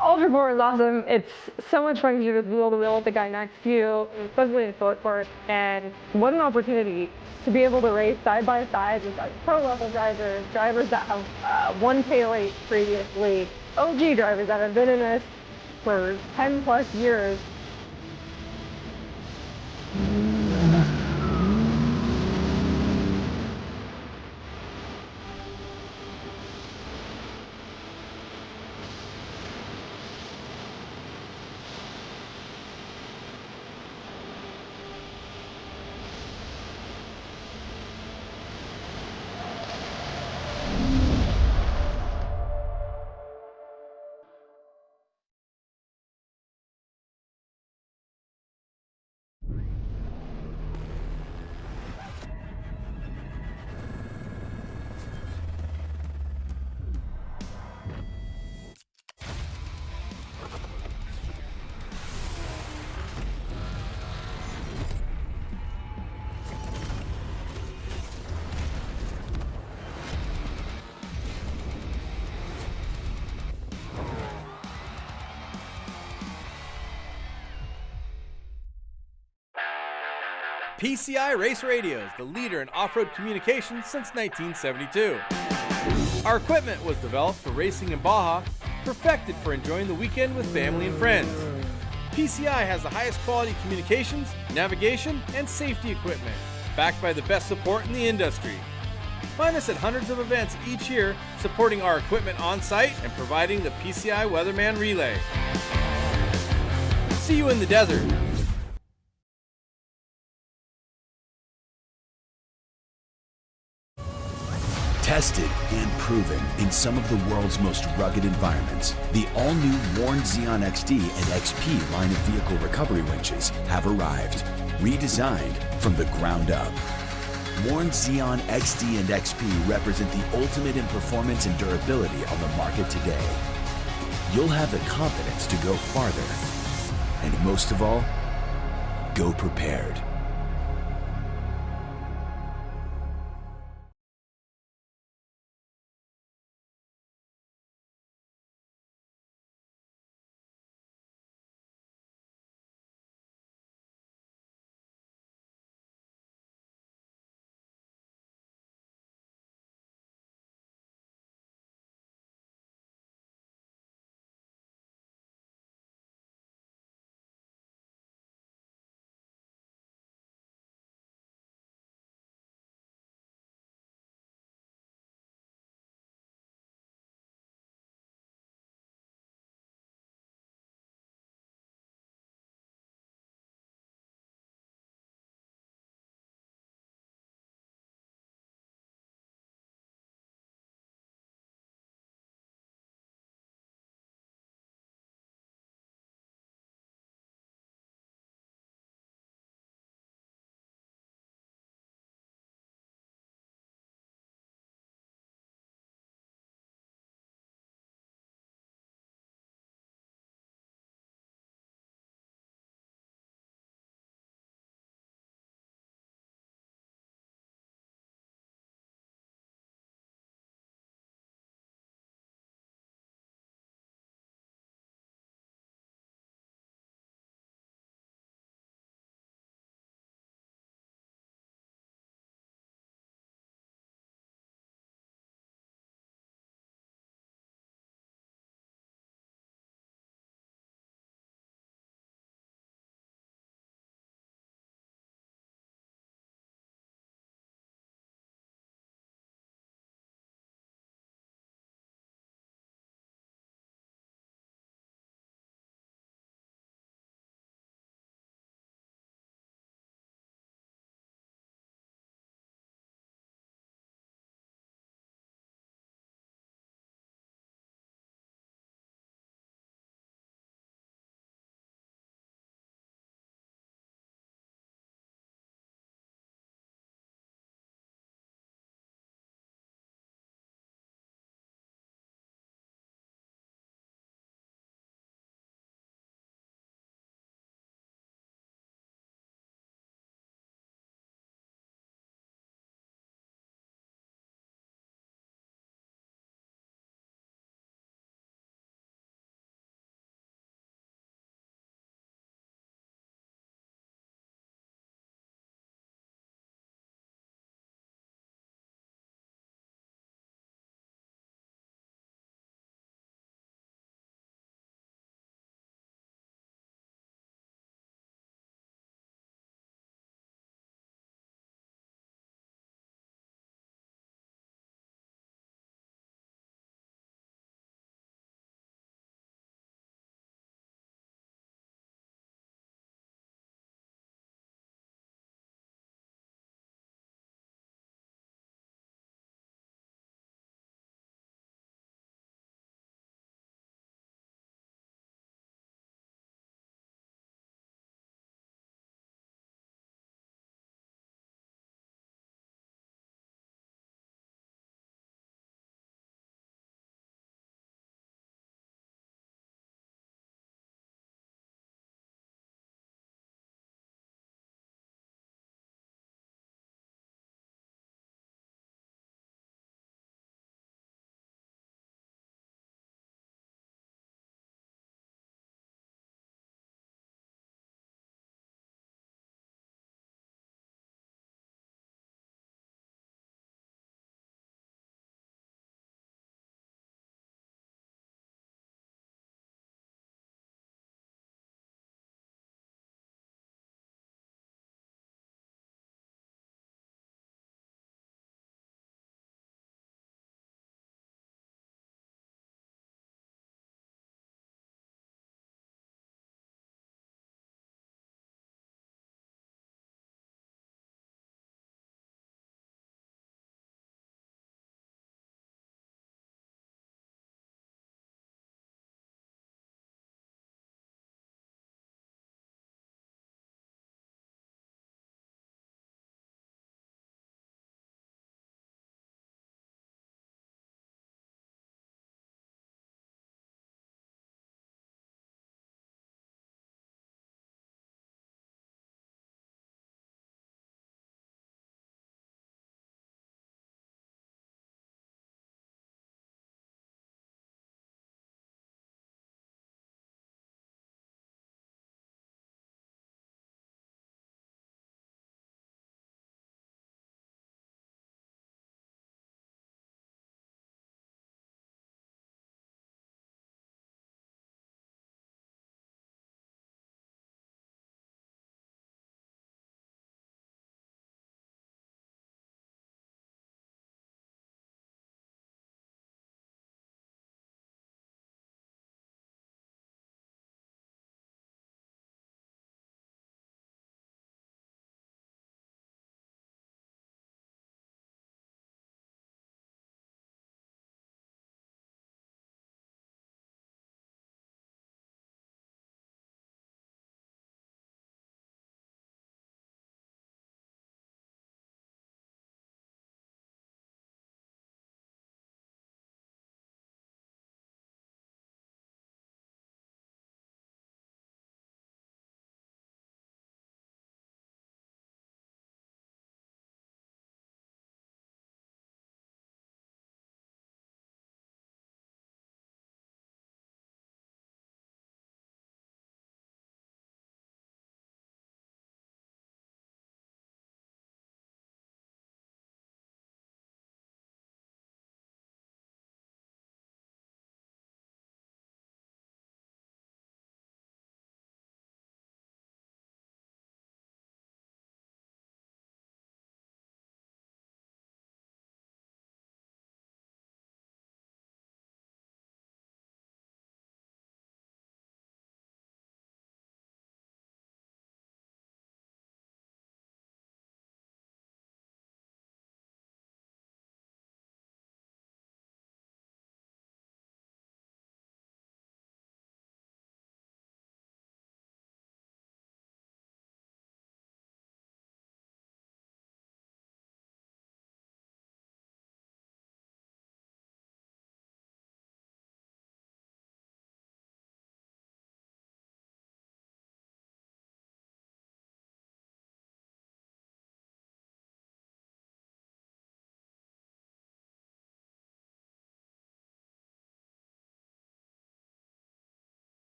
Ultra 4 is awesome. It's so much fun to just wheel to wheel with the guy next to you, especially in short course. And what an opportunity to be able to race side by side with like pro level drivers, drivers that have won K8 previously, OG drivers that have been in this for 10 plus years. PCI Race Radios, the leader in off-road communication since 1972. Our equipment was developed for racing in Baja, perfected for enjoying the weekend with family and friends. PCI has the highest quality communications, navigation, and safety equipment, backed by the best support in the industry. Find us at hundreds of events each year, supporting our equipment on site and providing the PCI Weatherman Relay. See you in the desert. Tested and proven in some of the world's most rugged environments, the all-new Warn Xeon XD and XP line of vehicle recovery winches have arrived, redesigned from the ground up. Warn Xeon XD and XP represent the ultimate in performance and durability on the market today. You'll have the confidence to go farther, and most of all, Go prepared.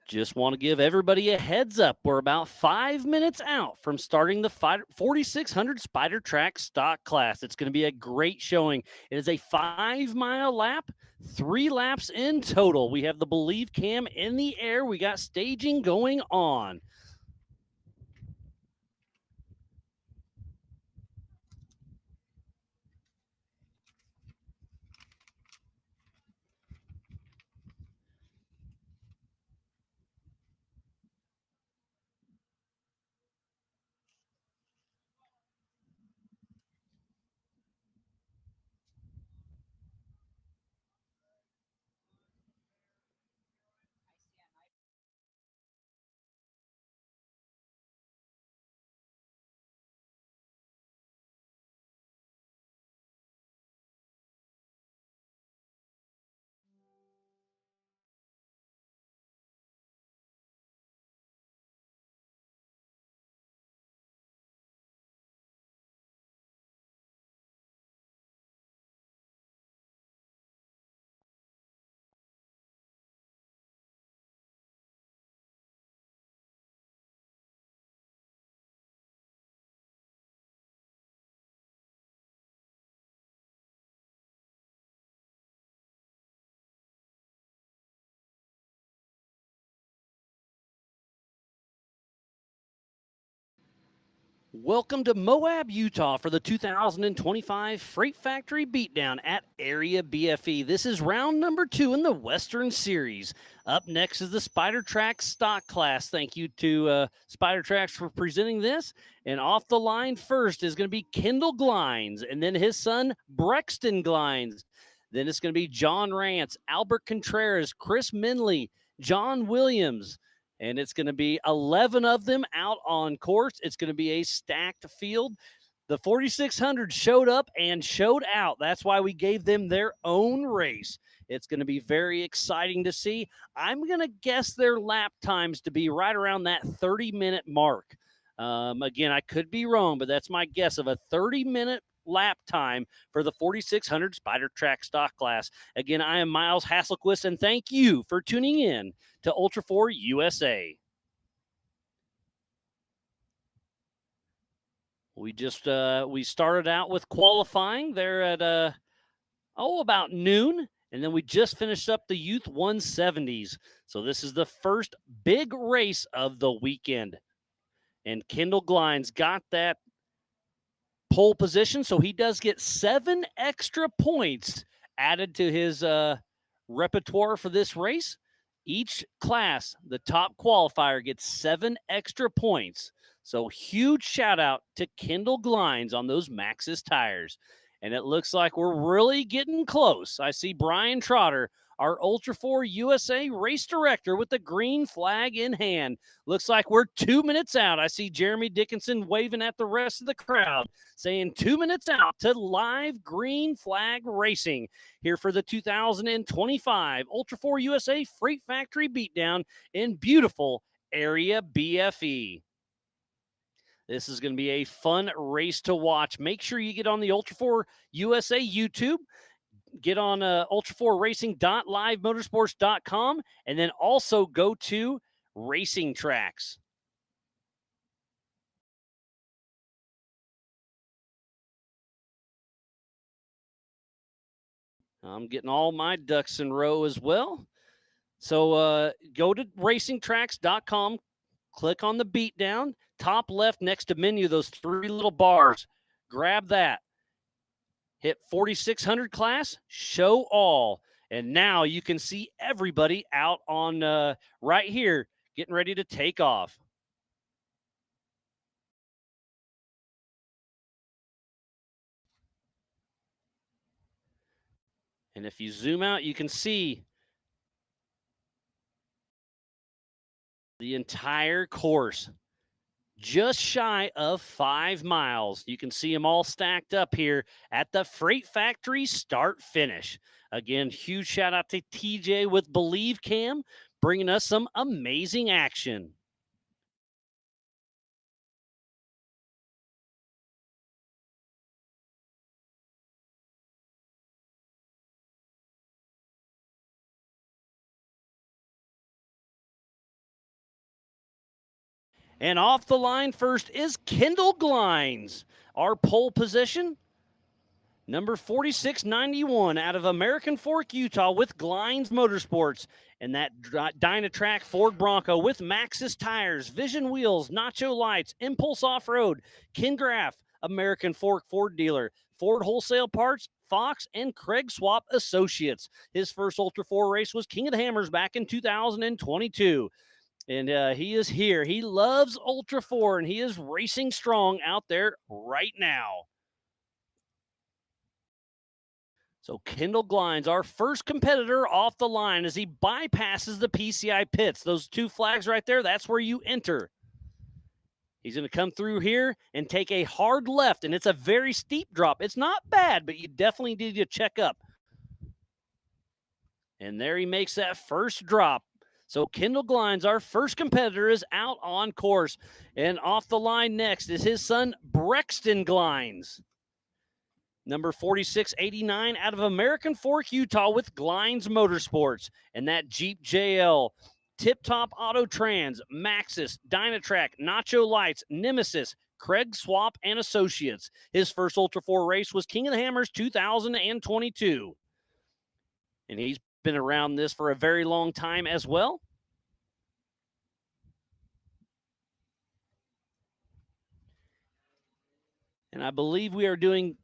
Just want to give everybody a heads up. We're about 5 minutes out from starting the 4600 Spider Track stock class. It's going to be a great showing. It is a 5-mile lap, 3 laps in total. We have the Believe Cam in the air. We got staging going on. Welcome to Moab, Utah for the 2025 Freight Factory Beatdown at Area BFE. This is round number 2 in the Western Series. Up next is the Spider Track stock class. Thank you to Spider Tracks for presenting this. And off the line first is going to be Kendall Glines, and then his son, Brexton Glines. Then it's going to be John Rance, Albert Contreras, Chris Minley, John Williams. And it's going to be 11 of them out on course. It's going to be a stacked field. The 4600 showed up and showed out. That's why we gave them their own race. It's going to be very exciting to see. I'm going to guess their lap times to be right around that 30-minute mark. Again, I could be wrong, but that's my guess of a 30-minute lap time for the 4600 Spider Track stock class. Again, I am Miles Hasselquist, and thank you for tuning in to Ultra 4 USA. We just we started out with qualifying there at about noon, and then we just finished up the Youth 170s. So this is the first big race of the weekend. And Kendall Glines got that pole position, so he does get 7 extra points added to his repertoire for this race. Each class, the top qualifier, gets 7 extra points. So huge shout out to Kendall Glines on those Maxxis tires. And it looks like we're really getting close. I see Brian Trotter, our Ultra 4 USA race director, with the green flag in hand. Looks like we're 2 minutes out. I see Jeremy Dickinson waving at the rest of the crowd, saying 2 minutes out to live green flag racing here for the 2025 Ultra 4 USA Freight Factory Beatdown in beautiful Area BFE. This is going to be a fun race to watch. Make sure you get on the Ultra 4 USA YouTube. Get on ultra4racing.livemotorsports.com, and then also go to Racing Tracks. I'm getting all my ducks in a row as well. So go to racingtracks.com, click on the Beatdown, top left next to menu, those 3 little bars. Grab that. Hit 4600 class, show all. And now you can see everybody out on right here getting ready to take off. And if you zoom out, you can see the entire course, just shy of 5 miles. You can see them all stacked up here at the Freight Factory start finish. Again, huge shout out to TJ with Believe Cam, bringing us some amazing action. And off the line first is Kendall Glines. Our pole position, number 4691 out of American Fork, Utah with Glines Motorsports. And that Dynatrack Ford Bronco with Maxxis tires, Vision wheels, Nacho lights, Impulse Off-Road, Ken Graff, American Fork Ford dealer, Ford Wholesale Parts, Fox, and Craig Swap Associates. His first Ultra 4 race was King of the Hammers back in 2022. And he is here. He loves Ultra 4, and he is racing strong out there right now. So Kendall Glines, our first competitor off the line as he bypasses the PCI pits. Those two flags right there, that's where you enter. He's going to come through here and take a hard left, and it's a very steep drop. It's not bad, but you definitely need to check up. And there he makes that first drop. So Kendall Glines, our first competitor, is out on course. And off the line next is his son, Brexton Glines. Number 4689 out of American Fork, Utah with Glines Motorsports. And that Jeep JL, Tip Top Auto Trans, Maxxis, Dynatrack, Nacho Lights, Nemesis, Craig Swap, and Associates. His first Ultra 4 race was King of the Hammers 2022. And he's been around this for a very long time as well. And I believe we are doing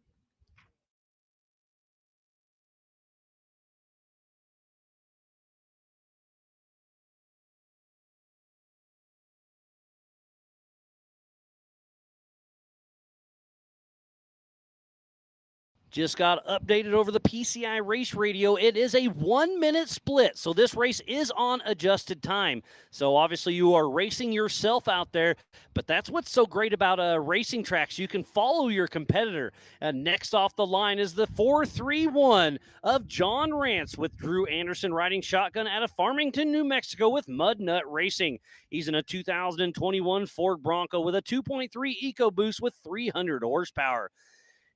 just got updated over the PCI race radio. It is a 1-minute split. So this race is on adjusted time. So obviously you are racing yourself out there, but that's what's so great about racing tracks. You can follow your competitor. Next off the line is the 431 of John Rance with Drew Anderson riding shotgun out of Farmington, New Mexico with Mud Nut Racing. He's in a 2021 Ford Bronco with a 2.3 EcoBoost with 300 horsepower.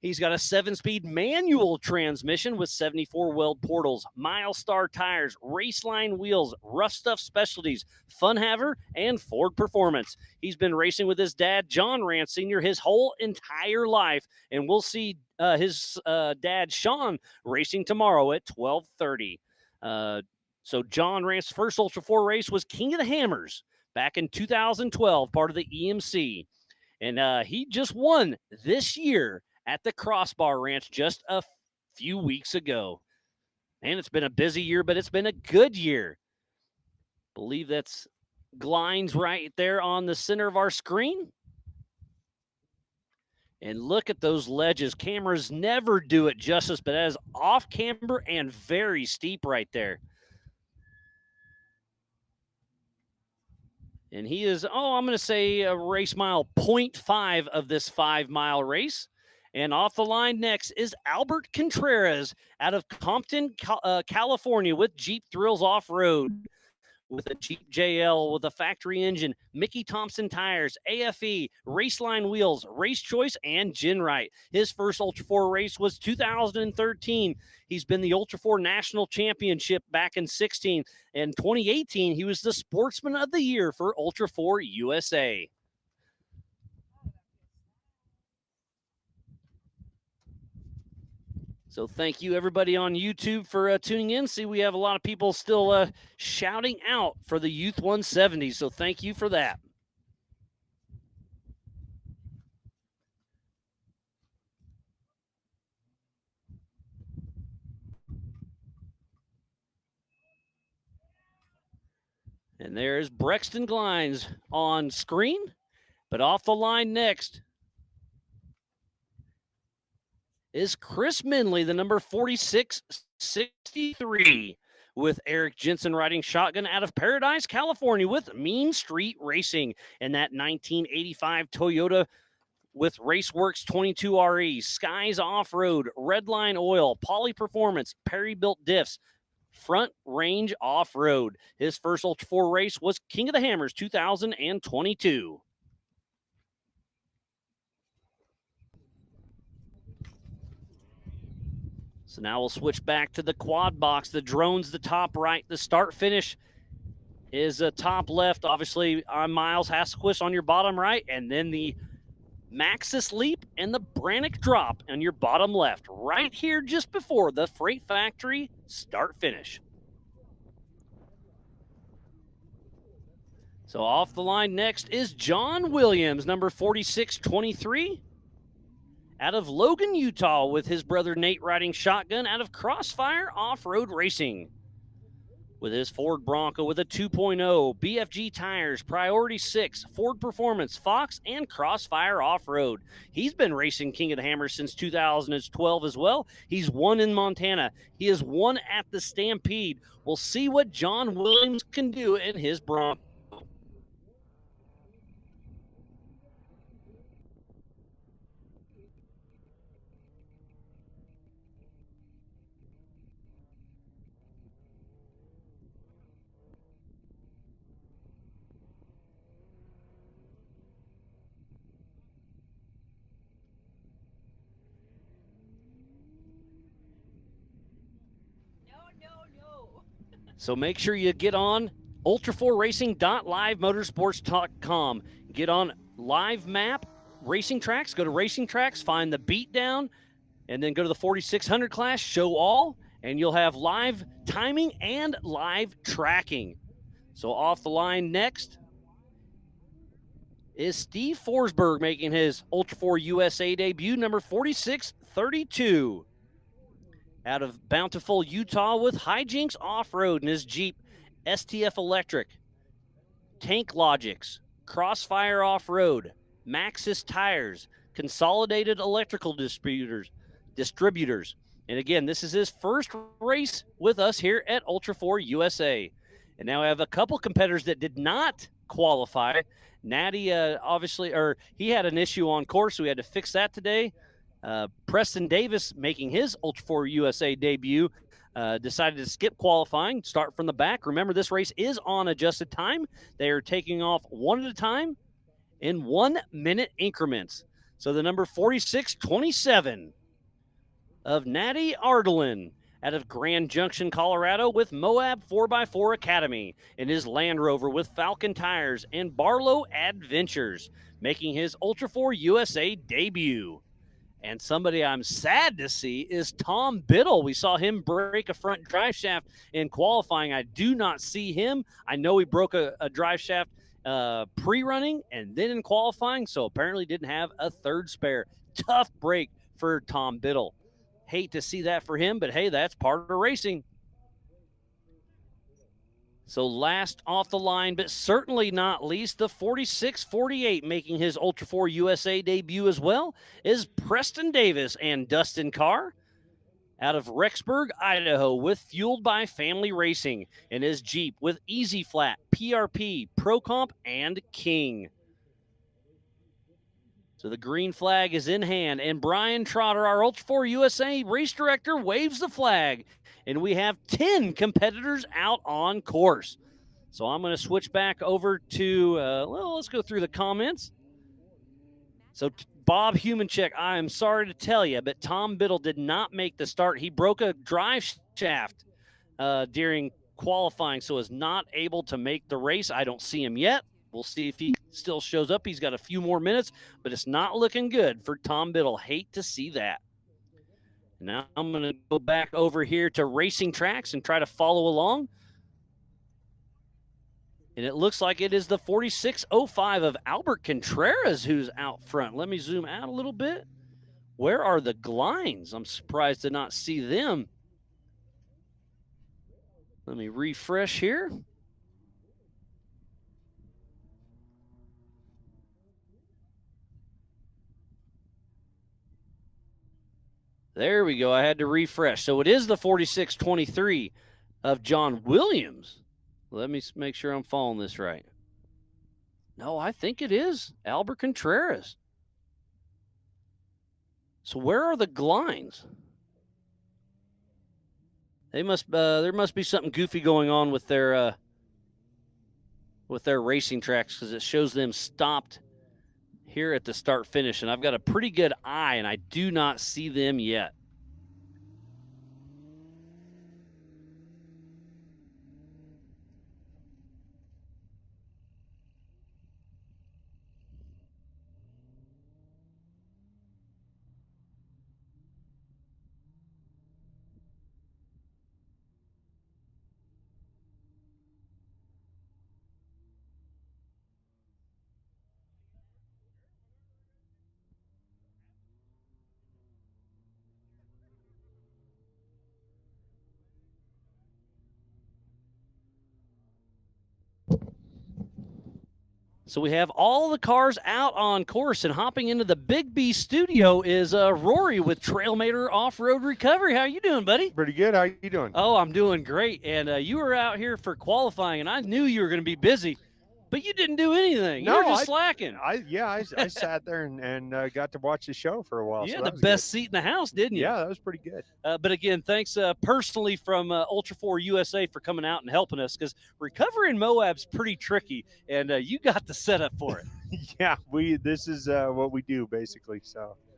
He's got a 7-speed manual transmission with 74 weld portals, Milestar tires, Raceline wheels, Rough Stuff Specialties, Fun Haver, and Ford Performance. He's been racing with his dad, John Rance Sr., his whole entire life, and we'll see his dad, Sean, racing tomorrow at 12:30. So John Rance's first Ultra 4 race was King of the Hammers back in 2012, part of the EMC. And he just won this year at the Crossbar Ranch just a few weeks ago. And it's been a busy year, but it's been a good year. Believe that's Glines right there on the center of our screen. And look at those ledges. Cameras never do it justice, but that is off camber and very steep right there. And he is, I'm going to say a race mile 0.5 of this 5-mile race. And off the line next is Albert Contreras out of Compton, California with Jeep Thrills Off-Road with a Jeep JL with a factory engine, Mickey Thompson tires, AFE, Raceline wheels, Race Choice, and Ginrite. His first Ultra 4 race was 2013. He's been the Ultra 4 National Championship back in 16. In 2018, he was the Sportsman of the Year for Ultra 4 USA. So thank you, everybody on YouTube, for tuning in. See, we have a lot of people still shouting out for the Youth 170, so thank you for that. And there's Brexton Glines on screen, but off the line next is Chris Minley, the number 4663, with Eric Jensen riding shotgun out of Paradise, California with Mean Street Racing. And that 1985 Toyota with Raceworks 22RE, Skies Off-Road, Redline Oil, Poly Performance, Perry-Built Diffs, Front Range Off-Road. His first Ultra 4 race was King of the Hammers 2022. So now we'll switch back to the quad box. The drone's the top right, the start-finish is top left. Obviously, Miles Hasquist on your bottom right, and then the Maxis Leap and the Brannick Drop on your bottom left, right here just before the Freight Factory start-finish. So off the line next is John Williams, number 4623, out of Logan, Utah, with his brother Nate riding shotgun out of Crossfire Off-Road Racing. With his Ford Bronco with a 2.0, BFG tires, Priority 6, Ford Performance, Fox, and Crossfire Off-Road. He's been racing King of the Hammer since 2012 as well. He's won in Montana. He has won at the Stampede. We'll see what John Williams can do in his Bronco. So make sure you get on ultra4racing.livemotorsports.com. Get on Live Map Racing Tracks. Go to Racing Tracks, find the Beatdown, and then go to the 4600 class, show all, and you'll have live timing and live tracking. So off the line next is Steve Forsberg making his Ultra 4 USA debut, number 4632. Out of Bountiful, Utah, with Hijinks Off-Road in his Jeep STF Electric, Tank Logics, Crossfire Off-Road, Maxis Tires, Consolidated Electrical Distributors. And again, this is his first race with us here at Ultra 4 USA. And now I have a couple competitors that did not qualify. Natty, he had an issue on course, so we had to fix that today. Preston Davis, making his Ultra 4 USA debut, decided to skip qualifying, start from the back. Remember, this race is on adjusted time. They are taking off one at a time in 1 minute increments. So the number 4627 of Natty Ardelin out of Grand Junction, Colorado, with Moab 4x4 Academy in his Land Rover with Falcon Tires and Barlow Adventures, making his Ultra 4 USA debut. And somebody I'm sad to see is Tom Biddle. We saw him break a front drive shaft in qualifying. I do not see him. I know he broke a drive shaft pre-running and then in qualifying, so apparently didn't have a third spare. Tough break for Tom Biddle. Hate to see that for him, but hey, that's part of racing. So last off the line, but certainly not least, the 4648 making his Ultra 4 USA debut as well is Preston Davis and Dustin Carr out of Rexburg, Idaho, with Fueled by Family Racing in his Jeep with Easy Flat, PRP, Pro Comp, and King. So the green flag is in hand, and Brian Trotter, our Ultra 4 USA race director, waves the flag. And we have 10 competitors out on course. So I'm going to switch back over to, let's go through the comments. So Bob Humancheck, I am sorry to tell you, but Tom Biddle did not make the start. He broke a drive shaft during qualifying, so is not able to make the race. I don't see him yet. We'll see if he still shows up. He's got a few more minutes, but it's not looking good for Tom Biddle. Hate to see that. Now I'm going to go back over here to Racing Tracks and try to follow along. And it looks like it is the 4605 of Albert Contreras who's out front. Let me zoom out a little bit. Where are the Glines? I'm surprised to not see them. Let me refresh here. There we go. I had to refresh. So it is the 4623 of John Williams. Let me make sure I'm following this right. No, I think it is Albert Contreras. So where are the Glines? They must. There must be something goofy going on with their racing tracks, because it shows them stopped here at the start finish, and I've got a pretty good eye, and I do not see them yet. So we have all the cars out on course, and hopping into the Big B studio is Rory with Trailmater Off-Road Recovery. How you doing, buddy? Pretty good. How you doing? Oh, I'm doing great. And you were out here for qualifying, and I knew you were going to be busy, but you didn't do anything. No, you were just slacking. I sat there and got to watch the show for a while. You so had that the was best good. seat in the house, didn't you? Yeah, that was pretty good. But again, thanks personally from Ultra 4 USA for coming out and helping us, because recovery in Moab's pretty tricky, and you got the setup for it. Yeah, this is what we do basically.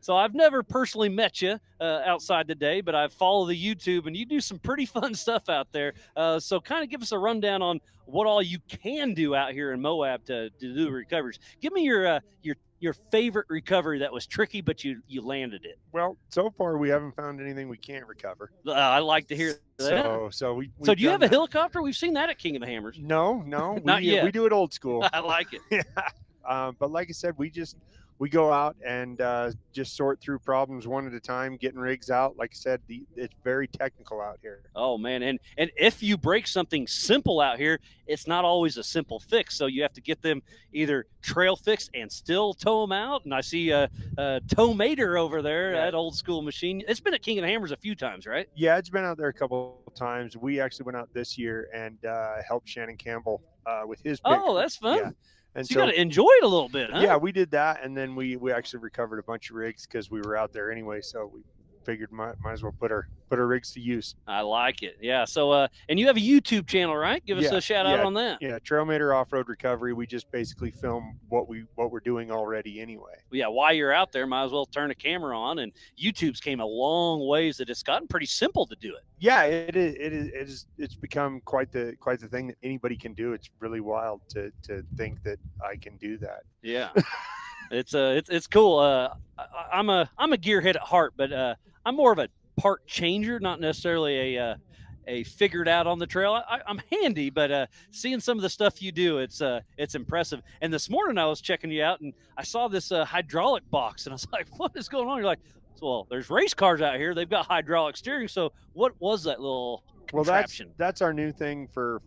So I've never personally met you outside the day, but I follow the YouTube, and you do some pretty fun stuff out there. So kind of give us a rundown on what all you can do out here in Moab to do recoveries. Give me your favorite recovery that was tricky, but you landed it. Well, so far we haven't found anything we can't recover. I like to hear that. So do you have a helicopter? We've seen that at King of the Hammers. No, Not yet. We do it old school. I like it. Yeah. But like I said, we go out and just sort through problems one at a time, getting rigs out. Like I said, it's very technical out here. Oh, man. And if you break something simple out here, it's not always a simple fix. So you have to get them either trail fixed and still tow them out. And I see Towmater over there, that old school machine. It's been at King of the Hammers a few times, right? Yeah, it's been out there a couple of times. We actually went out this year and helped Shannon Campbell with his pick. Oh, that's fun. Yeah. And so you got to enjoy it a little bit, huh? Yeah, we did that, and then we actually recovered a bunch of rigs because we were out there anyway. So we figured might as well put our rigs to use. I like it. Yeah. So and you have a YouTube channel, right? Give us a shout out on that. Yeah, Trailmater Off-Road Recovery. We just basically film what we're doing already anyway. Yeah, while you're out there, might as well turn a camera on. And YouTube's came a long ways that it's gotten pretty simple to do it. Yeah, it's become quite the thing that anybody can do. It's really wild to think that I can do that. Yeah. It's cool. I'm a gearhead at heart, but I'm more of a part changer, not necessarily a figured out on the trail. I'm handy, but seeing some of the stuff you do, it's impressive. And this morning I was checking you out, and I saw this hydraulic box, and I was like, "What is going on?" You're like, "Well, there's race cars out here. They've got hydraulic steering." So what was that little contraption? Well, that's our new thing for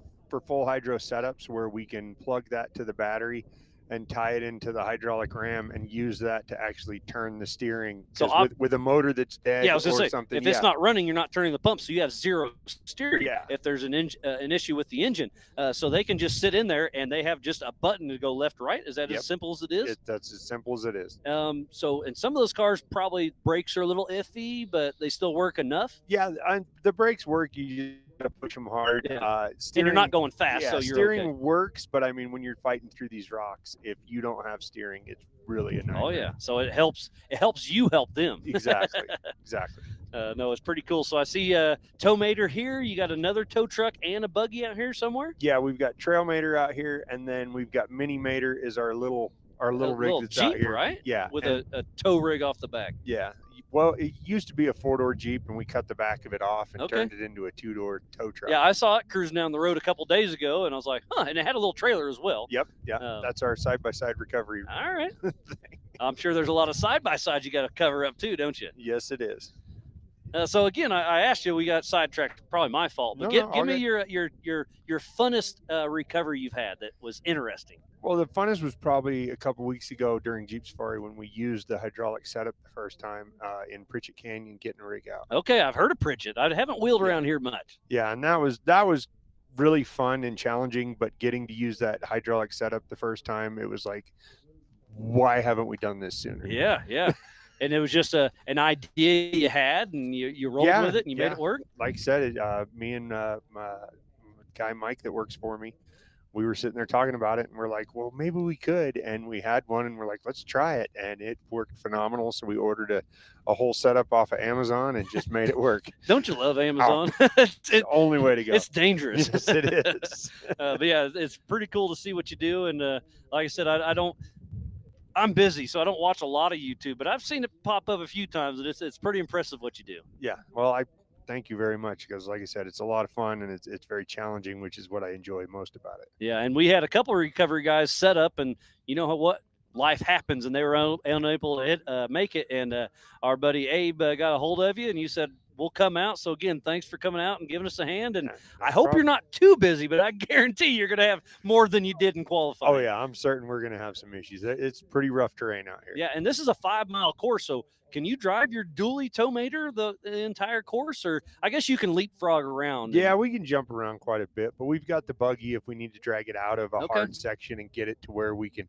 full hydro setups, where we can plug that to the battery and tie it into the hydraulic ram and use that to actually turn the steering. So with a motor that's dead, I was gonna say, something. If it's not running, you're not turning the pump, so you have zero steering. Yeah. If there's an issue with the engine, so they can just sit in there and they have just a button to go left, right. Is that as simple as it is? That's as simple as it is. So in some of those cars, probably brakes are a little iffy, but they still work enough. Yeah, the brakes work. You got to push them hard. Yeah. And you're not going fast, so you're steering okay. works. But I mean, when you're fighting through these rocks, if you don't have steering, it's really a nightmare. Oh yeah, so it helps you help them. Exactly. No, it's pretty cool. So I see Towmater here. You got another tow truck and a buggy out here somewhere. Yeah, we've got Trailmater out here, and then we've got Minimater is our little rig that's Jeep, out here. Right? Yeah, with a tow rig off the back. Yeah. Well, it used to be a 4-door Jeep, and we cut the back of it off and turned it into a 2-door tow truck. Yeah, I saw it cruising down the road a couple days ago, and I was like, huh, and it had a little trailer as well. Yep, yeah, that's our side-by-side recovery. All right. I'm sure there's a lot of side-by-sides you got to cover up too, don't you? Yes, it is. So again, I asked you, we got sidetracked, probably my fault, but give me your funnest recovery you've had that was interesting. Well, the funnest was probably a couple weeks ago during Jeep Safari when we used the hydraulic setup the first time in Pritchett Canyon, getting a rig out. Okay, I've heard of Pritchett. I haven't wheeled around here much. Yeah, and that was really fun and challenging, but getting to use that hydraulic setup the first time, it was like, why haven't we done this sooner? Yeah. And it was just an idea you had, and you rolled with it, and you made it work? Like I said, me and my guy Mike that works for me, we were sitting there talking about it, and we're like, well, maybe we could. And we had one, and we're like, let's try it. And it worked phenomenal. So we ordered a whole setup off of Amazon and just made it work. Don't you love Amazon? It's the only way to go. It's dangerous. Yes, it is. But yeah, it's pretty cool to see what you do. And like I said, I'm busy, so I don't watch a lot of YouTube, but I've seen it pop up a few times, and it's pretty impressive what you do. Yeah. Well, I thank you very much, because like I said, it's a lot of fun, and it's very challenging, which is what I enjoy most about it. Yeah, and we had a couple of recovery guys set up, and you know what? Life happens, and they were unable to make it, and our buddy Abe got a hold of you, and you said, we'll come out. So again, thanks for coming out and giving us a hand. And No I hope you're problem. not too busy, but I guarantee you're going to have more than you did in qualifying. Oh yeah, I'm certain we're going to have some issues. It's pretty rough terrain out here. Yeah, and this is a 5-mile course, so can you drive your dually tow mater the entire course, or I guess you can leapfrog around? Yeah, we can jump around quite a bit, but we've got the buggy if we need to drag it out of a hard section and get it to where we can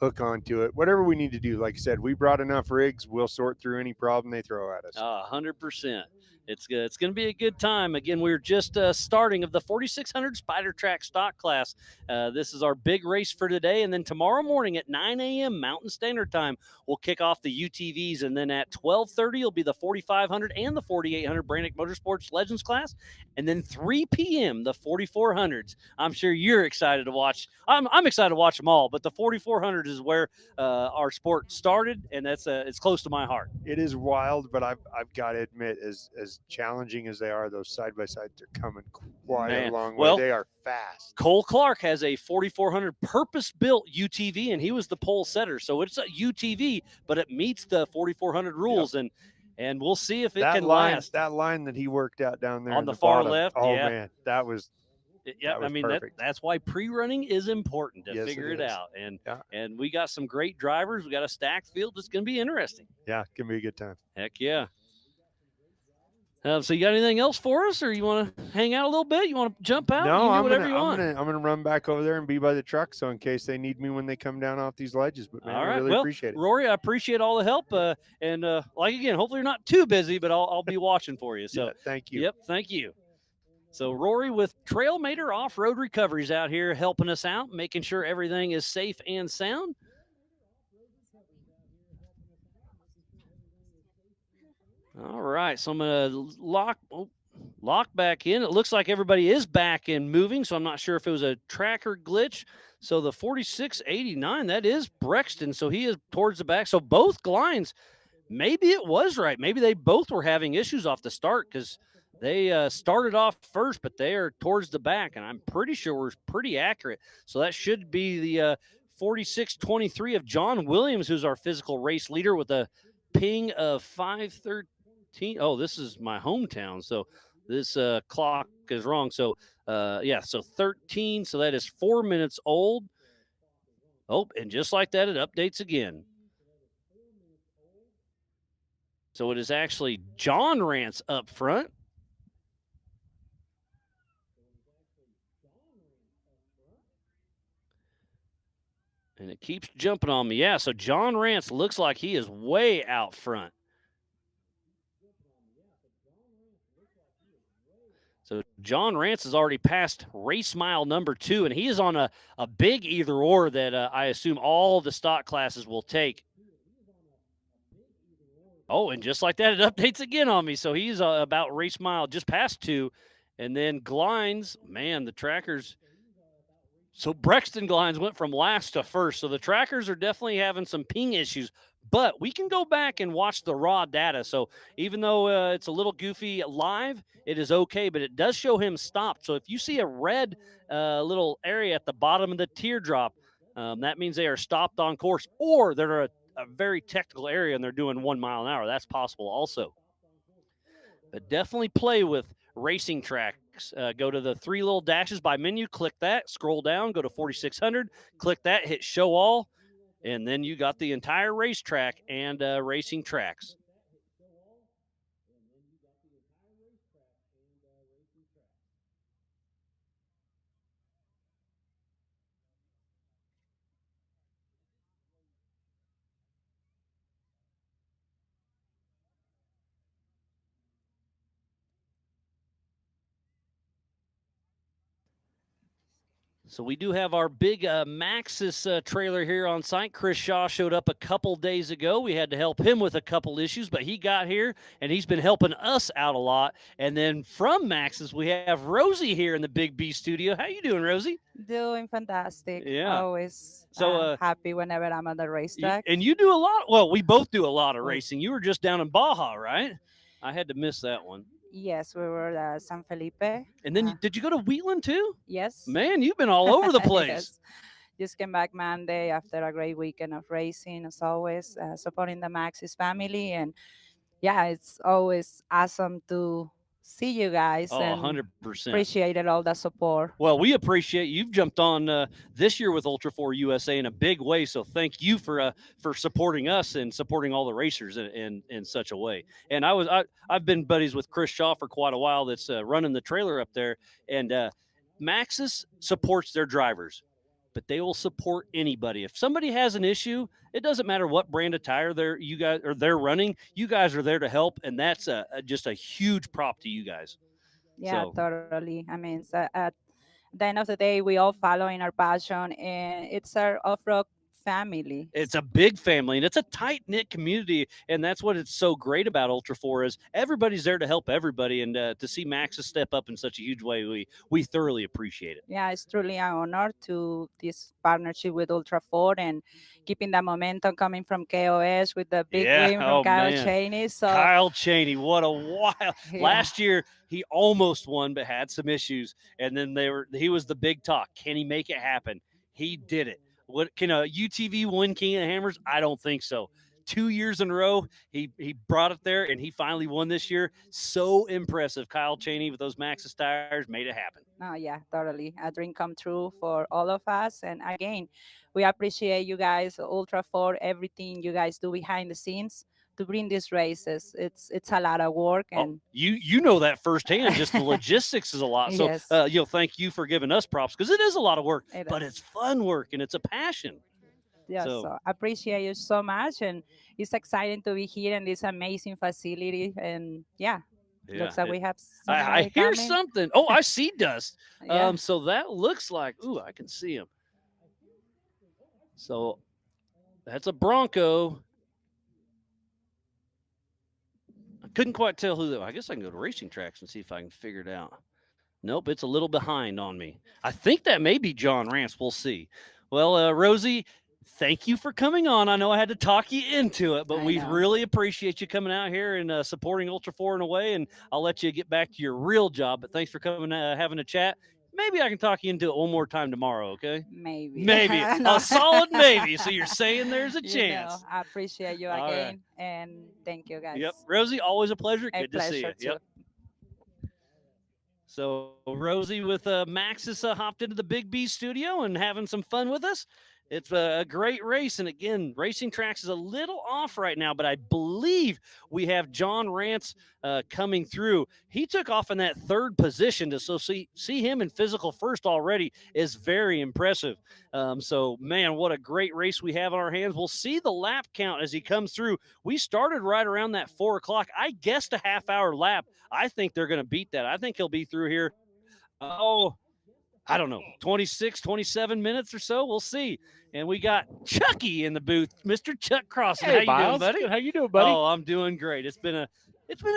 hook onto it. Whatever we need to do. Like I said, we brought enough rigs. We'll sort through any problem they throw at us. 100%. It's good. It's going to be a good time. Again, we're just starting of the 4600 Spider Track stock class. This is our big race for today. And then tomorrow morning at 9 a.m. Mountain Standard Time, we'll kick off the UTVs. And then at 12:30, it'll be the 4500 and the 4800 Brannick Motorsports Legends class. And then 3 p.m., the 4400s. I'm sure you're excited to watch. I'm excited to watch them all, but the 4400 is where our sport started, and that's it's close to my heart. It is wild, but I've got to admit, as challenging as they are, those side-by-sides are coming quite a long way. They are fast. Cole Clark has a 4400 purpose-built UTV, and he was the pole setter. So it's a UTV, but it meets the 4400 rules, and we'll see if it can last. That line that he worked out down there on in the far bottom, left. Oh yeah. man, that was. Yeah, I mean that's why pre-running is important to figure it is. out, and we got some great drivers. We got a stacked field. It's going to be interesting. Yeah, it's going to be a good time. Heck yeah. So you got anything else for us, or you want to hang out a little bit? You want to jump out? No, I'm gonna run back over there and be by the truck, so in case they need me when they come down off these ledges. But man, all right, I really appreciate it. Rory, I appreciate all the help, and like again, hopefully you're not too busy, but I'll be watching for you. So yeah, thank you. Yep, thank you. So Rory with Trailmater Off-Road Recoveries out here helping us out, making sure everything is safe and sound. All right, so I'm going to lock back in. It looks like everybody is back and moving, so I'm not sure if it was a tracker glitch. So the 4689, that is Brexton, so he is towards the back. So both Glines, maybe it was right. Maybe they both were having issues off the start because they started off first, but they are towards the back, and I'm pretty sure we're pretty accurate. So that should be the 4623 of John Williams, who's our physical race leader with a ping of 513. Oh, this is my hometown, so this clock is wrong. So, so 13. So that is 4 minutes old. Oh, and just like that, it updates again. So it is actually John Rance up front. And it keeps jumping on me. Yeah, so John Rance looks like he is way out front. So John Rance has already passed race mile number 2, and he is on a big either-or that I assume all the stock classes will take. Oh, and just like that, it updates again on me. So he's about race mile just past 2. And then Glines, man, the trackers. So Brexton Glines went from last to first. So the trackers are definitely having some ping issues. But we can go back and watch the raw data. So even though it's a little goofy live, it is okay. But it does show him stopped. So if you see a red little area at the bottom of the teardrop, that means they are stopped on course. Or they're a very technical area and they're doing 1 mile an hour. That's possible also. But definitely play with racing tracks. Go to the 3 little dashes by menu. Click that. Scroll down. Go to 4600. Click that. Hit show all. And then you got the entire racetrack and racing tracks. So we do have our big Maxxis trailer here on site. Chris Shaw showed up a couple days ago. We had to help him with a couple issues, but he got here, and he's been helping us out a lot. And then from Maxxis, we have Rosie here in the Big B studio. How you doing, Rosie? Doing fantastic. Yeah. Always So happy whenever I'm at the racetrack. And you do a lot. Well, we both do a lot of racing. You were just down in Baja, right? I had to miss that one. Yes, we were at San Felipe. And then did you go to Wheatland too? Yes. Man, you've been all over the place. Yes. Just came back Monday after a great weekend of racing, as always, supporting the Maxxis family. And yeah, it's always awesome to see you guys Oh, and 100%. appreciated all the support. Well, we appreciate you've jumped on this year with Ultra 4 USA in a big way. So thank you for supporting us and supporting all the racers in such a way. And I've been buddies with Chris Shaw for quite a while. That's running the trailer up there, and Maxxis supports their drivers, but they will support anybody. If somebody has an issue, it doesn't matter what brand of tire they're running. You guys are there to help, and that's just a huge prop to you guys. Yeah, So- totally. I mean, at the end of the day, we all follow in our passion, and it's our off-road family. It's a big family, and it's a tight-knit community, and that's what it's so great about Ultra 4 is everybody's there to help everybody, and to see Maxxis step up in such a huge way, we thoroughly appreciate it. Yeah, it's truly an honor to this partnership with Ultra 4 and keeping that momentum coming from KOS with the big win from Kyle man. Cheney. So Kyle Cheney, what a wild! Yeah. Last year he almost won, but had some issues, and then he was the big talk. Can he make it happen? He did it. What can a UTV win King of the Hammers? I don't think so. 2 years in a row, he brought it there, and he finally won this year. So impressive. Kyle Cheney with those Maxxis tires made it happen. oh yeah, totally. A dream come true for all of us. And again, we appreciate you guys, Ultra 4, everything you guys do behind the scenes to bring these races. It's a lot of work, and You know that firsthand. Just the logistics is a lot. So Yes. thank you for giving us props because it is a lot of work, It but is. it's fun work and it's a passion. yeah, So- so appreciate you so much, and it's exciting to be here in this amazing facility. And yeah, looks like we have. I somebody hear coming. something. Oh, I see dust. Yeah. So that looks like. Ooh, I can see him. So that's a Bronco. I couldn't quite tell who that. I guess I can go to Racing Tracks and see if I can figure it out. Nope, it's a little behind on me. I think that may be John Rance. We'll see. Well, Rosie, thank you for coming on. I know I had to talk you into it, but we really appreciate you coming out here and supporting Ultra 4 in a way. And I'll let you get back to your real job. But thanks for coming, having a chat. Maybe I can talk you into it one more time tomorrow, okay? Maybe. Maybe. No. A solid maybe. So you're saying there's a You chance. know, I appreciate you All right. again, and thank you guys. Yep. Rosie, always a pleasure. A Good to see you. pleasure, too. Yep. So Rosie with Maxxis hopped into the Big B studio and having some fun with us. It's a great race. And again, Racing Tracks is a little off right now, but I believe we have John Rance coming through. He took off in that third position to see him in physical first already is very impressive. So, man, what a great race we have on our hands. We'll see the lap count as he comes through. We started right around that 4 o'clock. I guessed a half-hour lap. I think they're going to beat that. I think he'll be through here. I don't know, 26, 27 minutes or so. We'll see. And we got Chucky in the booth, Mr. Chuck Crossan. Hey, How you doing, Miles. buddy? How you doing, buddy? Oh, I'm doing great. It's been a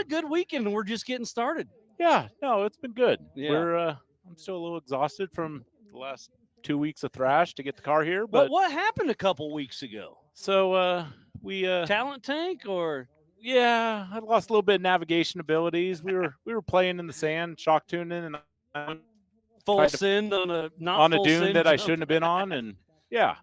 good weekend, and we're just getting started. Yeah, no, it's been good. Yeah. We're I'm still a little exhausted from the last 2 weeks of thrash to get the car here, But but what happened a couple weeks ago? so we Talent tank or yeah, I lost a little bit of navigation abilities. We were playing in the sand, shock tuning, and I full tried to- send on a not on a full dune send that I jump? shouldn't have been on, and yeah.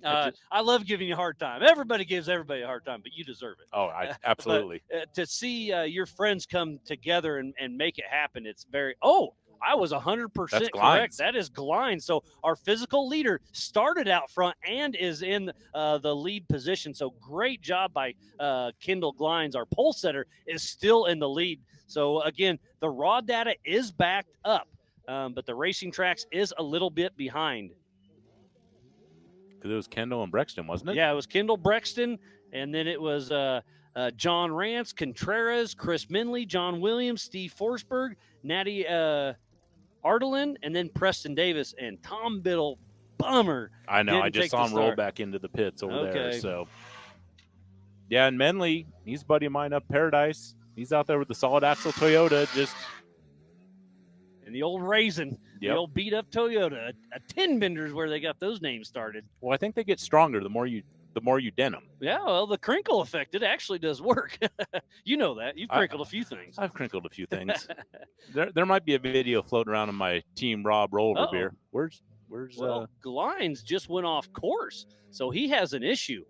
I love giving you a hard time. Everybody gives everybody a hard time, but you deserve it. Oh, I absolutely. But, to see your friends come together and make it happen, it's very. Oh, I was 100% That's correct. Glines. That is Glines. So our physical leader started out front and is in the lead position. So great job by Kendall Glines. Our pole setter is still in the lead. So again, the raw data is backed up, but the Racing Tracks is a little bit behind. Because it was Kendall and Brexton, wasn't it? Yeah, it was Kendall Brexton, and then it was John Rance, Contreras, Chris Minley, John Williams, Steve Forsberg, Natty Ardelin, and then Preston Davis and Tom Biddle. Bummer. I know. I didn't just take saw the him roll start. back into the pits over there. Okay. So, yeah, and Menley, he's a buddy of mine up Paradise. He's out there with the solid axle Toyota. Just And the old Raisin, the Yep. old beat up Toyota, a 10 benders where they got those names started. well, I think they get stronger the more you dent them. Yeah, well, the crinkle effect, it actually does work. You know that. You've crinkled a few things. I've crinkled a few things. there might be a video floating around in my Team Rob rollover Uh-oh. beer. Where's Well, Glines just went off course, so he has an issue.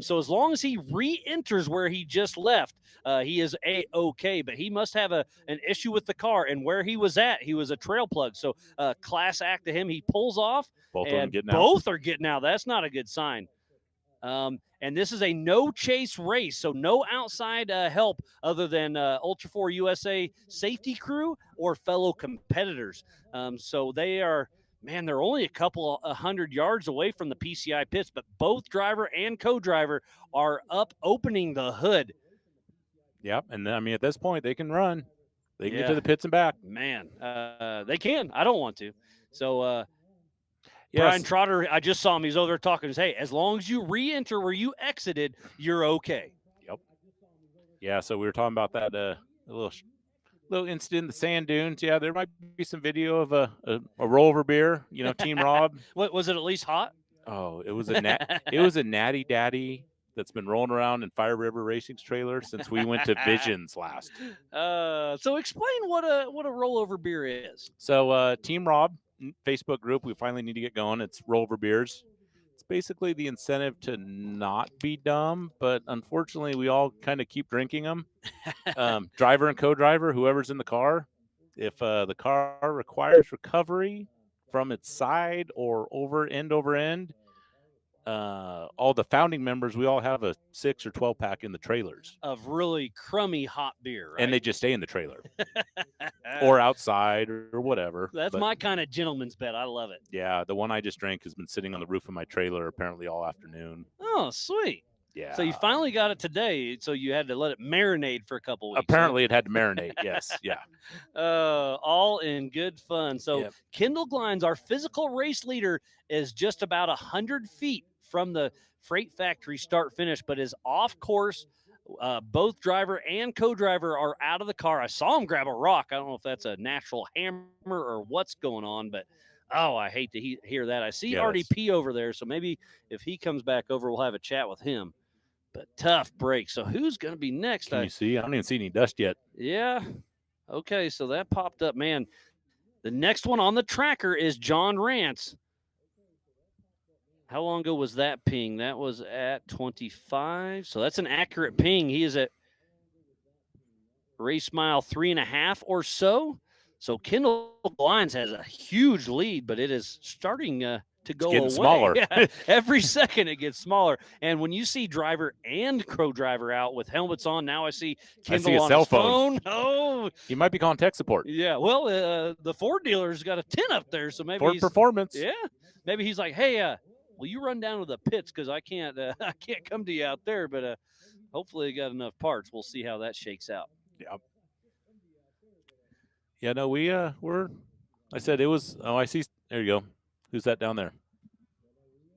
So as long as he re-enters where he just left, he is A-okay. But he must have an issue with the car, and where he was at, he was a trail plug. So class act to him. He pulls off, Both of them and getting out. both are getting out. That's not a good sign. And this is a no-chase race, so no outside help other than Ultra 4 USA safety crew or fellow competitors. So they are, man, they're only a couple 100 yards away from the PCI pits, but both driver and co-driver are up opening the hood. Yep, and I mean, at this point, they can run. They can get Yeah. to the pits and back. Man, they can. I don't want to. So Yes. Brian Trotter, I just saw him. He's over there talking. He says, hey, as long as you re-enter where you exited, you're okay. Yep. Yeah, so we were talking about that little incident in the sand dunes. Yeah, there might be some video of a rollover beer. You know, Team Rob. What was it? At least hot? Oh, it was a natty daddy that's been rolling around in Fire River Racing's trailer since we went to Visions last. So explain what a rollover beer is. So Team Rob Facebook group, we finally need to get going. It's Rollover Beers. It's basically the incentive to not be dumb, but unfortunately we all kind of keep drinking them. Driver and co-driver, whoever's in the car, if the car requires recovery from its side or end over end, all the founding members, we all have a 6 or 12 pack in the trailers of really crummy hot beer, right? and they just stay in the trailer or outside or whatever. That's my kind of gentleman's bet. I love it. Yeah, the one I just drank has been sitting on the roof of my trailer apparently all afternoon. Oh, sweet. Yeah. So you finally got it today, so you had to let it marinate for a couple weeks. Apparently it had to marinate. Yes. Yeah. All in good fun. So Kendall Glines, our physical race leader, is just about 100 feet from the Freight Factory start finish, but is off course. Both driver and co-driver are out of the car. I saw him grab a rock. I don't know if that's a natural hammer or what's going on, but I hate to hear that. I see RDP over there, so maybe if he comes back over, we'll have a chat with him. But tough break. So who's going to be next? Can you see? I don't even see any dust yet. Yeah. Okay, so that popped up. Man, the next one on the tracker is John Rance. How long ago was that ping? That was at 25. So that's an accurate ping. He is at race mile 3.5 or so. So Kendall Glines has a huge lead, but it is starting to go away. Smaller. Yeah, every second it gets smaller. And when you see driver and co-driver out with helmets on, now I see Kendall on his phone. Oh, he might be calling tech support. Yeah, well, the Ford dealer's got a 10 up there, so maybe Ford Performance. Yeah, maybe he's like, hey, will you run down to the pits because I can't come to you out there, but hopefully they got enough parts. We'll see how that shakes out. Yeah. Yeah, no, we're. I said it was. Oh, I see. There you go. Who's that down there?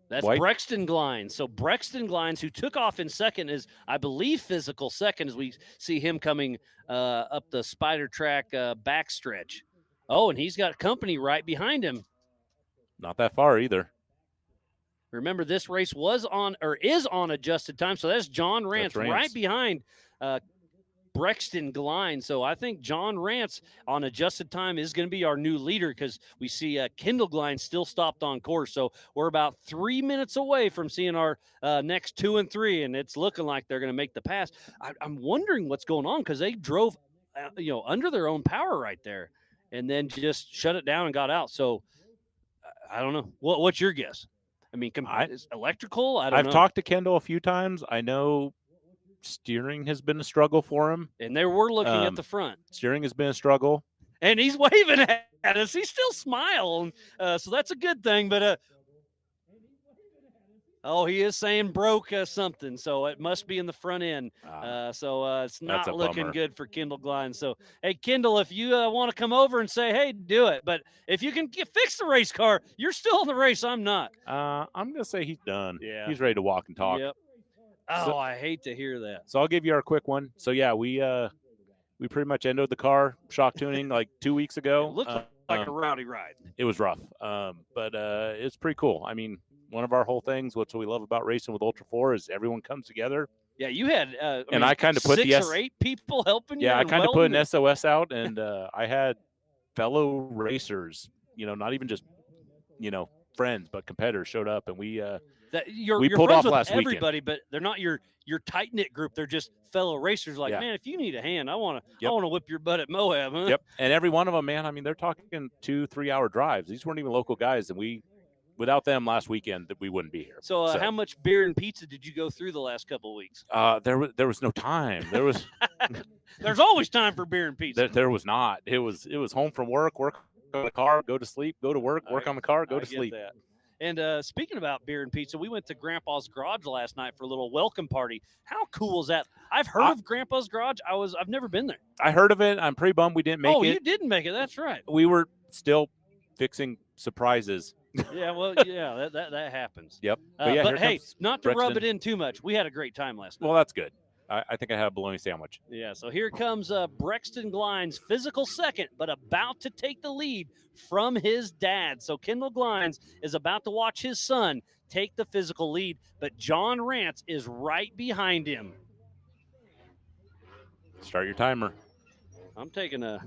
That's White? Brexton Glines. So Brexton Glines, who took off in second, is, I believe, physical second as we see him coming up the Spider Track backstretch. Oh, and he's got company right behind him. Not that far either. Remember, this race is on adjusted time. So that's John Rance, right behind Brexton Glines. So I think John Rance on adjusted time is going to be our new leader because we see Kendall Glines still stopped on course. So we're about 3 minutes away from seeing our next 2 and 3, and it's looking like they're going to make the pass. I'm wondering what's going on because they drove, under their own power right there, and then just shut it down and got out. So I don't know. What's your guess? I mean, is electrical? I don't know. I've talked to Kendall a few times. I know steering has been a struggle for him. And they were looking at the front. Steering has been a struggle. And he's waving at us. He's still smiling. So that's a good thing. But, he is saying broke something. So it must be in the front end. So it's not looking good for Kendall Glines. So, hey, Kendall, if you want to come over and say, hey, do it. But if you can fix the race car, you're still in the race. I'm not. I'm going to say he's done. Yeah. He's ready to walk and talk. Yep. Oh, I hate to hear that. So I'll give you our quick one. So, yeah, we pretty much ended the car shock tuning like 2 weeks ago. It looked like a rowdy ride. It was rough, but it's pretty cool. I mean, one of our whole things, what we love about racing with Ultra 4 is everyone comes together. Yeah, you had I kind of put 6 or 8 people helping you. Yeah, I kind of put an SOS out, and I had fellow racers, not even just, friends, but competitors showed up, and we That you're We you're pulled friends off with last weekend. everybody, but they're not your tight knit group. They're just fellow racers. Like, Yeah. man, if you need a hand, I want Yep. to whip your butt at Moab. Huh? Yep. And every one of them, man, I mean, they're talking 2-3 hour drives. These weren't even local guys, and without them last weekend, that we wouldn't be here. So, how much beer and pizza did you go through the last couple of weeks? There was no time. There was There's always time for beer and pizza. there was not. It was home from work on the car, go to sleep, go to work, work on the car, go to sleep. That. And speaking about beer and pizza, we went to Grandpa's Garage last night for a little welcome party. How cool is that? I've heard of Grandpa's Garage. I've never been there. I heard of it. I'm pretty bummed we didn't make it. Oh, you didn't make it. That's right. We were still fixing surprises. Yeah, well, yeah, that happens. Yep. But here hey, comes not to rub Brexton. it in too much. We had a great time last night. Well, that's good. I think I had a bologna sandwich. Yeah, so here comes Brexton Glines, physical second, but about to take the lead from his dad. So Kendall Glines is about to watch his son take the physical lead, but John Rance is right behind him. Start your timer. I'm taking a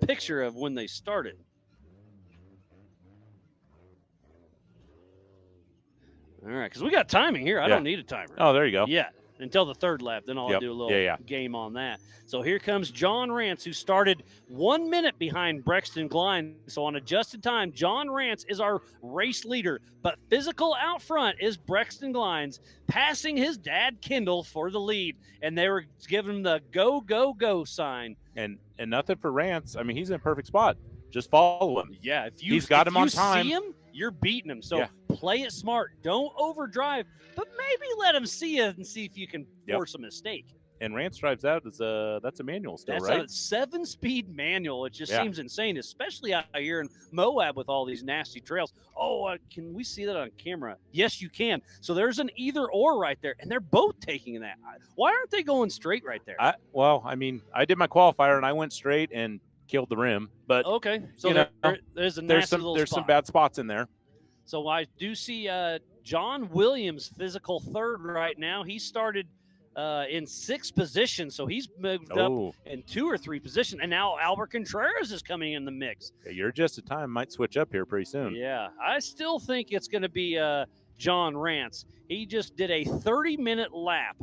picture of when they started. All right, because we got timing here. I don't need a timer. Oh, there you go. Yeah, until the third lap. Then I'll Yep. do a little game on that. So here comes John Rance, who started 1 minute behind Brexton Glines. So on adjusted time, John Rance is our race leader. But physical out front is Brexton Glines, passing his dad, Kendall, for the lead. And they were giving him the go, go, go sign. And nothing for Rance. I mean, he's in a perfect spot. Just follow him. Yeah, if he's got him on time. See him, you're beating him. So play it smart. Don't overdrive, but maybe let him see it and see if you can force a mistake. And Rance drives out as that's a manual still, That's right? a 7-speed manual. It just seems insane, especially out here in Moab with all these nasty trails. Oh, can we see that on camera? Yes, you can. So there's an either or right there, and they're both taking that. Why aren't they going straight right there? Well, I mean, I did my qualifier and I went straight and killed the rim, but okay, so there's a nasty little there's spot. some bad spots in there. So I do see John Williams physical third right now. He started in 6th position, so he's moved up in 2 or 3 positions. And now Albert Contreras is coming in the mix. Yeah, your adjusted time might switch up here pretty soon. Yeah, I still think it's going to be John Rance. He just did a 30-minute lap.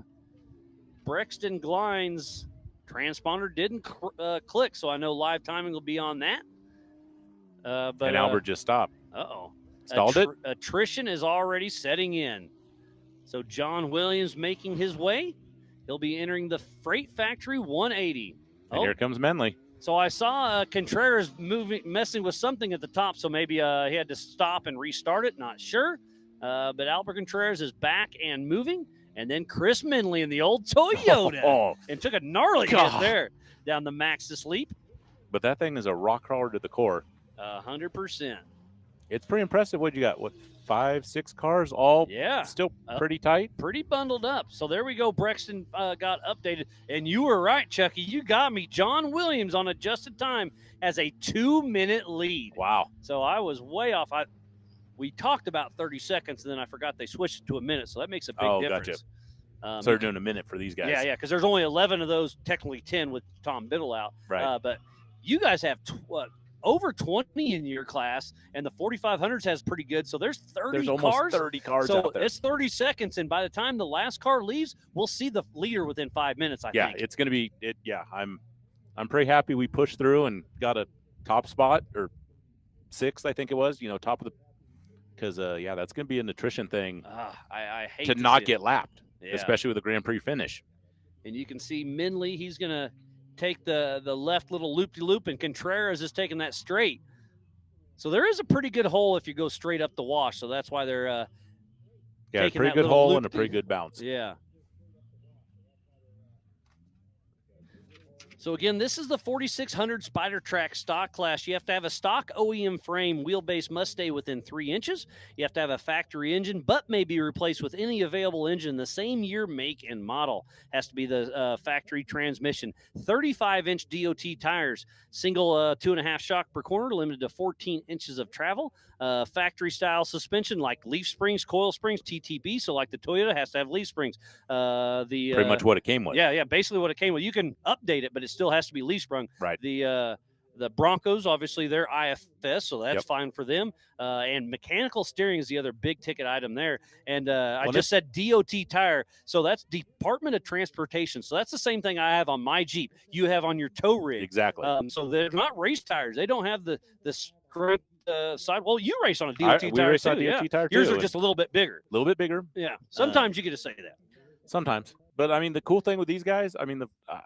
Brexton Glines transponder didn't click, so I know live timing will be on that. But and Albert just stopped. Uh-oh. Stalled it? Attrition is already setting in. So John Williams making his way. He'll be entering the Freight Factory 180. And here comes Menley. So I saw Contreras messing with something at the top, so maybe he had to stop and restart it. Not sure. But Albert Contreras is back and moving. And then Chris Menley in the old Toyota and took a gnarly hit there down the Maxis Leap. But that thing is a rock crawler to the core. 100%. It's pretty impressive. What you got? What, 5-6 cars all still pretty tight? Pretty bundled up. So there we go. Brexton got updated. And you were right, Chucky. You got me. John Williams on adjusted time has a 2-minute lead. Wow. So I was way off. We talked about 30 seconds, and then I forgot they switched it to a minute. So that makes a big difference. Gotcha. So they're doing a minute for these guys. Yeah, because there's only 11 of those, technically 10 with Tom Biddle out. Right. But you guys have over 20 in your class, and the 4500s has pretty good. So there's 30 There's cars. almost 30 cars so out there. It's 30 seconds, and by the time the last car leaves, we'll see the leader within 5 minutes, I think. Yeah, it's going to be it. Yeah, I'm pretty happy we pushed through and got a top spot, or 6th, I think it was, top of the – because, that's going to be an attrition thing I hate to not get lapped, especially with a Grand Prix finish. And you can see Menley, he's going to take the left little loop-de-loop, and Contreras is taking that straight. So there is a pretty good hole if you go straight up the wash. So that's why they're a taking pretty that good hole and a pretty good bounce. Yeah. So again, this is the 4600 Spider Track stock class. You have to have a stock OEM frame. Wheelbase must stay within 3 inches. You have to have a factory engine, but may be replaced with any available engine the same year, make, and model. Has to be the factory transmission. 35-inch DOT tires. Single 2.5 shock per corner, limited to 14 inches of travel. Factory-style suspension like leaf springs, coil springs, TTB. So like the Toyota has to have leaf springs. Pretty much what it came with. Yeah, basically what it came with. You can update it, but it still has to be leaf sprung. Right. The the Broncos, obviously, they're IFS, so that's Yep. fine for them. And mechanical steering is the other big ticket item there. And I Well, just said DOT tire, so that's Department of Transportation. So that's the same thing I have on my Jeep. You have on your tow rig. Exactly. So they're not race tires. They don't have the strength side. Well, you race on a DOT we tire race too. on DOT tire Yours too, are just a little bit bigger. A little bit bigger. Yeah. Sometimes you get to say that. Sometimes. But, I mean, the cool thing with these guys, I mean,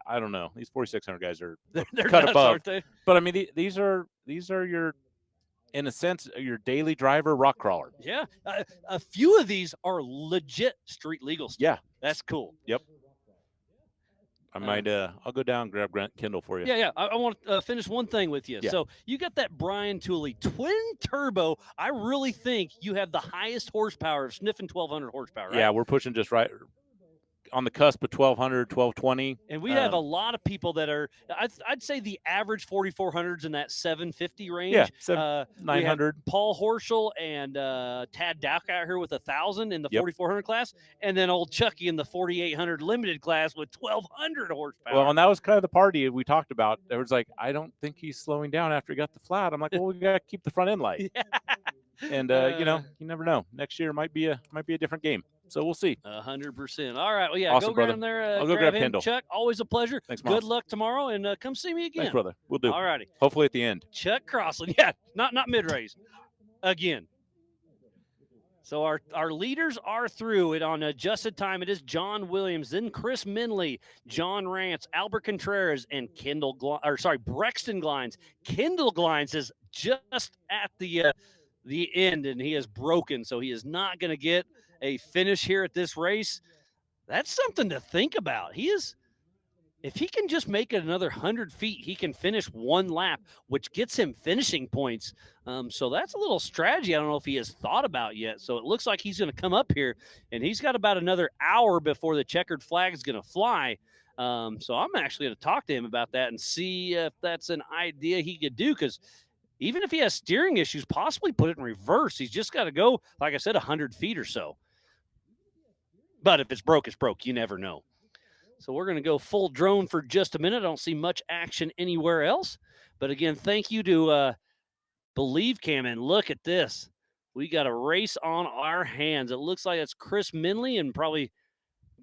I don't know. These 4,600 guys are They're cut nuts, above. aren't they? But, I mean, these are your, in a sense, your daily driver rock crawler. Yeah. A few of these are legit street legal stuff. Yeah. That's cool. Yep. I might, I'll go down and grab Grant Kindle for you. Yeah. I want to finish one thing with you. Yeah. So you got that Brian Tooley twin turbo. I really think you have the highest horsepower of sniffing 1,200 horsepower, right? Yeah, we're pushing just right on the cusp of 1,200, 1,220. And we have a lot of people that are, I'd say the average 4,400s in that 750 range. Yeah, 900. We have Paul Horschel and Tad Dowk out here with 1,000 in the Yep. 4,400 class. And then old Chucky in the 4,800 limited class with 1,200 horsepower. Well, and that was kind of the party we talked about. There was like, I don't think he's slowing down after he got the flat. I'm like, well, we got to keep the front end light. And, you know, you never know. Next year might be a different game. So we'll see. 100%. All right. Well, yeah, Awesome, go brother. grab there. I'll go grab him. Kendall. Chuck, always a pleasure. Thanks, Good Miles. luck tomorrow, and come see me again. Thanks, brother. We'll do. All righty. Hopefully at the end. Chuck Crossland. Yeah, not mid-race. Again. So our leaders are through it on adjusted time. It is John Williams, then Chris Minley, John Rance, Albert Contreras, and Brexton Glines. Kendall Glines is just at the end, and he is broken, so he is not going to get a finish here at this race. That's something to think about. If he can just make it another 100 feet, he can finish one lap, which gets him finishing points. So that's a little strategy I don't know if he has thought about yet. So it looks like he's going to come up here, and he's got about another hour before the checkered flag is going to fly. So I'm actually going to talk to him about that and see if that's an idea he could do, because even if he has steering issues, possibly put it in reverse. He's just got to go, like I said, 100 feet or so. But if it's broke, it's broke. You never know. So we're going to go full drone for just a minute. I don't see much action anywhere else. But again, thank you to Believe Cam. And look at this. We got a race on our hands. It looks like it's Chris Minley and probably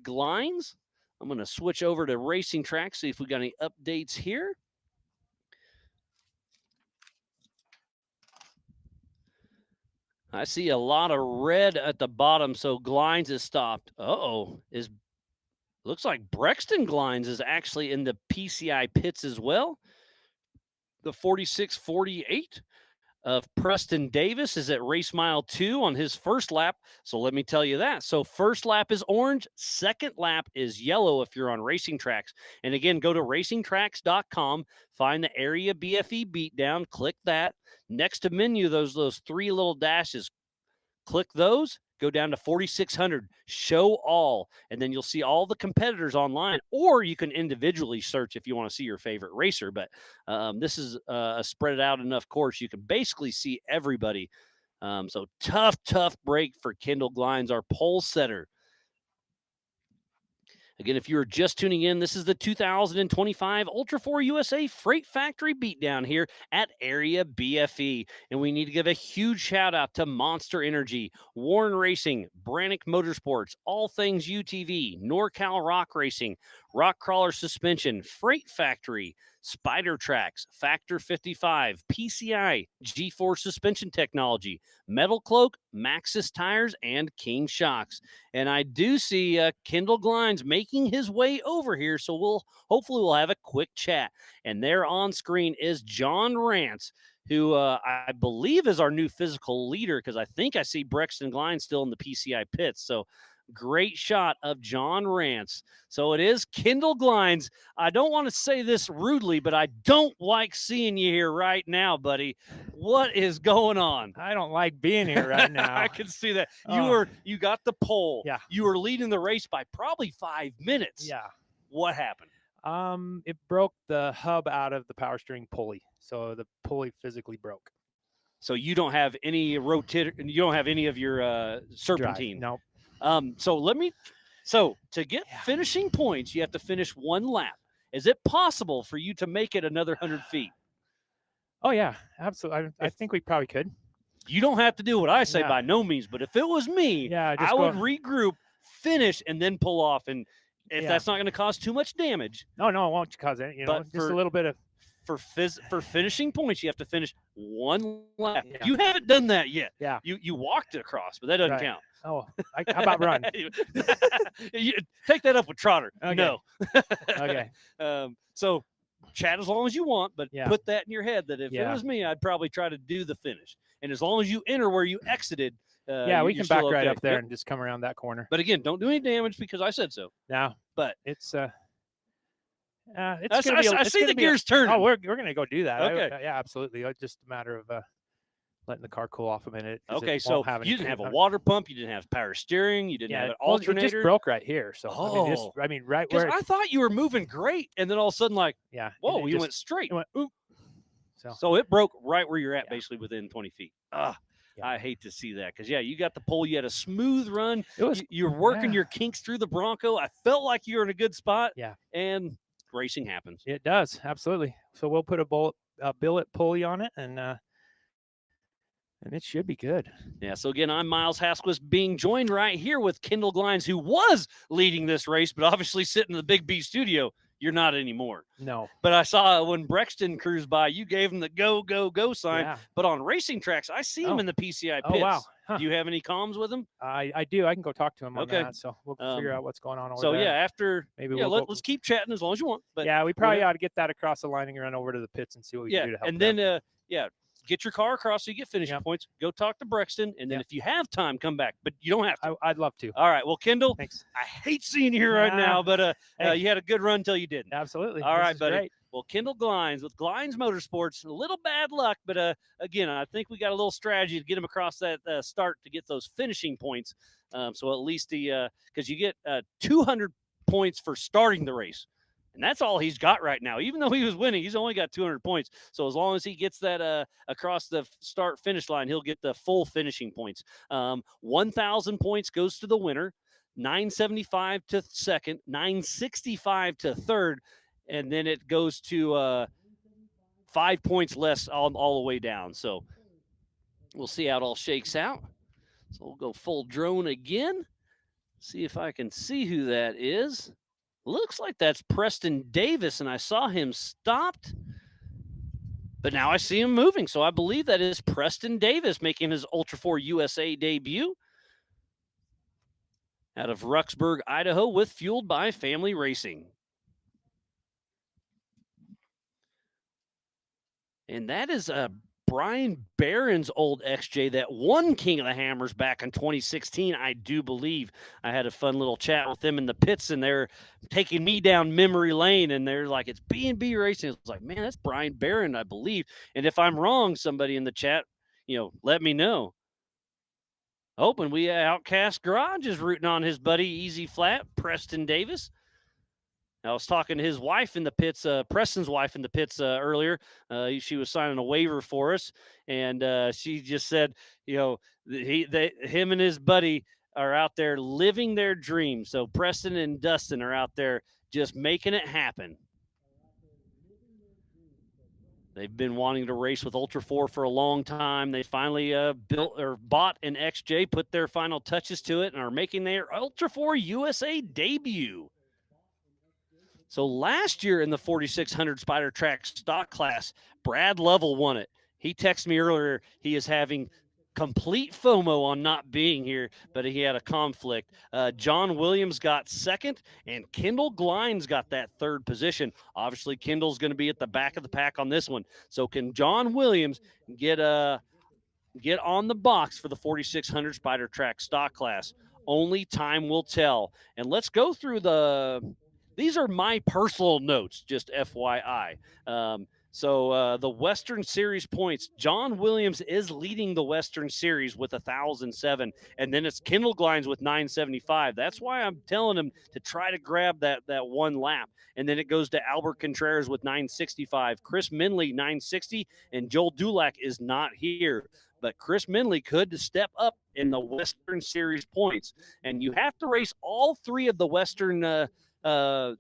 Glines. I'm going to switch over to Racing Track, see if we got any updates here. I see a lot of red at the bottom, so Glines is stopped. Looks like Brexton Glines is actually in the PCI pits as well. The 46-48 of Preston Davis is at race mile 2 on his first lap. So let me tell you that. So first lap is orange, second lap is yellow if you're on Racing Tracks. And again, go to racingtracks.com, find the area BFE beatdown, click that. Next to menu, those 3 little dashes, click those, go down to 4,600, show all, and then you'll see all the competitors online, or you can individually search if you want to see your favorite racer. But this is a spread out enough course. You can basically see everybody. So tough break for Kendall Glines, our pole setter. Again, if you were just tuning in, this is the 2025 Ultra 4 USA Freight Factory Beatdown here at Area BFE. And we need to give a huge shout out to Monster Energy, Warren Racing, Brannick Motorsports, All Things UTV, NorCal Rock Racing, Rock Crawler Suspension, Freight Factory, Spider Tracks, Factor 55, PCI, G4 Suspension Technology, Metal Cloak, Maxxis Tires, and King Shocks. And I do see Kendall Glines making his way over here, so hopefully we'll have a quick chat. And there on screen is John Rance, who I believe is our new physical leader, because I think I see Brexton Glines still in the PCI pits. So great shot of John Rance. So it is Kendall Glines. I don't want to say this rudely, but I don't like seeing you here right now, buddy. What is going on? I don't like being here right now. I can see that. You got the pole. Yeah. You were leading the race by probably 5 minutes. Yeah. What happened? It broke the hub out of the power steering pulley. So the pulley physically broke. So you don't have any rotator, you don't have any of your serpentine. Nope. So to get finishing points, you have to finish one lap. Is it possible for you to make it another 100 feet? Oh yeah, absolutely. I think we probably could. You don't have to do what I say Yeah. by no means, but if it was me, Yeah, just I would go- regroup, finish, and then pull off. And if Yeah. that's not going to cause too much damage, No, it won't cause it. But Just a little bit of. for finishing points, you have to finish one lap. Yeah. You haven't done that yet. Yeah. You walked across, but that doesn't Right. count. Oh, how about run? You take that up with Trotter. Okay. No. Okay. So chat as long as you want, but Yeah. put that in your head that if it Yeah. was me, I'd probably try to do the finish. And as long as you enter where you exited, Yeah, we you're can still back right okay. up there Yep. and just come around that corner. But again, don't do any damage because I said so. No, But it's I gonna be. see the gears turning. Oh, we're gonna go do that. Okay. Yeah, absolutely. It's just a matter of letting the car cool off a minute. 'cause it Okay, won't so have any you didn't have a coolant. water pump, you didn't have power steering, you didn't have an well, alternator. It just broke right here. So Oh. I mean, right Because where. I thought you were moving great, and then all of a sudden, like, Yeah. whoa, it you just- went straight. It went oop. So it broke right where you're at, Yeah. basically within 20 feet. Ah, Yeah. I hate to see that because, yeah, you got the pole. You had a smooth run. It was. You're working yeah. your kinks through the Bronco. I felt like you were in a good spot. Yeah. And racing happens. It does absolutely. So we'll put a billet pulley on it, and it should be good. Yeah, so again, I'm Miles Hasquist being joined right here with Kendall Glines, who was leading this race, but obviously sitting in the Big B studio, you're not anymore. No. But I saw when Brexton cruised by, you gave him the go, go, go sign. Yeah. But on racing tracks, I see him Oh. in the PCI Oh pits. wow. Huh. Do you have any comms with him? I do. I can go talk to him on Okay. that. So we'll figure out what's going on over So there. yeah, after Maybe yeah, we'll go- let's keep chatting as long as you want. But yeah, we probably whatever. ought to get that across the line and run over to the pits and see what we Yeah, can do to help. and them. then get your car across so you get finishing Yep. points. Go talk to Brexton, and then Yep. if you have time, come back. But you don't have to. I'd love to. All right. Well, Kendall, Thanks. I hate seeing you here right now, but Hey. you had a good run until you didn't. Absolutely. All This right, is buddy. great. Well, Kendall Glines with Glines Motorsports, a little bad luck, but again, I think we got a little strategy to get him across that start to get those finishing points. So at least because you get 200 points for starting the race. And that's all he's got right now. Even though he was winning, he's only got 200 points. So as long as he gets that across the start finish line, he'll get the full finishing points. 1,000 points goes to the winner, 975 to second, 965 to third, and then it goes to 5 points less all the way down. So we'll see how it all shakes out. So we'll go full drone again. See if I can see who that is. Looks like that's Preston Davis, and I saw him stopped, but now I see him moving. So I believe that is Preston Davis making his Ultra 4 USA debut out of Ruxburg, Idaho, with Fueled by Family Racing. And that is Brian Barron's old XJ that won King of the Hammers back in 2016, I do believe. I had a fun little chat with them in the pits, and they're taking me down memory lane, and they're like, it's B&B Racing. It's like, man, that's Brian Barron, I believe. And if I'm wrong, somebody in the chat, let me know. And we Outcast Garage is rooting on his buddy Easy Flat, Preston Davis. I was talking to his wife in the pits, Preston's wife in the pits earlier. She was signing a waiver for us, and she just said, him and his buddy are out there living their dream. So Preston and Dustin are out there just making it happen. They've been wanting to race with Ultra 4 for a long time. They finally bought an XJ, put their final touches to it, and are making their Ultra 4 USA debut. So last year in the 4600 Spider Track stock class, Brad Lovell won it. He texted me earlier. He is having complete FOMO on not being here, but he had a conflict. John Williams got second, and Kendall Glines got that third position. Obviously, Kendall's going to be at the back of the pack on this one. So can John Williams get on the box for the 4600 Spider Track stock class? Only time will tell. And let's go through these are my personal notes, just FYI. So the Western Series points, John Williams is leading the Western Series with 1,007, and then it's Kendall Glines with 975. That's why I'm telling him to try to grab that one lap. And then it goes to Albert Contreras with 965, Chris Minley 960, and Joel Dulac is not here. But Chris Minley could step up in the Western Series points. And you have to race all three of the Western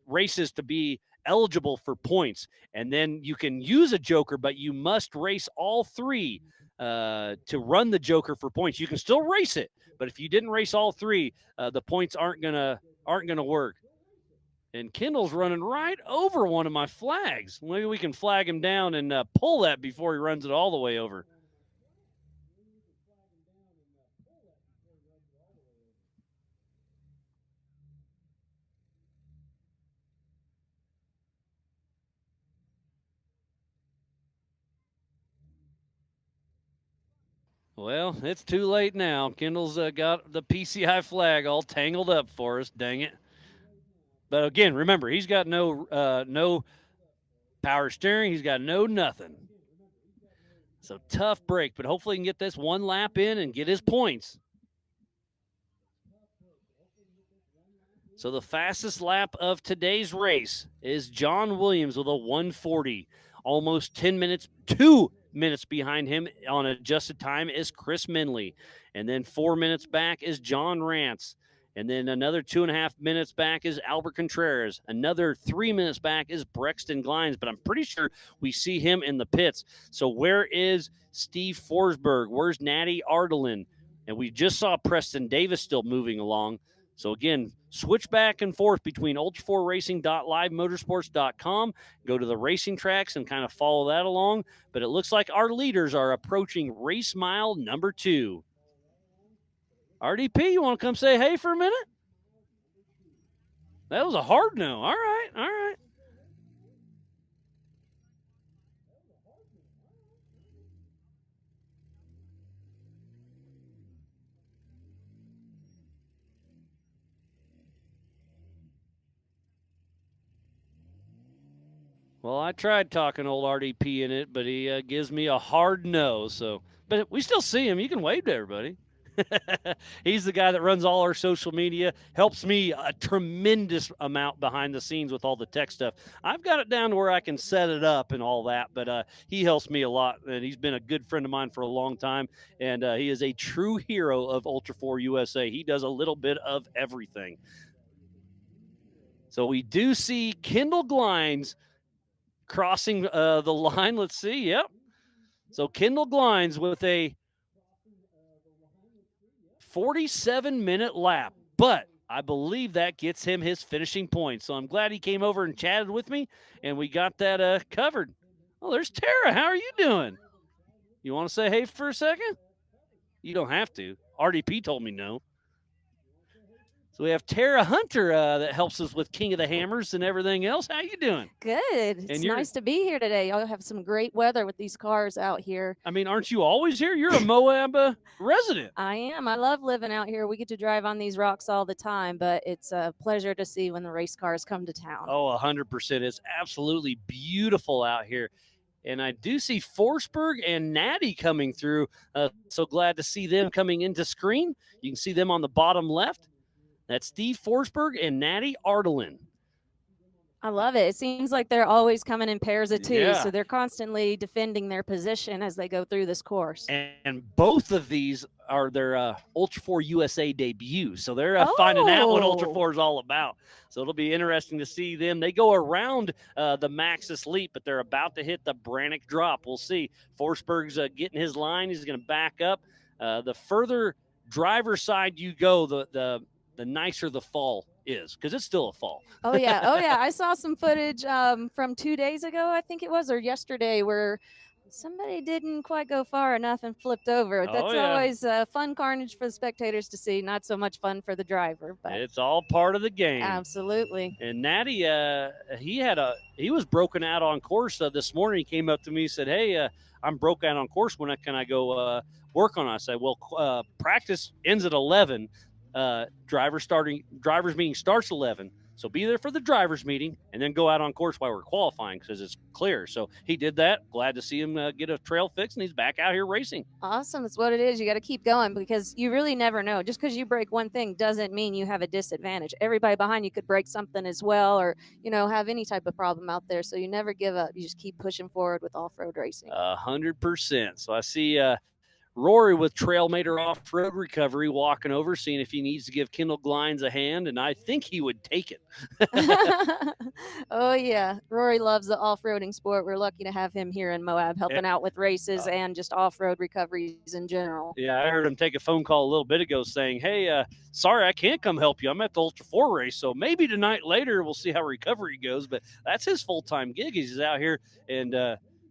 races to be eligible for points. And then you can use a joker, but you must race all 3 to run the joker for points. You can still race it, but if you didn't race all 3, the points aren't gonna work. And Kendall's running right over one of my flags. Maybe we can flag him down and pull that before he runs it all the way over. Well, it's too late now. Kendall's got the PCI flag all tangled up for us. Dang it. But again, remember, he's got no power steering. He's got no nothing. So tough break, but hopefully he can get this one lap in and get his points. So the fastest lap of today's race is John Williams with a 140. Almost 10 minutes, 2 minutes behind him on adjusted time is Chris Minley. And then 4 minutes back is John Rance. And then another 2.5 minutes back is Albert Contreras. Another 3 minutes back is Brexton Glines, but I'm pretty sure we see him in the pits. So where is Steve Forsberg? Where's Natty Ardelin? And we just saw Preston Davis still moving along. So again, switch back and forth between ultra4racing.livemotorsports.com. Go to the racing tracks and kind of follow that along. But it looks like our leaders are approaching race mile number 2. RDP, you want to come say hey for a minute? That was a hard no. All right, all right. Well, I tried talking old RDP in it, but he gives me a hard no. So, but we still see him. You can wave to everybody. He's the guy that runs all our social media, helps me a tremendous amount behind the scenes with all the tech stuff. I've got it down to where I can set it up and all that, but he helps me a lot, and he's been a good friend of mine for a long time, and he is a true hero of Ultra 4 USA. He does a little bit of everything. So we do see Kendall Glines crossing the line. Let's see. Yep. So Kendall Glines with a 47-minute lap, but I believe that gets him his finishing point. So I'm glad he came over and chatted with me, and we got that covered. Oh, there's Tara. How are you doing? You want to say hey for a second? You don't have to. RDP told me no. So we have Tara Hunter that helps us with King of the Hammers and everything else. How you doing? Good. It's nice to be here today. Y'all have some great weather with these cars out here. I mean, aren't you always here? You're a Moab resident. I am. I love living out here. We get to drive on these rocks all the time, but it's a pleasure to see when the race cars come to town. Oh, 100%. It's absolutely beautiful out here. And I do see Forsberg and Natty coming through. So glad to see them coming into screen. You can see them on the bottom left. That's Steve Forsberg and Natty Ardelin. I love it. It seems like they're always coming in pairs of 2, Yeah. so they're constantly defending their position as they go through this course. And both of these are their Ultra 4 USA debuts, so they're finding out what Ultra 4 is all about. So it'll be interesting to see them. They go around the Maxis Leap, but they're about to hit the Brannick drop. We'll see. Forsberg's getting his line. He's going to back up. The further driver's side you go, the nicer the fall is, because it's still a fall. Oh, yeah. Oh, yeah. I saw some footage from 2 days ago, I think it was, or yesterday, where somebody didn't quite go far enough and flipped over. That's always fun carnage for the spectators to see. Not so much fun for the driver, but It's all part of the game. absolutely. And Natty, he was broken out on course this morning. He came up to me and said, hey, I'm broke out on course. When can I go work on it? I said, well, practice ends at 11. Drivers meeting starts 11, so be there for the drivers meeting and then go out on course while we're qualifying because it's clear. So he did that. Glad to see him get a trail fix, and he's back out here racing. Awesome. That's what it is. You got to keep going because you really never know. Just because you break one thing doesn't mean you have a disadvantage. Everybody behind you could break something as well, or have any type of problem out there. So you never give up. You just keep pushing forward with off-road racing. 100%. So I see Rory with Trailmater Off-Road Recovery walking over, seeing if he needs to give Kendall Glines a hand, and I think he would take it. Oh, yeah. Rory loves the off-roading sport. We're lucky to have him here in Moab helping out with races and just off-road recoveries in general. Yeah, I heard him take a phone call a little bit ago saying, hey, sorry, I can't come help you. I'm at the Ultra 4 race, so maybe tonight later we'll see how recovery goes. But that's his full-time gig. He's out here, and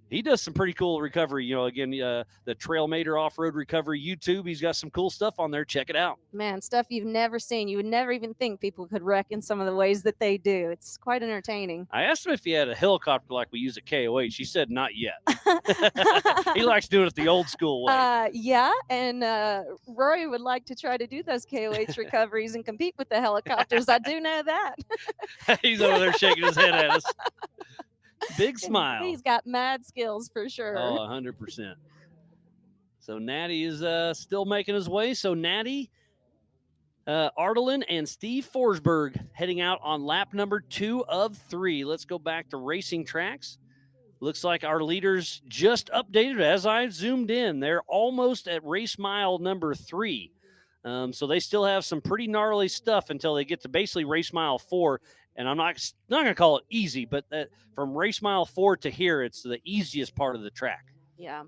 he does some pretty cool recovery. Again, the Trailmater Off-Road Recovery YouTube, he's got some cool stuff on there. Check it out. Man, stuff you've never seen. You would never even think people could wreck in some of the ways that they do. It's quite entertaining. I asked him if he had a helicopter like we use at KOH. He said not yet. He likes doing it the old school way. Yeah, and Rory would like to try to do those KOH recoveries and compete with the helicopters. I do know that. He's over there shaking his head at us. Big smile. He's got mad skills for sure. Oh, 100%. So Natty is still making his way. So Natty, Artelin, and Steve Forsberg heading out on lap number 2 of 3. Let's go back to racing tracks. Looks like our leaders just updated as I zoomed in. They're almost at race mile number 3. So they still have some pretty gnarly stuff until they get to basically race mile 4. And I'm not going to call it easy, but from race mile 4 to here, it's the easiest part of the track. Yeah.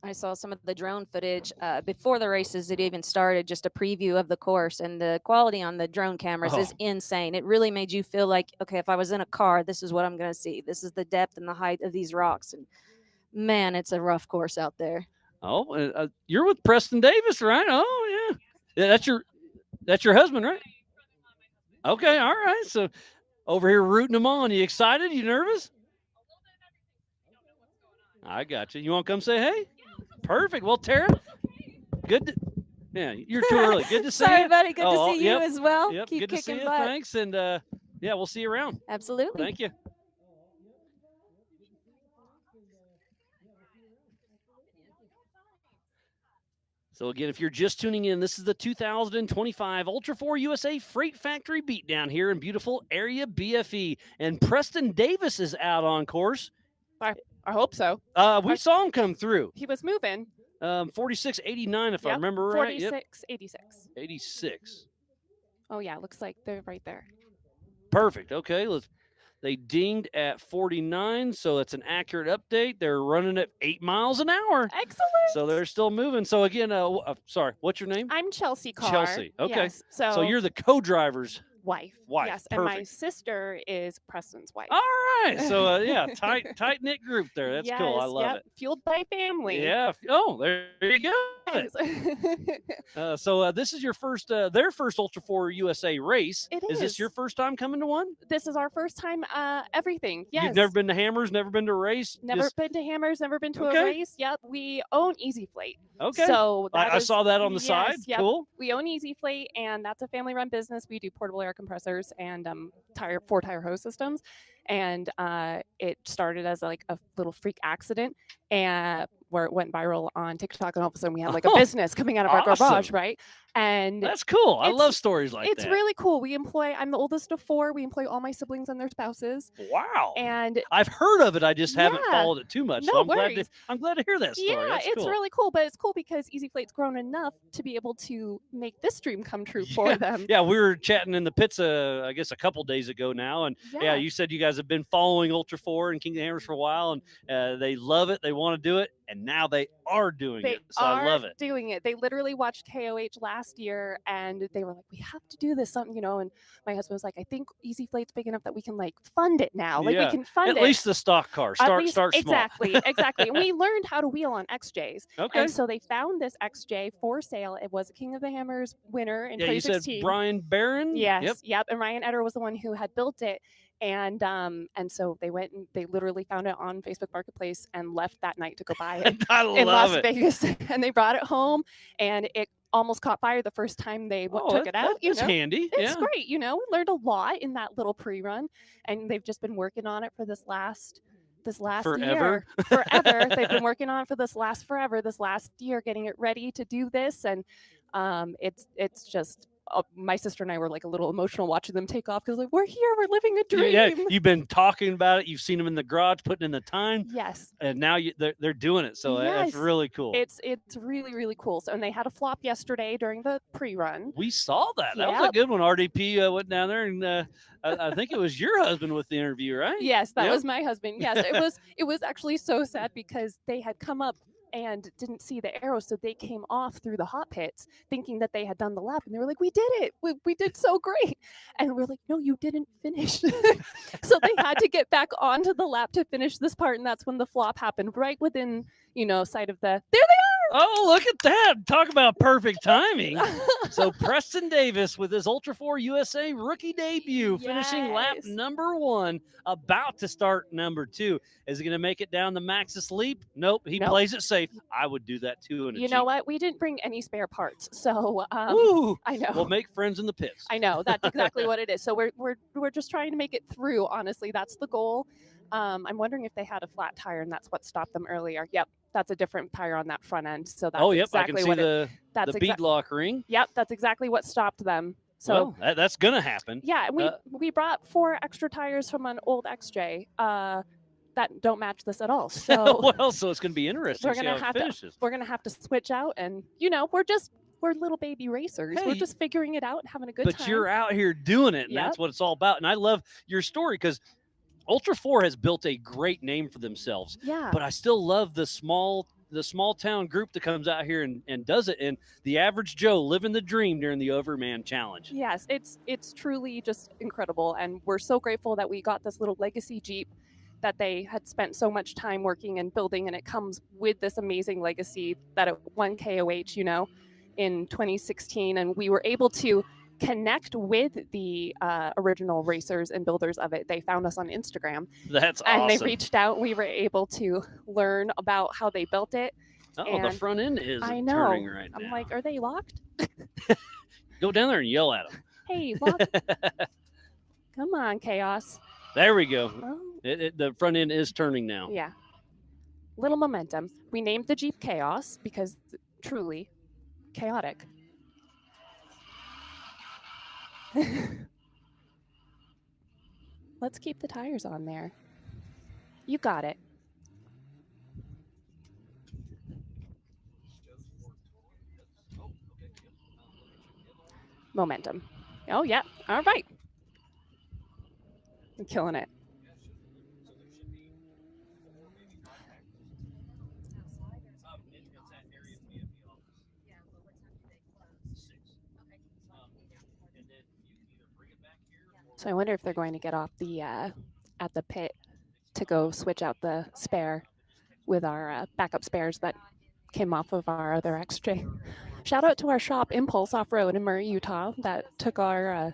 I saw some of the drone footage before the races it even started, just a preview of the course, and the quality on the drone cameras is insane. It really made you feel like, okay, if I was in a car, this is what I'm going to see. This is the depth and the height of these rocks. And man, it's a rough course out there. Oh, you're with Preston Davis, right? Oh, yeah. That's your husband, right? Okay, all right. So over here rooting them on. You excited? You nervous? I got you. You want to come say hey? Perfect. Well, Tara, good. Yeah, you're too early. Good to see you. Sorry, buddy. Good to see you as well. Yep. Keep Good to see kicking you. butt. Thanks. And yeah, we'll see you around. Absolutely. Thank you. So again, if you're just tuning in, this is the 2025 Ultra 4 USA Freight Factory Beatdown here in beautiful area BFE. And Preston Davis is out on course. I hope so. We saw him come through. He was moving. 46.89, if I remember right. 46.86. 86. Oh, yeah. Looks like they're right there. Perfect. Okay. They dinged at 49, so that's an accurate update. They're running at 8 miles an hour. Excellent. So they're still moving. So again, sorry, what's your name? I'm Chelsea Carr. Chelsea. Okay. Yes. So you're the co-driver's wife. Perfect. Yes, and my sister is Preston's wife. All right. So yeah, tight knit group there. That's cool. I love it. Fueled by family. Yeah. Oh, there you go. So this is your first, their first Ultra 4 USA race. It is this your first time coming to one? This is our first time. Everything. Yes. You've never been to Hammers, never been to a race. Never been to Hammers, never been to a race. Yep. We own Easy Fleet. Okay. So I saw that on the side. Yep. Cool. We own Easy Fleet, and that's a family-run business. We do portable air compressors and 4-tire hose systems. And it started as like a little freak accident, and where it went viral on TikTok, and all of a sudden we had like a business coming out of our garage, right? And that's cool. I love stories like that. It's really cool. I'm the oldest of 4. We employ all my siblings and their spouses. Wow. And I've heard of it. I just haven't followed it too much. No so worries. I'm glad to hear that story. Yeah, That's it's cool. really cool. But it's cool because Easy Fleet's grown enough to be able to make this dream come true for them. Yeah, we were chatting in the pits, I guess, a couple days ago now. And yeah, you said you guys have been following Ultra 4 and King of the Hammers for a while, and they love it. They want to do it. And now they are doing it. So I love it. Doing it. They literally watched KOH last year, and they were like, we have to do this, something, and my husband was like, I think Easy Fleet's big enough that we can like fund it now. Like we can fund it. At least the stock car. Start small. Exactly. And we learned how to wheel on XJs. Okay. And so they found this XJ for sale. It was a King of the Hammers winner in 2016. You said Brian Barron? Yes. Yep. And Ryan Etter was the one who had built it. And so they went and they literally found it on Facebook Marketplace and left that night to go buy it in Las Vegas. And they brought it home, and it almost caught fire the first time they took it out. It's handy. It's great. We learned a lot in that little pre-run, and they've just been working on it for this last forever. Year. Forever. They've been working on it for this last year, getting it ready to do this. And it's just my sister and I were like a little emotional watching them take off because like we're here, we're living a dream. Yeah, you've been talking about it. You've seen them in the garage putting in the time. Yes. And now they're doing it. So that's really cool. It's really, really cool. So, and they had a flop yesterday during the pre-run. We saw that. That was a good one. RDP went down there, and I think it was your husband with the interview, right? Yes, that was my husband. Yes, it was actually so sad because they had come up and didn't see the arrow, so they came off through the hot pits thinking that they had done the lap, and they were like, we did it, we did so great, and we're like, no, you didn't finish. So they had to get back onto the lap to finish this part, and that's when the flop happened, right within sight of there they are. Oh, look at that. Talk about perfect timing. So Preston Davis with his Ultra 4 USA rookie debut, finishing lap number 1, about to start number 2. Is he going to make it down the Maxis Leap? Nope. He plays it safe. I would do that too. In a Jeep. Know what? We didn't bring any spare parts. So I know. We'll make friends in the pits. I know. That's exactly what it is. So we're just trying to make it through. Honestly, that's the goal. I'm wondering if they had a flat tire and that's what stopped them earlier. Yep. That's a different tire on that front end. So that's exactly I can see the bead lock ring. Yep, that's exactly what stopped them. So that's going to happen. Yeah, we brought 4 extra tires from an old XJ that don't match this at all. So so it's going to be interesting. We're going to have to switch out, and we're little baby racers. We're just figuring it out and having a good time. But you're out here doing it, and that's what it's all about. And I love your story because Ultra 4 has built a great name for themselves. Yeah. But I still love the small town group that comes out here and does it. And the average Joe living the dream during the Overman Challenge. Yes, it's truly just incredible. And we're so grateful that we got this little legacy Jeep that they had spent so much time working and building. And it comes with this amazing legacy that it won KOH, in 2016. And we were able to connect with the original racers and builders of it. They found us on Instagram. That's awesome. And they reached out. We were able to learn about how they built it. Oh, the front end is turning right now. I'm like, are they locked? Go down there and yell at them. Hey, lock. Come on, Chaos. There we go. Oh. The front end is turning now. Yeah. Little momentum. We named the Jeep Chaos because truly chaotic. Let's keep the tires on there. You got it. Momentum. Oh, yeah. All right. I'm killing it. So I wonder if they're going to get off the at the pit to go switch out the spare with our backup spares that came off of our other XJ. Shout out to our shop, Impulse Off-Road in Murray, Utah, that took our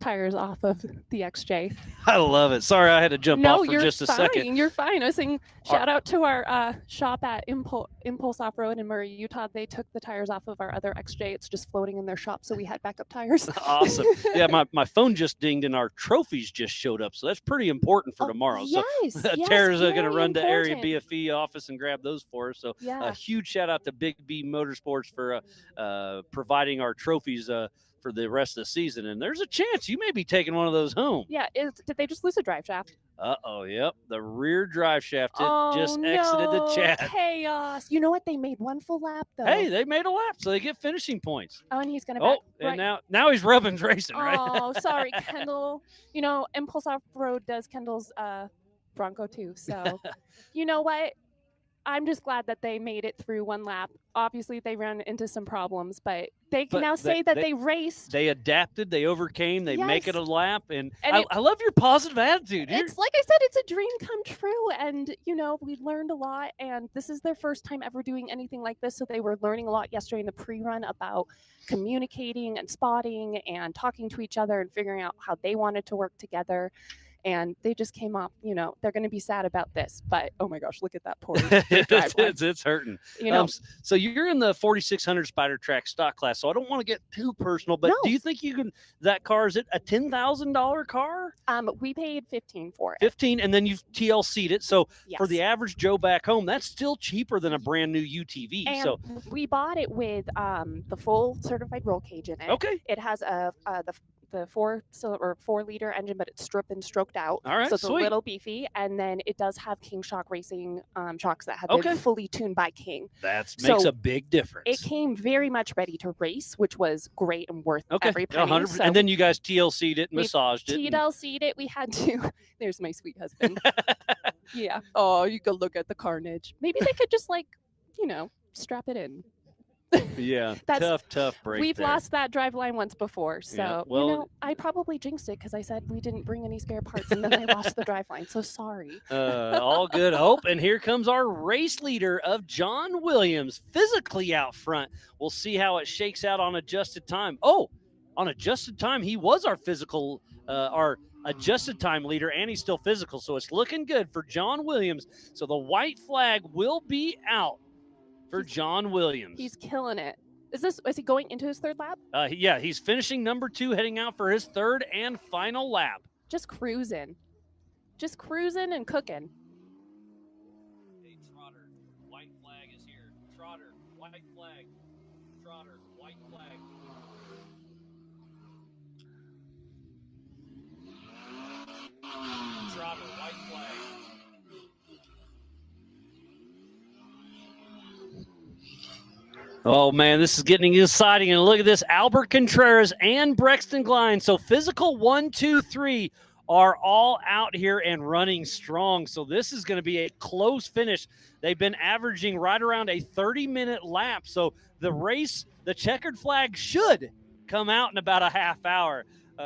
tires off of the XJ. I love it. Sorry, I had to jump off for just a second. You're fine. I was saying shout out to our shop at Impulse Off-Road in Murray, Utah. They took the tires off of our other XJ. It's just floating in their shop, so we had backup tires. Awesome. Yeah, my phone just dinged and our trophies just showed up, so that's pretty important for tomorrow. Yes, so Tara's going to run to area BFE office and grab those for us. So a huge shout out to Big B Motorsports for providing our trophies for the rest of the season, and there's a chance you may be taking one of those home. Yeah, did they just lose a drive shaft? Yep. The rear drive shaft just exited the chat. Chaos. You know what? They made one full lap, though. Hey, they made a lap, so they get finishing points. Oh, and he's going to and now he's rubbing racing, right? Oh, sorry, Kendall. Impulse Off-Road does Kendall's Bronco, too, so you know what? I'm just glad that they made it through one lap. Obviously, they ran into some problems, but they can now say that they raced. They adapted. They overcame. They make it a lap. And I love your positive attitude. It's like I said, it's a dream come true. And, we learned a lot. And this is their first time ever doing anything like this. So they were learning a lot yesterday in the pre-run about communicating and spotting and talking to each other and figuring out how they wanted to work together. and they just came off. They're going to be sad about this, but oh my gosh, look at that poor driveline. It's hurting. So you're in the 4600 Spider Track stock class, so I don't want to get too personal, but do you think you can? That car, is it a $10,000 car? We paid $15,000 for it. 15, and then you've TLC'd it. So Yes. for the average Joe back home, that's still cheaper than a brand new UTV. And So we bought it with the full certified roll cage in it. Okay. It has the 4-liter engine, but it's stripped and stroked out. All right, So it's sweet. a little beefy. And then it does have King Shock Racing shocks that have Okay. been fully tuned by King. that So makes a big difference. It came very much ready to race, which was great and worth Okay, every penny. 100%. So And then you guys TLC'd it, we massaged it. and- TLC'd it. We had to. There's my sweet husband. Yeah. Oh, you could look at the carnage. Maybe they could just strap it in. Yeah, That's- tough break. We've there. lost that driveline once before, so Yeah, well- I probably jinxed it because I said we didn't bring any spare parts, and then I lost the driveline. So sorry. All good hope. And here comes our race leader of John Williams, physically out front. We'll see how it shakes out on adjusted time. Oh, on adjusted time, he was our adjusted time leader, and he's still physical. So it's looking good for John Williams. So the white flag will be out for John Williams. He's killing it. Is he going into his third lap? Yeah, he's finishing number 2, heading out for his third and final lap. Just cruising and cooking. Hey, Trotter, white flag is here. Trotter, white flag. Trotter, white flag. Trotter, white flag. Oh, man, this is getting exciting. And look at this. Albert Contreras and Brexton Glines. So physical 1, 2, 3 are all out here and running strong. So this is going to be a close finish. They've been averaging right around a 30-minute lap. So the race, the checkered flag should come out in about a half hour.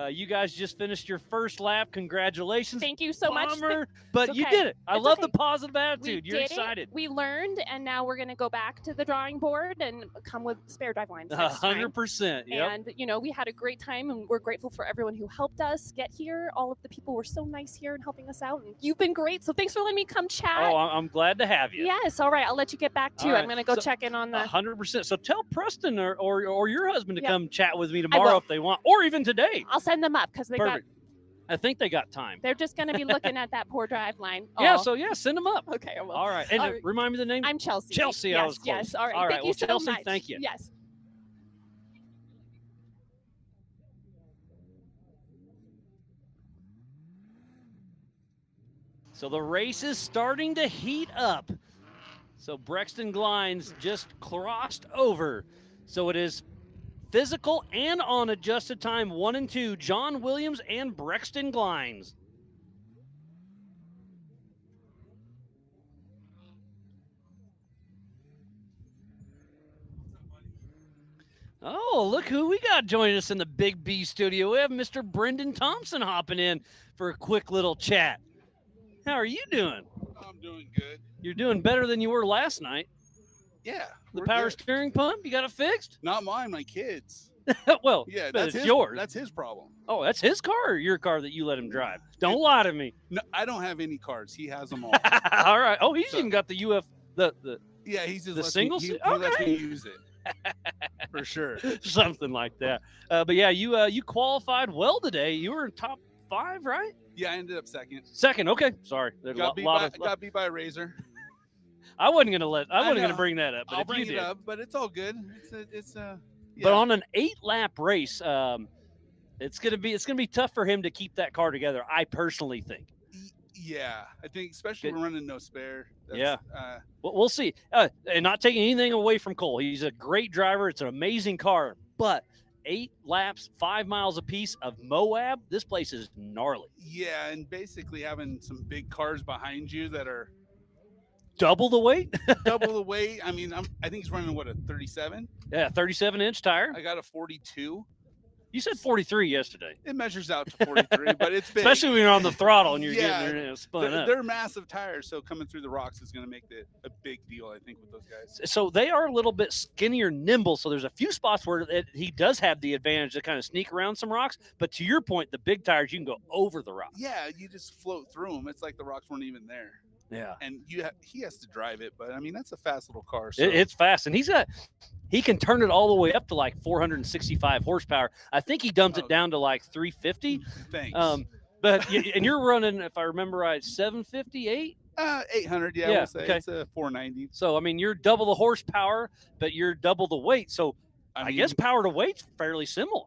You guys just finished your first lap. Congratulations. Thank you so much. But It's you okay. did it. I It's love okay. the positive We attitude. You're did it. excited. We learned, and now we're going to go back to the drawing board and come with spare drive lines. next time. 100%. Yep. And, we had a great time, and we're grateful for everyone who helped us get here. All of the people were so nice here and helping us out, and you've been great. So thanks for letting me come chat. Oh, I'm glad to have you. Yes. All right. I'll let you get back to All it. right. I'm going to go So, check in on the. 100%. So tell Preston or your husband to Yeah. come chat with me will. tomorrow if they want, or even today. I'll send them up because Perfect. I think they got time. they're just going to be looking at that poor drive line. Yeah, Aw. so send them up. Okay, I will. All right. And All right. remind me the name? I'm Chelsea. Chelsea, yes, I was close. Yes. All right. All right. Thank Well, you so Chelsea, much. thank you. Yes. So the race is starting to heat up. So Brexton Glines just crossed over. So it is physical and on adjusted time 1 and 2, John Williams and Brexton Glines. Oh, look who we got joining us in the Big B studio. We have Mr. Brendan Thompson hopping in for a quick little chat. How are you doing? I'm doing good. You're doing better than you were last night. Yeah. The we're power good. steering pump, you got it fixed? Not mine, my kids. Well, Yeah, but that's it's his, yours. That's his problem. Oh, that's his car or your car that you let him drive? Don't lie to me. No, I don't have any cars. He has them all. All right. Oh, he's even got the the Yeah, he's just the lets single me, seat? he lets me Okay. use it. For sure. something like that. But yeah, you qualified well today. You were in top 5, right? Yeah, I ended up second. Second. Okay. Sorry. There's Got beat by a Razor. I wasn't gonna know. bring that up, but I'll if bring you it did. up, but it's all good. It's But yeah. on an 8-lap race, it's gonna be tough for him to keep that car together. I personally think. Yeah, I think especially we're running no spare. Yeah. Uh, Well, we'll see. And not taking anything away from Cole. He's a great driver. It's an amazing car. But 8 laps, 5 miles apiece of Moab, this place is gnarly. yeah, and basically having some big cars behind you that are Double the weight? double the weight. I mean, I think he's running what, a 37? Yeah, 37-inch tire. I got a 42. You said 43 yesterday. It measures out to 43, but it's big. Especially when you're on the throttle and you're Yeah, getting spun up. They're massive tires, so coming through the rocks is going to make it a big deal, I think, with those guys. So they are a little bit skinnier, nimble. So there's a few spots where he does have the advantage to kind of sneak around some rocks. But to your point, the big tires, you can go over the rocks. Yeah, you just float through them. It's like the rocks weren't even there. Yeah. And he has to drive it, but I mean, that's a fast little car. So. It's fast, and he can turn it all the way up to like 465 horsepower. I think he dumped it down to like 350. Thanks. But and you're running, if I remember right, 758. 800, yeah, we'll say. Okay. It's a 490. So I mean, you're double the horsepower, but you're double the weight. So I guess power to weight's fairly similar.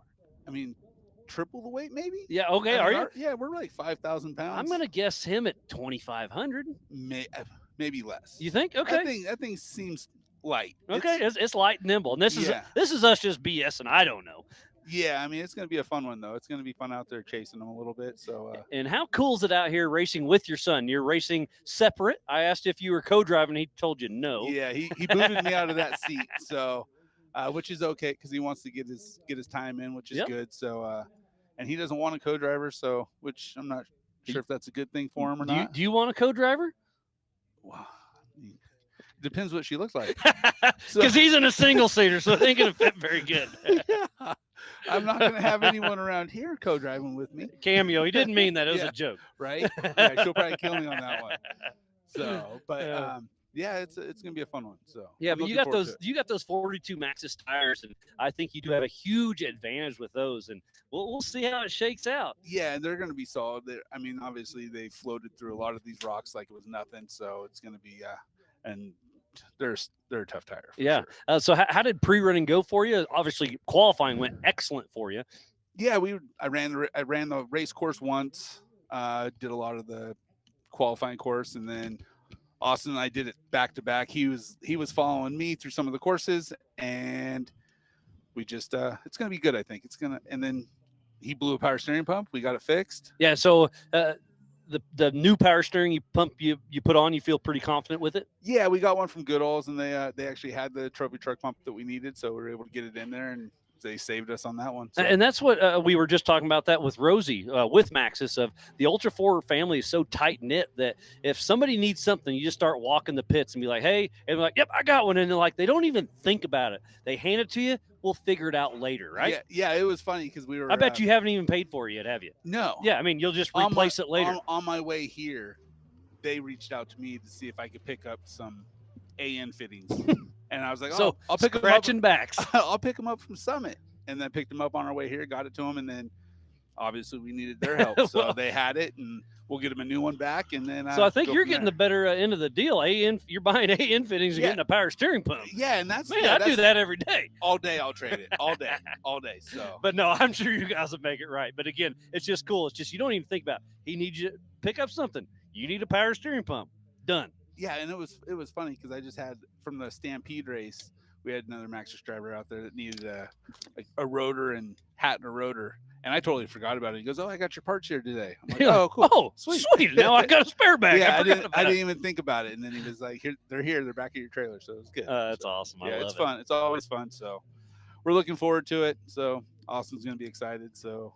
I mean, triple the weight, maybe. Yeah. Okay. I mean, Are you? Yeah, we're like 5,000 pounds. I'm gonna guess him at 2,500. Maybe less. You think? Okay. That thing seems light. Okay, it's light and nimble, and this is us just BSing. I don't know. Yeah, I mean, it's going to be a fun one, though. It's going to be fun out there chasing them a little bit. So. And how cool is it out here racing with your son? You're racing separate. I asked if you were co-driving. He told you no. Yeah, he booted me out of that seat. So, which is okay because he wants to get his time in, which is good. So, and he doesn't want a co-driver. So, which I'm not sure if that's a good thing for him or not. Do you want a co-driver? Wow. Depends what she looks like. Because he's in a single seater, so it ain't gonna fit very good. Yeah. I'm not gonna have anyone around here co-driving with me. Cameo. He didn't mean that. It was a joke, right? Yeah, she'll probably kill me on that one. So, but yeah, it's gonna be a fun one. So yeah, but you got those 42 Maxxis tires, and I think you do have a huge advantage with those, and we'll see how it shakes out. Yeah, they're gonna be solid. I mean, obviously they floated through a lot of these rocks like it was nothing, so it's gonna be and they're a tough tire. Yeah. Sure. So how did pre-running go for you? Obviously, qualifying went excellent for you. Yeah, I ran the race course once. Did a lot of the qualifying course, and then Austin and I did it back to back. He was following me through some of the courses, and we just it's gonna be good. I think and then he blew a power steering pump. We got it fixed. Yeah. So. The new power steering you put on, you feel pretty confident with it? Yeah, we got one from Goodall's, and they actually had the trophy truck pump that we needed, so we were able to get it in there, and they saved us on that one. So. And that's what we were just talking about that with Rosie, with Maxxis, of the Ultra 4 family is so tight-knit that if somebody needs something, you just start walking the pits and be like, hey, and they're like, yep, I got one. And they're like, they don't even think about it. They hand it to you. We'll figure it out later, right? Yeah, it was funny because we were. I bet you haven't even paid for it yet, have you? No. Yeah, I mean, you'll just replace it later. On my way here, they reached out to me to see if I could pick up some AN fittings. And I was like, so I'll pick them up. Scratching backs. I'll pick them up from Summit. And then picked them up on our way here, got it to them, and then obviously we needed their help. So they had it, and we'll get them a new one back. And then so I think you're getting the better end of the deal. You're buying AN fittings and getting a power steering pump. Yeah, and that's I do that every day. All day I'll trade it. All day. So, but no, I'm sure you guys will make it right. But again, it's just cool. It's just you don't even think about it. He needs you to pick up something. You need a power steering pump. Done. Yeah, and it was funny because I just had from the Stampede race. We had another Maxxis driver out there that needed a rotor and hat and a rotor. And I totally forgot about it. He goes, I got your parts here today. I'm like, oh, cool. Oh, sweet. Now I got a spare bag. Yeah, I didn't even think about it. And then he was like, they're back at your trailer. So it was good. That's awesome. I love it's fun. It's always fun. So we're looking forward to it. So Austin's going to be excited. So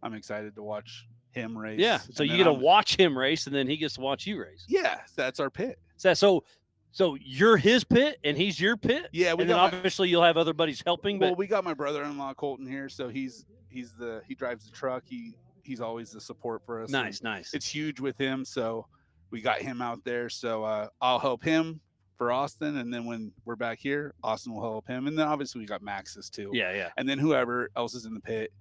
I'm excited to watch him race. Yeah. So you get to watch him race, and then he gets to watch you race. Yeah. That's our pit. So you're his pit and he's your pit. Yeah, and then obviously you'll have other buddies helping. But we got my brother-in-law Colton here, so he drives the truck. He's always the support for us. Nice. It's huge with him, so we got him out there. So I'll help him for Austin, and then when we're back here, Austin will help him, and then obviously we got Maxxis too. Yeah. And then whoever else is in the pit.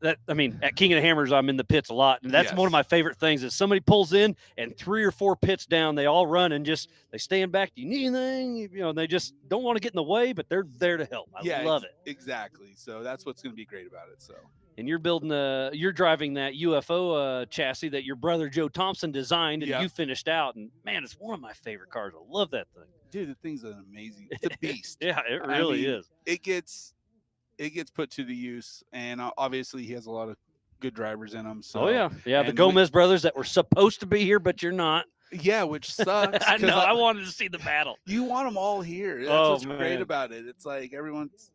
At King of the Hammers, I'm in the pits a lot, and that's one of my favorite things. Is somebody pulls in and 3 or 4 pits down, they all run and they stand back. Do you need anything? And they just don't want to get in the way, but they're there to help. I love it. Exactly. So that's what's going to be great about it. So. And you're driving that UFO chassis that your brother Joe Thompson designed, and you finished out. And man, it's one of my favorite cars. I love that thing. Dude, the thing's an amazing. It's a beast. Yeah, it really is. It gets put to the use, and obviously he has a lot of good drivers in him. So. Oh yeah, the Gomez brothers that were supposed to be here, but you're not. Yeah, which sucks. I know. I wanted to see the battle. You want them all here. That's what's great about it. It's like everyone's.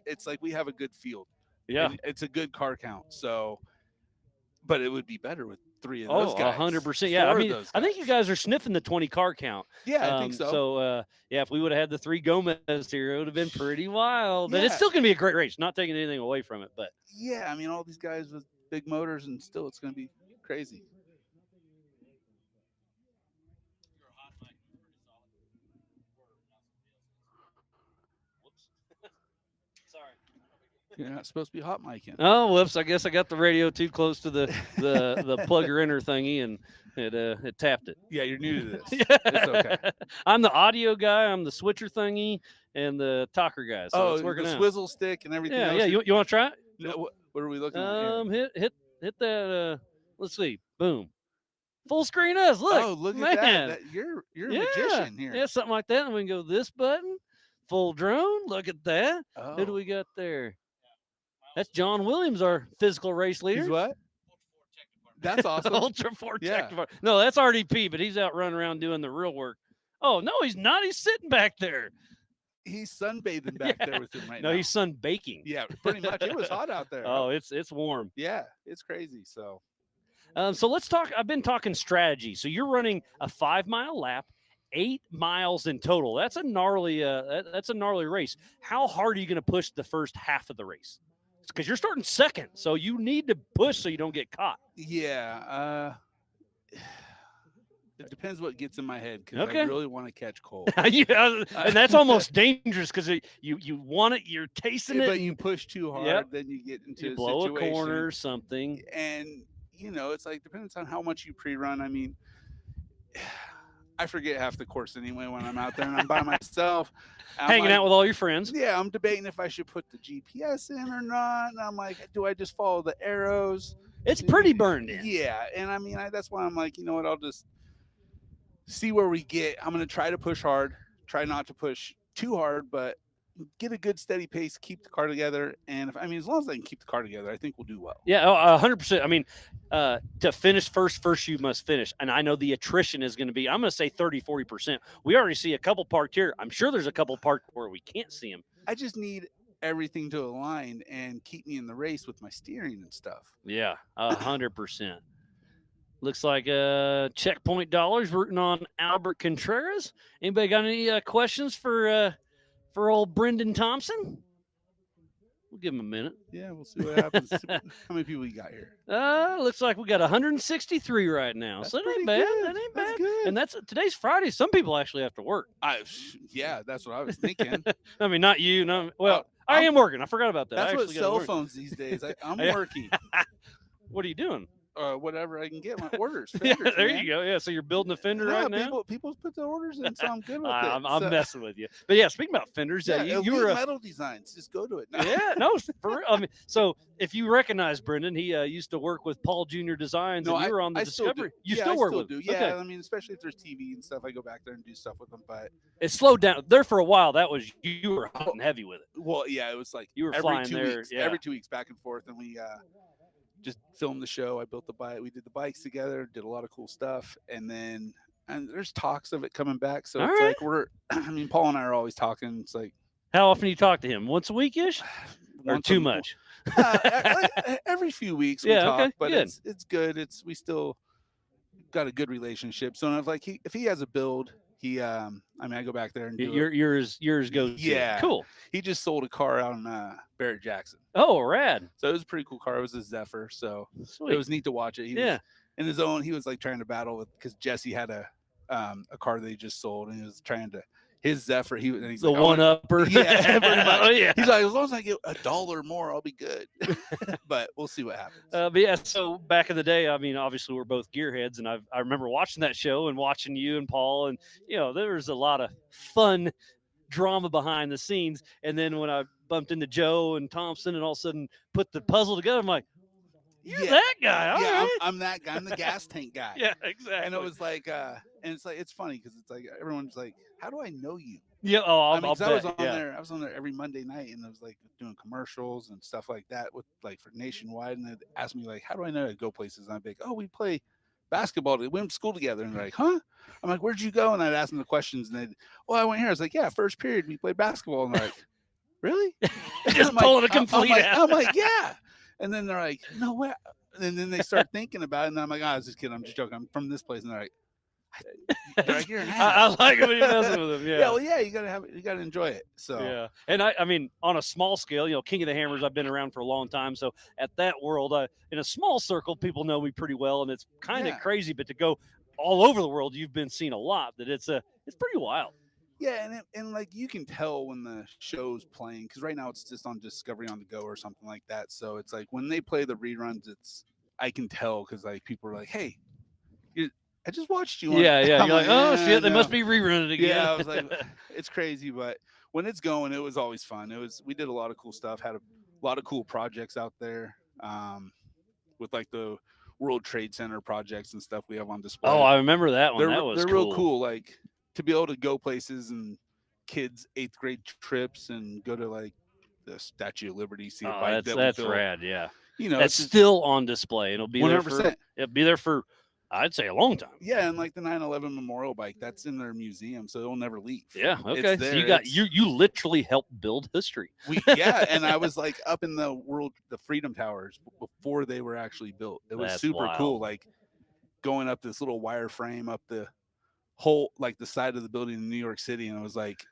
it's like we have a good field. Yeah. And it's a good car count. So, but it would be better with 3 of those guys. 100%. Yeah, I 4 of mean, those I think guys. you guys are sniffing the 20 car count. Yeah, I think so. So, yeah, if we would have had the 3 Gomez here, it would have been pretty wild. And it's Yeah. still going to be a great race. Not taking anything away from it, but Yeah, I mean, all these guys with big motors, and still it's going to be crazy. You're not supposed to be hot micing. oh, whoops! I guess I got the radio too close to the plugger inner thingy, and it tapped it. Yeah, you're new to this. Yeah. It's okay. I'm the audio guy. I'm the switcher thingy, and the talker guy. So it's working the out. swizzle stick and everything Yeah, else. yeah. You want to try it? No, what are we looking at here? Hit that. Let's see. Boom. Full screen us. Look. Oh, look man. at that. You're a magician here. Yeah, something like that. And we can go this button. Full drone. Look at that. Oh. Who do we got there? That's John Williams, our physical race leader. He's what? That's awesome. Ultra 4 Yeah. Tech Department. No, that's RDP, but he's out running around doing the real work. Oh, no, he's not. He's sitting back there. He's sunbathing back there with him right now. No, he's sun baking. Yeah, pretty much. It was hot out there. Oh, it's warm. Yeah, it's crazy. So So let's talk. I've been talking strategy. So you're running a 5-mile lap, 8 miles in total. That's a gnarly. That's a gnarly race. How hard are you going to push the first half of the race? Because you're starting second, so you need to push so you don't get caught. yeah, it depends what gets in my head because Okay. I really want to catch cold. Yeah, and that's almost dangerous because you want it, you're tasting it, But you push too hard, Yep. then you get into you a blow situation. a corner or something. And it's like depends on how much you pre-run. I mean, I forget half the course anyway when I'm out there and I'm by myself. I'm Hanging like, out with all your friends. Yeah, I'm debating if I should put the GPS in or not. And I'm like, do I just follow the arrows? It's pretty burned in. Yeah, and I mean, that's why I'm like, you know what? I'll just see where we get. I'm going to try to push hard, try not to push too hard, but get a good steady pace, keep the car together. And as long as I can keep the car together, I think we'll do well. Yeah, 100%. I mean, to finish first you must finish. And I know the attrition is going to be, I'm going to say 30, 40%. We already see a couple parked here. I'm sure there's a couple parked where we can't see them. I just need everything to align and keep me in the race with my steering and stuff. Yeah, 100%. Looks like checkpoint dollars rooting on Albert Contreras. Anybody got any questions for old Brendan Thompson? We'll give him a minute. Yeah, we'll see what happens. How many people you got here? Looks like we got 163 right now. That's so that ain't pretty bad. good. That ain't That's bad. good. And today's Friday. Some people actually have to work. Yeah, that's what I was thinking. I mean, not you. No, well, I am working. I forgot about that. That's I what actually gotta cell work. phones these days. I'm Yeah. working. What are you doing? Whatever I can get my orders. Yeah, fenders, there man. you go. Yeah, so you're building a fender right now. People put their orders in, so I'm good with it. I'm messing with you. But yeah, speaking about fenders, Yeah, you Elite were Metal Designs. Just go to it. yeah, no, for real. I mean, so if you recognize Brendan, he used to work with Paul Jr. Designs, and you were on the I still do. Discovery. You Yeah, still I work still with do. him. Yeah, Okay. I mean, especially if there's TV and stuff, I go back there and do stuff with them. But It slowed down there for a while. That was you were hot and heavy with it. well, yeah, it was like You were every flying 2 there, weeks, yeah. every 2 weeks back and forth, and we just filmed the show. I built the bike. We did the bikes together. Did a lot of cool stuff, and there's talks of it coming back. So All it's right. like Paul and I are always talking. It's like How often do you talk to him? Once a week ish, or once too a- much? every few weeks we Yeah, talk, okay, but good. it's good. We still got a good relationship. So if he has a build, I go back there and do it. Yours goes. Yeah, Cool. He just sold a car out in Barrett Jackson. Oh, rad. So it was a pretty cool car. It was a Zephyr. So Sweet. it was neat to watch it. He Yeah. was in his own. He was like trying to battle with because Jesse had a car that he just sold, and he was trying to his Zephyr. He's The like, I want- one-upper. Yeah, pretty much. Oh, yeah. He's like, as long as I get $1 more, I'll be good. But we'll see what happens. But yeah, so back in the day, I mean, obviously we're both gearheads, and I remember watching that show and watching you and Paul, and there was a lot of fun drama behind the scenes. And then when I bumped into Joe and Thompson, and all of a sudden put the puzzle together, I'm like, "You're that guy, all yeah, right." I'm that guy. I'm the gas tank guy. Yeah, exactly. And it was like, it's funny because it's like everyone's like, how do I know you? Yeah, I mean, 'cause I'll I was bet, on yeah. there. I was on there every Monday night, and I was like doing commercials and stuff like that with like for Nationwide. And they'd ask me like, how do I know to go places? And I'd be like, oh, we play basketball. We went to school together. And they're like, huh? I'm like, where'd you go? And I'd ask them the questions, and they'd, I went here. I was like, yeah, first period we played basketball. And they're like, really? Just pulling a complete out. I'm like, yeah. And then they're like, no way. And then they start thinking about it, and I'm like, oh, I was just kidding. I'm just joking. I'm from this place, and they're like, you're an ass. I like it when you're messing with them. Yeah. Yeah. Well, yeah. You gotta enjoy it. So yeah. And I mean, on a small scale, King of the Hammers, I've been around for a long time. So at that world, in a small circle, people know me pretty well, and it's kind of crazy. But to go all over the world, you've been seen a lot. That it's pretty wild. Yeah, and like you can tell when the show's playing, because right now it's just on Discovery on the Go or something like that. So it's like when they play the reruns, I can tell because like people are like, hey. I just watched you. Yeah. I'm You're like, oh shit, they no. must be rerunning again. Yeah, I was like, it's crazy, but when it's going, it was always fun. We did a lot of cool stuff, had a lot of cool projects out there, with like the World Trade Center projects and stuff we have on display. Oh, I remember that one. They're real cool. Like to be able to go places and kids 8th grade trips and go to like the Statue of Liberty, see a bike that's rad. Yeah, it's still on display. It'll be 100%. It'll be there for. I'd say a long time. Yeah, and like the 9/11 memorial bike, that's in their museum, so it'll never leave. Yeah, okay. So you literally helped build history. And I was like up in the Freedom Towers before they were actually built. It was super cool, like going up this little wireframe up the whole like the side of the building in New York City, and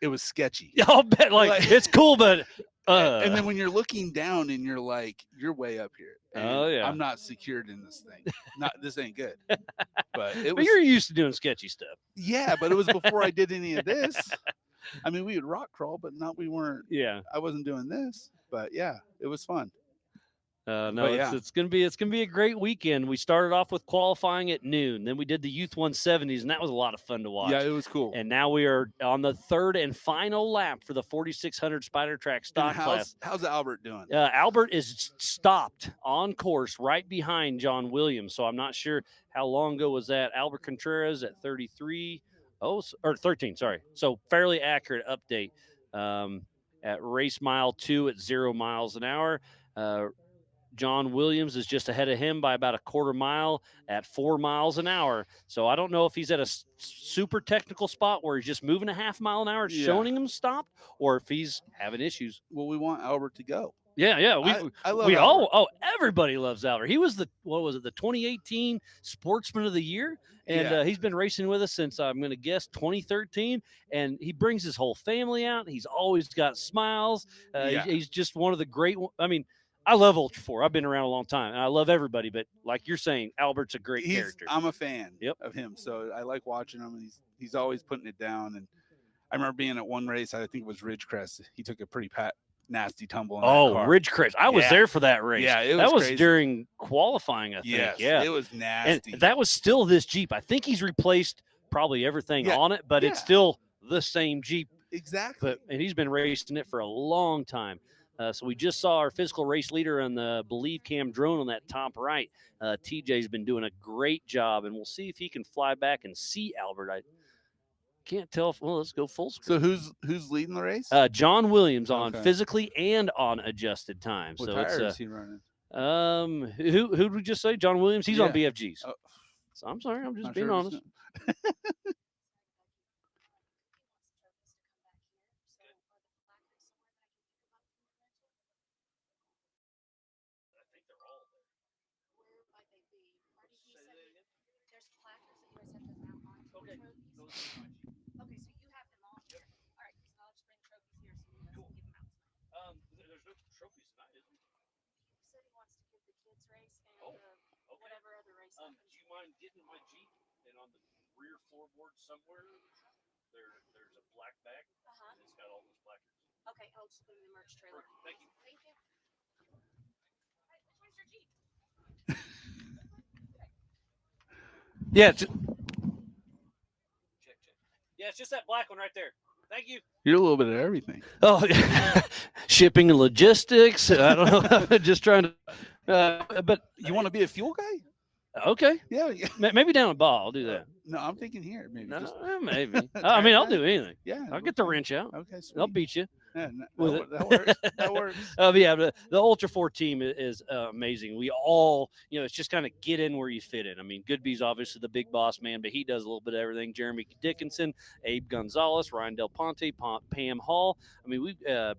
it was sketchy. I'll bet like it's cool, but and then when you're looking down and you're like, you're way up here. And I'm not secured in this thing. This ain't good. But you're used to doing sketchy stuff. Yeah, but it was before I did any of this. I mean, we would rock crawl, but we weren't. Yeah. I wasn't doing this. But yeah, it was fun. It's gonna be a great weekend. We started off with qualifying at noon, then we did the Youth 170s, and that was a lot of fun to watch. Yeah, it was cool. And now we are on the third and final lap for the 4600 Spider Track stock class. How's Albert doing? Albert is stopped on course right behind John Williams. So I'm not sure how long ago was that. Albert Contreras at 13. Sorry. So fairly accurate update at race mile 2 at 0 miles an hour. John Williams is just ahead of him by about a quarter mile at 4 miles an hour. So I don't know if he's at a super technical spot where he's just moving a half mile an hour, showing him stopped, or if he's having issues. Well, we want Albert to go. Yeah. I love Albert. Everybody loves Albert. He was the 2018 Sportsman of the Year, and he's been racing with us since I'm going to guess 2013. And he brings his whole family out. He's always got smiles. He's just one of the great. I mean, I love Ultra 4. I've been around a long time, and I love everybody. But like you're saying, Albert's a great character. I'm a fan of him, so I like watching him. And he's always putting it down. And I remember being at one race. I think it was Ridgecrest. He took a pretty nasty tumble. Ridgecrest! I was there for that race. Yeah, that was crazy. During qualifying. I think. Yes, yeah, it was nasty. And that was still this Jeep. I think he's replaced probably everything on it, but it's still the same Jeep. Exactly. And he's been racing it for a long time. So we just saw our physical race leader on the Believe Cam drone on that top right. TJ's been doing a great job, and we'll see if he can fly back and see Albert. I can't tell. Let's go full screen. So who's leading the race? John Williams on physically and on adjusted time. What so tires it's is he running? Who did we just say? John Williams. He's on BFGs. Oh. So I'm sorry. I'm just being honest. There's no trophies tonight, is there? He said he wants to give the kids race and whatever other race. Do you mind getting my Jeep and on the rear floorboard somewhere? There's a black bag. And it's got all those placards. Okay, I'll just put it in the merch trailer. Thank you. Thank you. Where's your Jeep? Check. Yeah, it's just that black one right there. Thank you. You're a little bit of everything. Oh, shipping and logistics. I don't know. Just trying to. But you want to be a fuel guy? Okay. Yeah. Maybe down a ball. I'll do that. No, I'm thinking here. Maybe. Maybe. I mean, I'll do anything. Yeah. I'll get the wrench out. Okay. Sweet. I'll beat you. Yeah, with that, it. that works. That works. Yeah, the Ultra 4 team is amazing. We all, it's just kind of get in where you fit in. I mean, Goodby's obviously the big boss man, but he does a little bit of everything. Jeremy Dickinson, Abe Gonzalez, Ryan Del Ponte, Pam Hall. I mean, we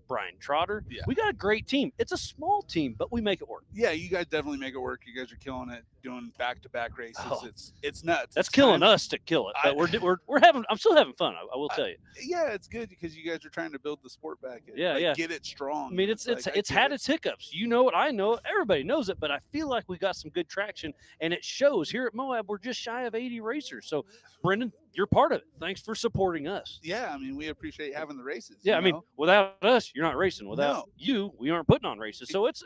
Brian Trotter. Yeah. We got a great team. It's a small team, but we make it work. Yeah, you guys definitely make it work. You guys are killing it, doing back-to-back races. Oh. It's nuts. That's It's killing time- us to kill it, but we're having. I'm still having fun. I will tell you. Yeah, it's good because you guys are trying to build the sport back in. Yeah, yeah. Get it strong. I mean, it's like, I it's get had it. its hiccups. You know it. I know it. Everybody knows it. But I feel like we got some good traction, and it shows here at Moab. We're just shy of 80 racers. So, Brendan, you're part of it. Thanks for supporting us. Yeah, I mean, we appreciate having the races. Yeah, you I mean, know? without us, you're not racing. Without No. you, we aren't putting on races. So it's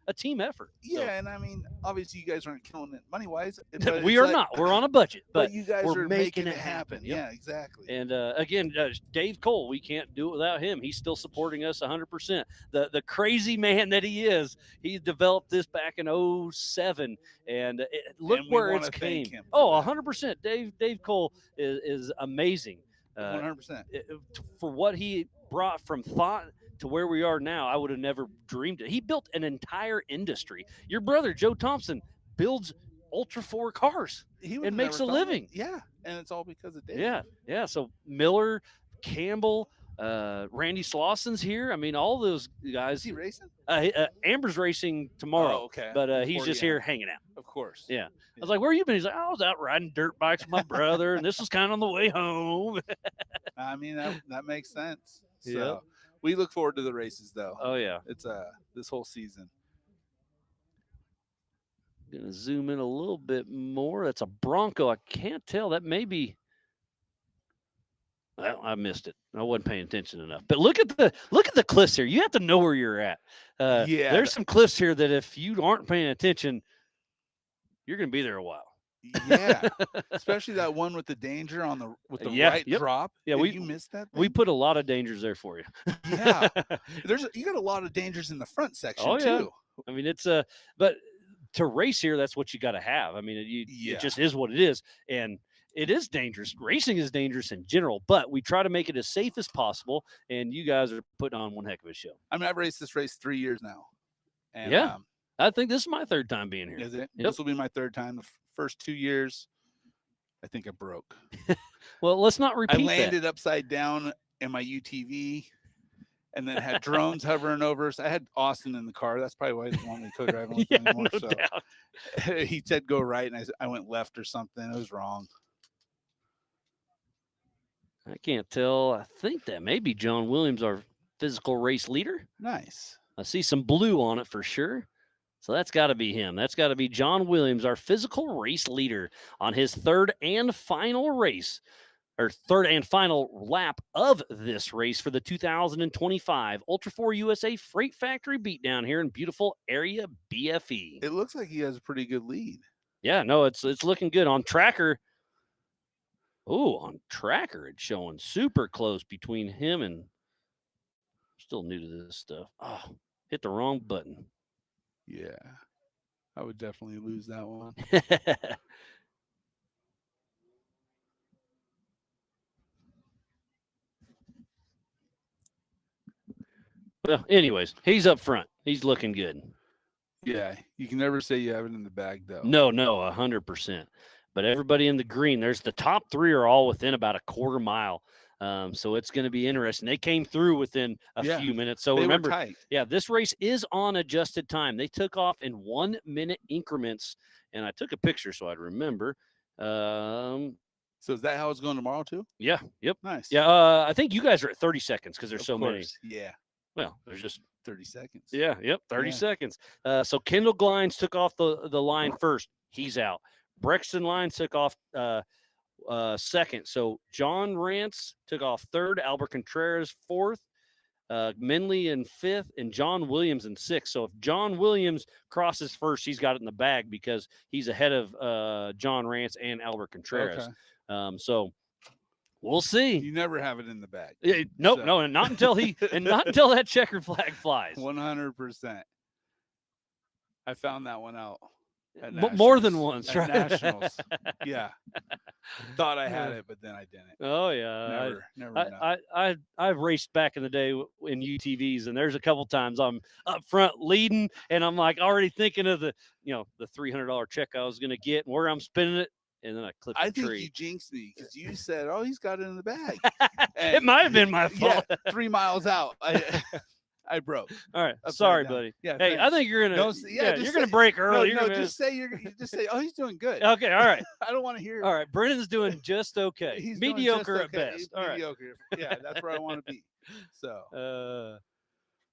a team effort. Yeah, and I mean, obviously, you guys aren't killing it money-wise. So we are not. We're on a budget, but you guys we're are making it happen. Yep. Yeah, exactly. And again, Dave Cole, we can't do it without him. He's still supporting us 100%. The crazy man that he is, he developed this back in 07, and look And we where wanna it's thank came. him for Oh, 100%. Dave Cole is amazing. 100%. For what he brought from thought to where we are now, I would have never dreamed it. He built an entire industry. Your brother, Joe Thompson, builds Ultra 4 cars He would and have makes a never thought of it. living. Yeah, and it's all because of Dave. Yeah. So Miller, Campbell, Randy Slauson's here. I mean, all those guys. Is he racing? Amber's racing tomorrow. Oh, okay. But he's 40 just here hanging out. Of course. Yeah. I was like, where you been? He's like, I was out riding dirt bikes with my brother, and this was kind of on the way home. I mean, that makes sense. So Yep. we look forward to the races, though. Oh, yeah. It's this whole season. Gonna zoom in a little bit more. That's a Bronco. I can't tell. That may be. Well, I missed it. I wasn't paying attention enough. But look at the cliffs here. You have to know where you're at. Yeah. There's some cliffs here that if you aren't paying attention, you're gonna be there a while. Yeah, especially that one with the danger on the right drop. Yeah, Did you missed that. We put a lot of dangers there for you. Yeah, you got a lot of dangers in the front section Oh, yeah. too. I mean, it's but to race here, that's what you got to have. I mean, it just is what it is, and it is dangerous. Racing is dangerous in general, but we try to make it as safe as possible. And you guys are putting on one heck of a show. I mean, I've raced this race 3 years now. And, Yeah. I think this is my third time being here. Is it? Yep. This will be my third time. The first 2 years, I think I broke. Well, let's not repeat I that. landed upside down in my UTV, and then had drones hovering over us. I had Austin in the car. That's probably why he didn't want me co-driving with him anymore. no So doubt. he said go right, and I went left or something. It was wrong. I can't tell. I think that may be John Williams, our physical race leader. Nice. I see some blue on it for sure. So that's got to be him. That's got to be John Williams, our physical race leader on his third and final race, or third and final lap of this race for the 2025 Ultra 4 USA Freight Factory Beatdown here in beautiful area BFE. It looks like he has a pretty good lead. Yeah, no, it's looking good on tracker. Oh, on tracker, it's showing super close between him and. Still new to this stuff. Oh, hit the wrong button. Yeah, I would definitely lose that one. Well, anyways, he's up front. He's looking good. Yeah, you can never say you have it in the bag, though. No, 100%. But everybody in the green, there's the top three are all within about a quarter mile. So it's going to be interesting. They came through within a few minutes. So they were remember, tight. yeah, this race is on adjusted time. They took off in 1 minute increments, and I took a picture so I'd remember. So is that how it's going tomorrow too? Yeah. Yep. Nice. Yeah. I think you guys are at 30 seconds because there's Of so many. course, yeah. Well, there's just 30 seconds. Yeah. Yep. 30 Yeah. seconds. So Kendall Glines took off the line first. He's out. Brexton Lines took off second. So John Rance took off third. Albert Contreras fourth. Minley in fifth, and John Williams in sixth. So if John Williams crosses first, he's got it in the bag because he's ahead of John Rance and Albert Contreras. Okay. So we'll see. You never have it in the bag. Nope, So- no, and not until not until that checkered flag flies. 100%. I found that one out. At More than Nationals. once, At right? Nationals. Yeah. Thought I had it, but then I didn't. Oh yeah, Never enough. I've raced back in the day in UTVs, and there's a couple times I'm up front leading, and I'm like already thinking of the the $300 check I was going to get and where I'm spending it, and then I clip the I think tree. you jinxed me because you said, "Oh, he's got it in the bag." It might have been my fault. Yeah, 3 miles out, I broke. All right, Upside sorry, down. buddy. Yeah, Hey, I thanks. think you're gonna Don't just you're gonna say- break early. No, You're gonna- just say you just say, "Oh, he's doing good." Okay, all right. I don't want to hear. All right, Brennan's doing just okay. He's doing Mediocre just okay. at best. All right. Mediocre. Yeah, that's where I want to be. So.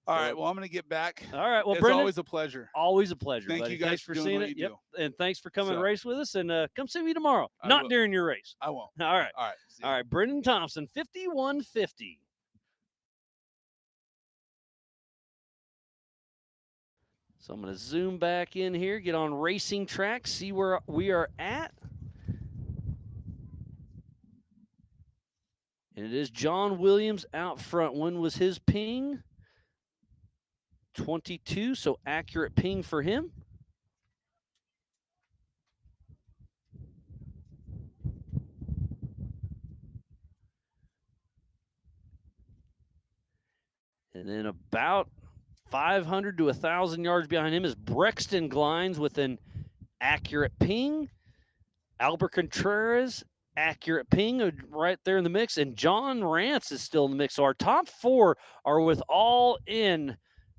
All All right. Well, I'm going to get back. All right. Well, it's Brendan, always a pleasure. Always a pleasure. Thank buddy. you guys Thanks for for doing seeing what it. you Yep. do. And thanks for coming So- to race with us. And come see me tomorrow. I Not will. during your race. I won't. All right. All right. All right. Brendan Thompson, 5150. So I'm going to zoom back in here, get on racing track, see where we are at. And it is John Williams out front. When was his ping? 22, so accurate ping for him. And then about 500 to 1,000 yards behind him is Brexton Glines with an accurate ping. Albert Contreras, accurate ping right there in the mix. And John Rance is still in the mix. So our top four are with all in,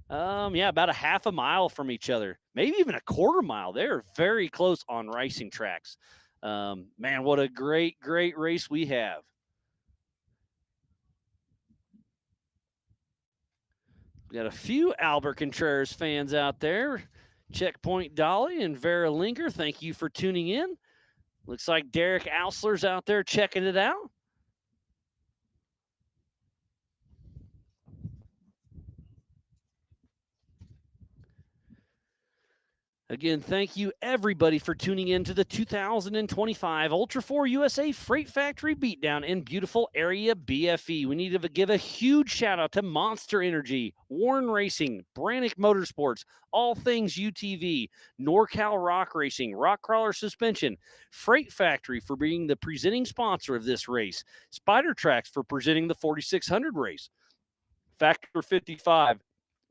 about a half a mile from each other. Maybe even a quarter mile. They're very close on racing tracks. Man, what a great, great race we have. We got a few Albert Contreras fans out there. Checkpoint Dolly and Vera Linker, thank you for tuning in. Looks like Derek Ausler's out there checking it out. Again, thank you everybody for tuning in to the 2025 Ultra 4 USA Freight Factory Beatdown in beautiful area BFE. We need to give a huge shout out to Monster Energy, Warren Racing, Brannick Motorsports, All Things UTV, NorCal Rock Racing, Rock Crawler Suspension, Freight Factory for being the presenting sponsor of this race, Spider Tracks for presenting the 4600 race, Factor 55,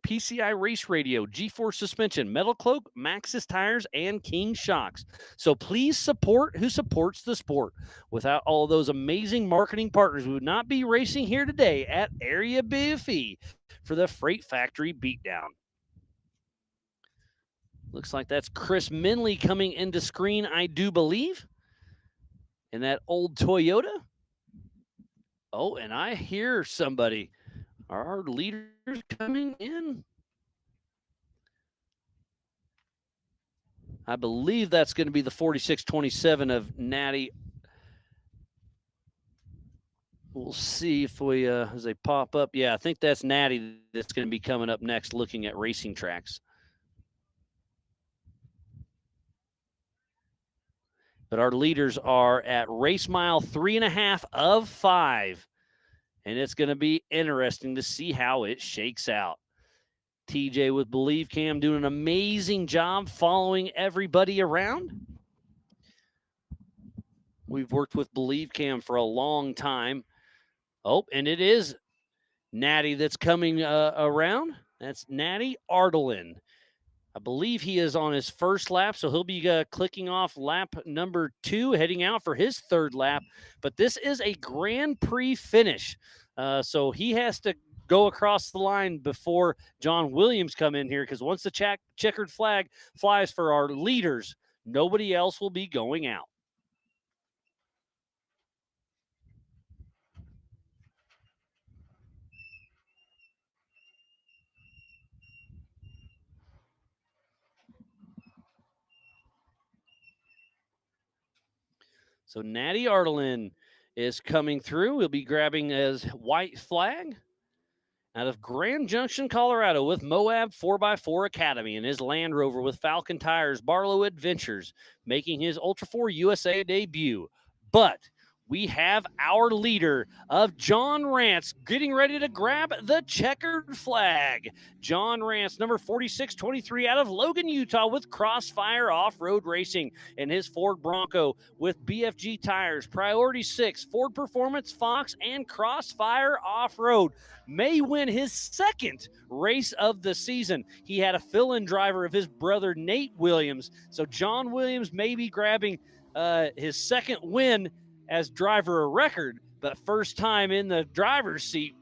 PCI Race Radio, G-Force Suspension, Metal Cloak, Maxxis Tires, and King Shocks. So please support who supports the sport. Without all those amazing marketing partners, we would not be racing here today at Area BFE for the Freight Factory Beatdown. Looks like that's Chris Minley coming into screen, I do believe. In that old Toyota. Oh, and I hear somebody. Are our leaders coming in? I believe that's going to be the 4627 of Natty. We'll see if we, as they pop up. Yeah, I think that's Natty that's going to be coming up next looking at racing tracks. But our leaders are at race mile 3.5 of 5. And it's going to be interesting to see how it shakes out. TJ with Believe Cam doing an amazing job following everybody around. We've worked with Believe Cam for a long time. Oh, and it is Natty that's coming around. That's Natty Ardelin. I believe he is on his first lap, so he'll be clicking off lap number 2, heading out for his third lap. But this is a Grand Prix finish, so he has to go across the line before John Williams come in here, because once the checkered flag flies for our leaders, nobody else will be going out. So Natty Ardelin is coming through. We'll be grabbing his white flag out of Grand Junction, Colorado with Moab 4x4 Academy and his Land Rover with Falcon Tires, Barlow Adventures, making his Ultra 4 USA debut. But we have our leader of John Rance getting ready to grab the checkered flag. John Rance, number 4623 out of Logan, Utah with Crossfire Off-Road Racing and his Ford Bronco with BFG tires, Priority 6, Ford Performance, Fox, and Crossfire Off-Road. May win his second race of the season. He had a fill-in driver of his brother Nate Williams. So John Williams may be grabbing his second win as driver a record, but first time in the driver's seat.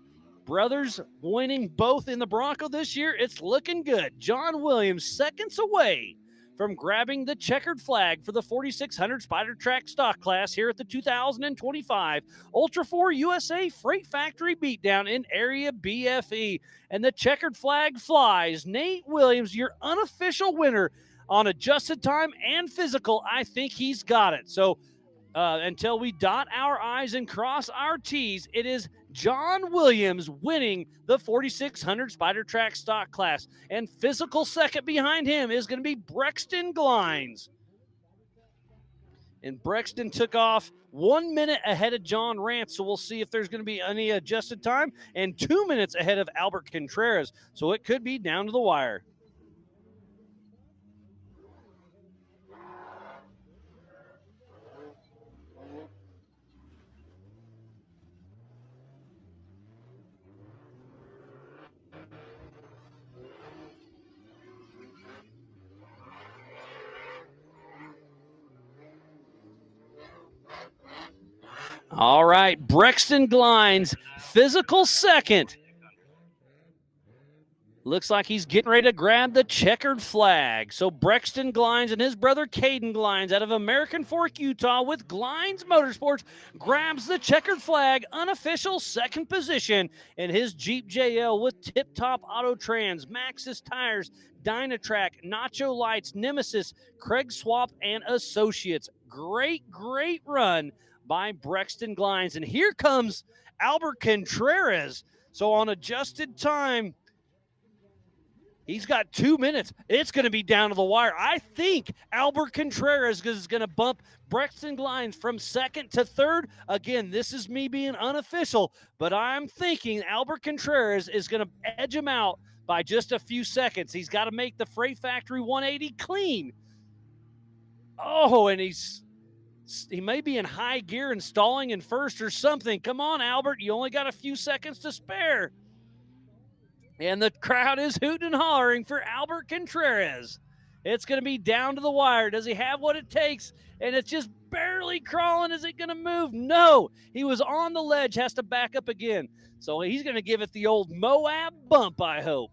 Brothers winning both in the Bronco this year. It's looking good. John Williams seconds away from grabbing the checkered flag for the 4600 Spider Track stock class here at the 2025 Ultra 4 USA Freight Factory Beatdown in Area BFE. And the checkered flag flies. Nate Williams, your unofficial winner on adjusted time and physical. I think he's got it. So until we dot our I's and cross our T's, it is John Williams winning the 4600 Spider Track stock class. And physical second behind him is going to be Brexton Glines. And Brexton took off 1 minute ahead of John Rance, so we'll see if there's going to be any adjusted time, and 2 minutes ahead of Albert Contreras, so it could be down to the wire. All right, Brexton Glines, physical second. Looks like he's getting ready to grab the checkered flag. So Brexton Glines and his brother Caden Glines out of American Fork, Utah with Glines Motorsports grabs the checkered flag, unofficial second position in his Jeep JL with Tip Top Auto Trans, Maxxis Tires, Dynatrack, Nacho Lights, Nemesis, Craig Swap, and Associates. Great, great run by Brexton Glines. And here comes Albert Contreras. So on adjusted time, he's got 2 minutes. It's going to be down to the wire. I think Albert Contreras is going to bump Brexton Glines from second to third. Again, this is me being unofficial, but I'm thinking Albert Contreras is going to edge him out by just a few seconds. He's got to make the Freight Factory 180 clean. Oh, and he may be in high gear and stalling in first or something. Come on, Albert. You only got a few seconds to spare. And the crowd is hooting and hollering for Albert Contreras. It's going to be down to the wire. Does he have what it takes? And it's just barely crawling. Is it going to move? No. He was on the ledge, has to back up again. So he's going to give it the old Moab bump, I hope.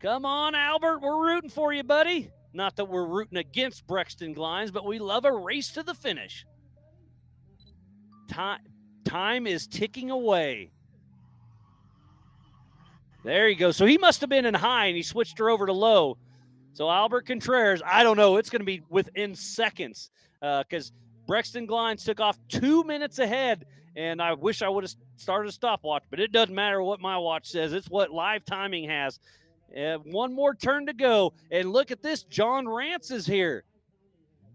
Come on, Albert. We're rooting for you, buddy. Not that we're rooting against Brexton Glines, but we love a race to the finish. Time is ticking away. There you go. So he must have been in high, and he switched her over to low. So Albert Contreras, I don't know. It's going to be within seconds because Brexton Glines took off 2 minutes ahead, and I wish I would have started a stopwatch, but it doesn't matter what my watch says. It's what live timing has. One more turn to go, and look at this. John Rance is here.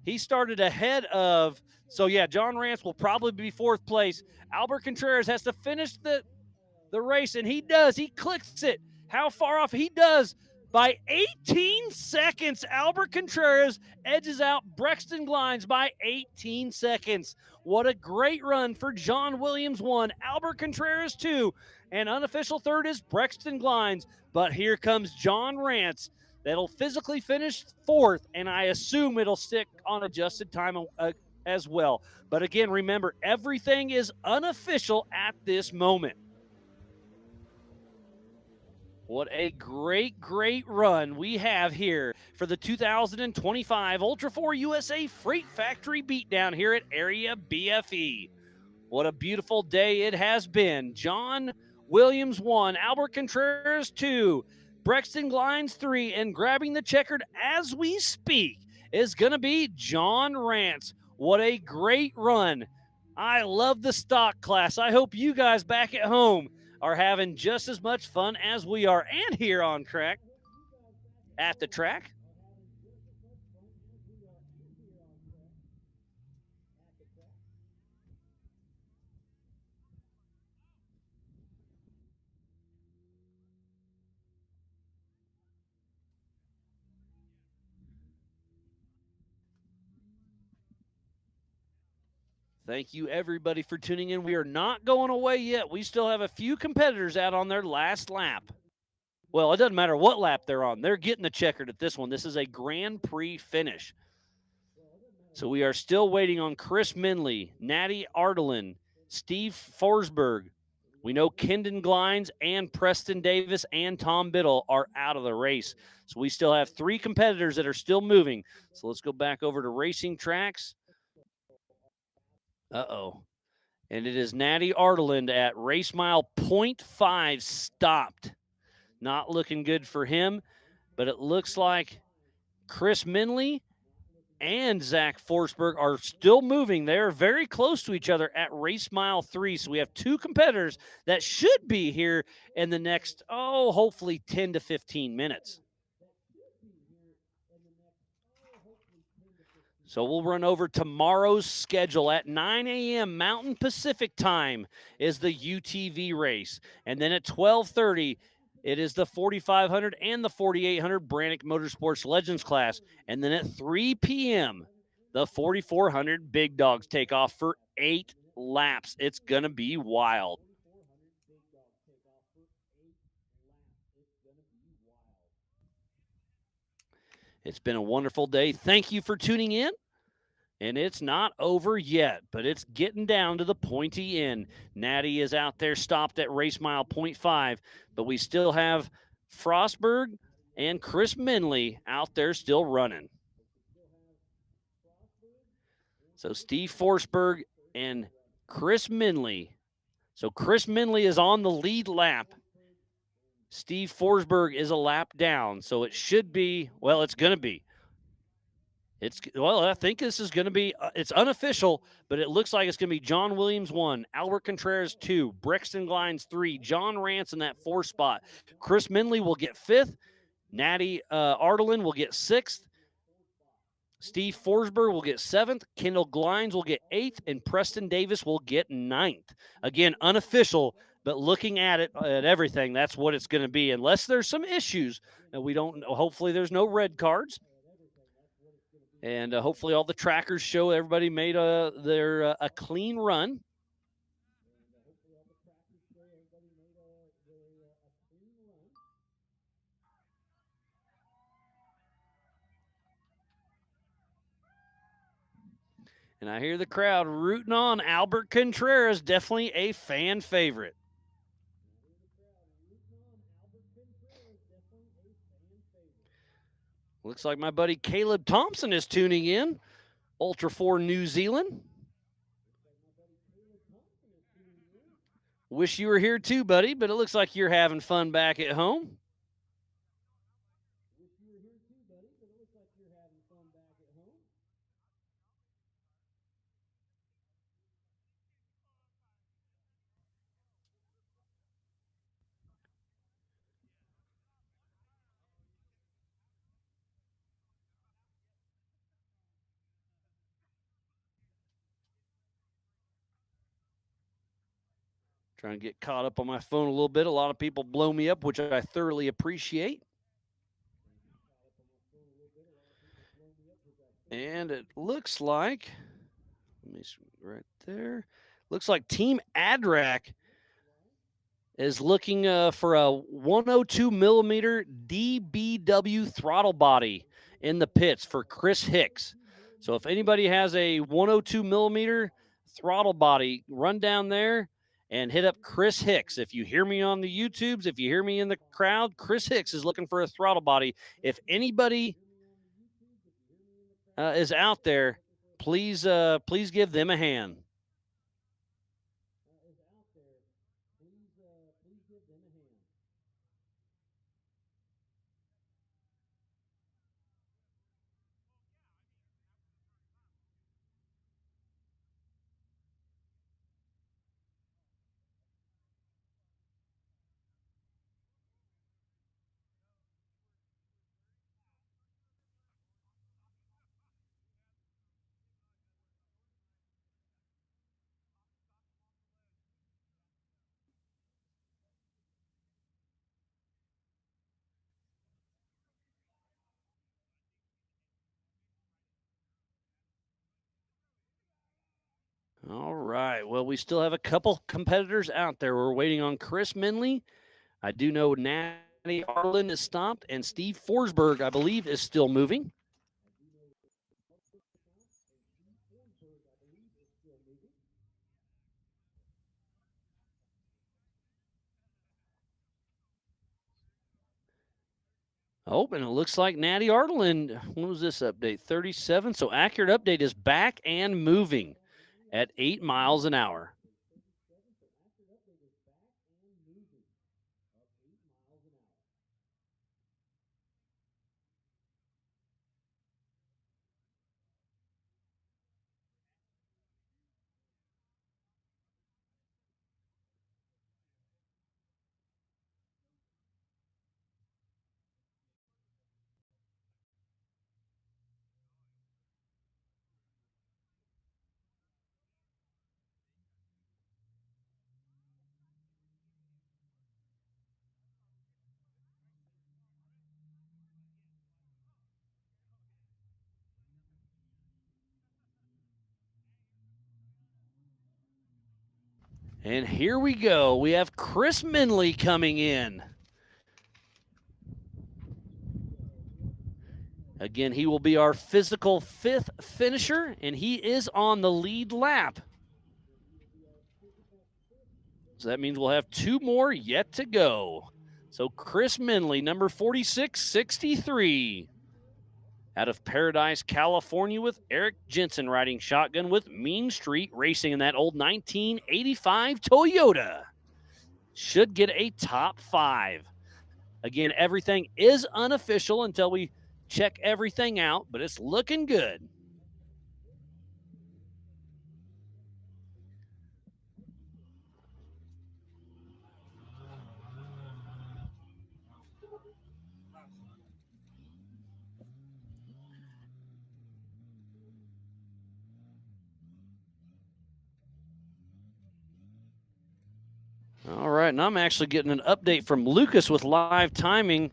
He started ahead of, so yeah, John Rance will probably be fourth place. Albert Contreras has to finish the race, and he does. He clicks it. How far off? He does. By 18 seconds, Albert Contreras edges out Brexton Glines by 18 seconds. What a great run for John Williams 1, Albert Contreras 2, and unofficial third is Brexton Glines. But here comes John Rance. That'll physically finish fourth, and I assume it'll stick on adjusted time as well. But again, remember, everything is unofficial at this moment. What a great, great run we have here for the 2025 Ultra 4 USA Freight Factory Beatdown here at Area BFE. What a beautiful day it has been. John Williams 1, Albert Contreras 2, Brexton Glines 3, and grabbing the checkered as we speak is going to be John Rance. What a great run. I love the stock class. I hope you guys back at home are having just as much fun as we are, and here on track at the track. Thank you, everybody, for tuning in. We are not going away yet. We still have a few competitors out on their last lap. Well, it doesn't matter what lap they're on. They're getting the checkered at this one. This is a Grand Prix finish. So we are still waiting on Chris Minley, Natty Ardelin, Steve Forsberg. We know Kendon Glines and Preston Davis and Tom Biddle are out of the race. So we still have 3 competitors that are still moving. So let's go back over to Racing Tracks. Uh-oh. And it is Natty Ardeland at race mile 0.5 stopped. Not looking good for him, but it looks like Chris Minley and Zach Forsberg are still moving. They're very close to each other at race mile 3. So we have 2 competitors that should be here in the next, hopefully 10 to 15 minutes. So we'll run over tomorrow's schedule at 9 a.m. Mountain Pacific time is the UTV race. And then at 12:30, it is the 4,500 and the 4,800 Brannick Motorsports Legends class. And then at 3 p.m., the 4,400 Big Dogs take off for 8 laps. It's going to be wild. It's been a wonderful day. Thank you for tuning in. And it's not over yet, but it's getting down to the pointy end. Natty is out there stopped at race mile 0.5, but we still have Frostberg and Chris Minley out there still running. So Steve Forsberg and Chris Minley. So Chris Minley is on the lead lap. Steve Forsberg is a lap down, so it should be, well, it's going to be. I think this is going to be, it's unofficial, but it looks like it's going to be John Williams 1, Albert Contreras 2, Brexton Glines 3, John Rance in that 4th spot. Chris Minley will get 5th. Natty Ardelin will get 6th. Steve Forsberg will get 7th. Kendall Glines will get 8th. And Preston Davis will get 9th. Again, unofficial, but looking at it, at everything, that's what it's going to be. Unless there's some issues, and we don't, hopefully there's no red cards. And hopefully all the trackers show everybody made a clean run. And I hear the crowd rooting on Albert Contreras, definitely a fan favorite. Looks like my buddy Caleb Thompson is tuning in. Ultra 4 New Zealand. Wish you were here too, buddy, but it looks like you're having fun back at home. Trying to get caught up on my phone a little bit. A lot of people blow me up, which I thoroughly appreciate. And it looks like, let me see right there. Looks like Team Adrac is looking for a 102 millimeter DBW throttle body in the pits for Chris Hicks. So if anybody has a 102 millimeter throttle body, run down there and hit up Chris Hicks. If you hear me on the YouTubes, if you hear me in the crowd, Chris Hicks is looking for a throttle body. If anybody is out there, please give them a hand. right. Well, we still have a couple competitors out there. We're waiting on Chris Minley. I do know Natty Arlen is stopped, and Steve Forsberg, I believe, is still moving. Oh, and it looks like Natty Arlen, when was this update? 37. So accurate update is back and moving at 8 miles an hour. And here we go. We have Chris Minley coming in. Again, he will be our physical 5th finisher, and he is on the lead lap. So that means we'll have 2 more yet to go. So Chris Minley, number 4663, out of Paradise, California, with Eric Jensen riding shotgun with Mean Street Racing in that old 1985 Toyota. Should get a top 5. Again, everything is unofficial until we check everything out, but it's looking good. All right, and I'm actually getting an update from Lucas with live timing,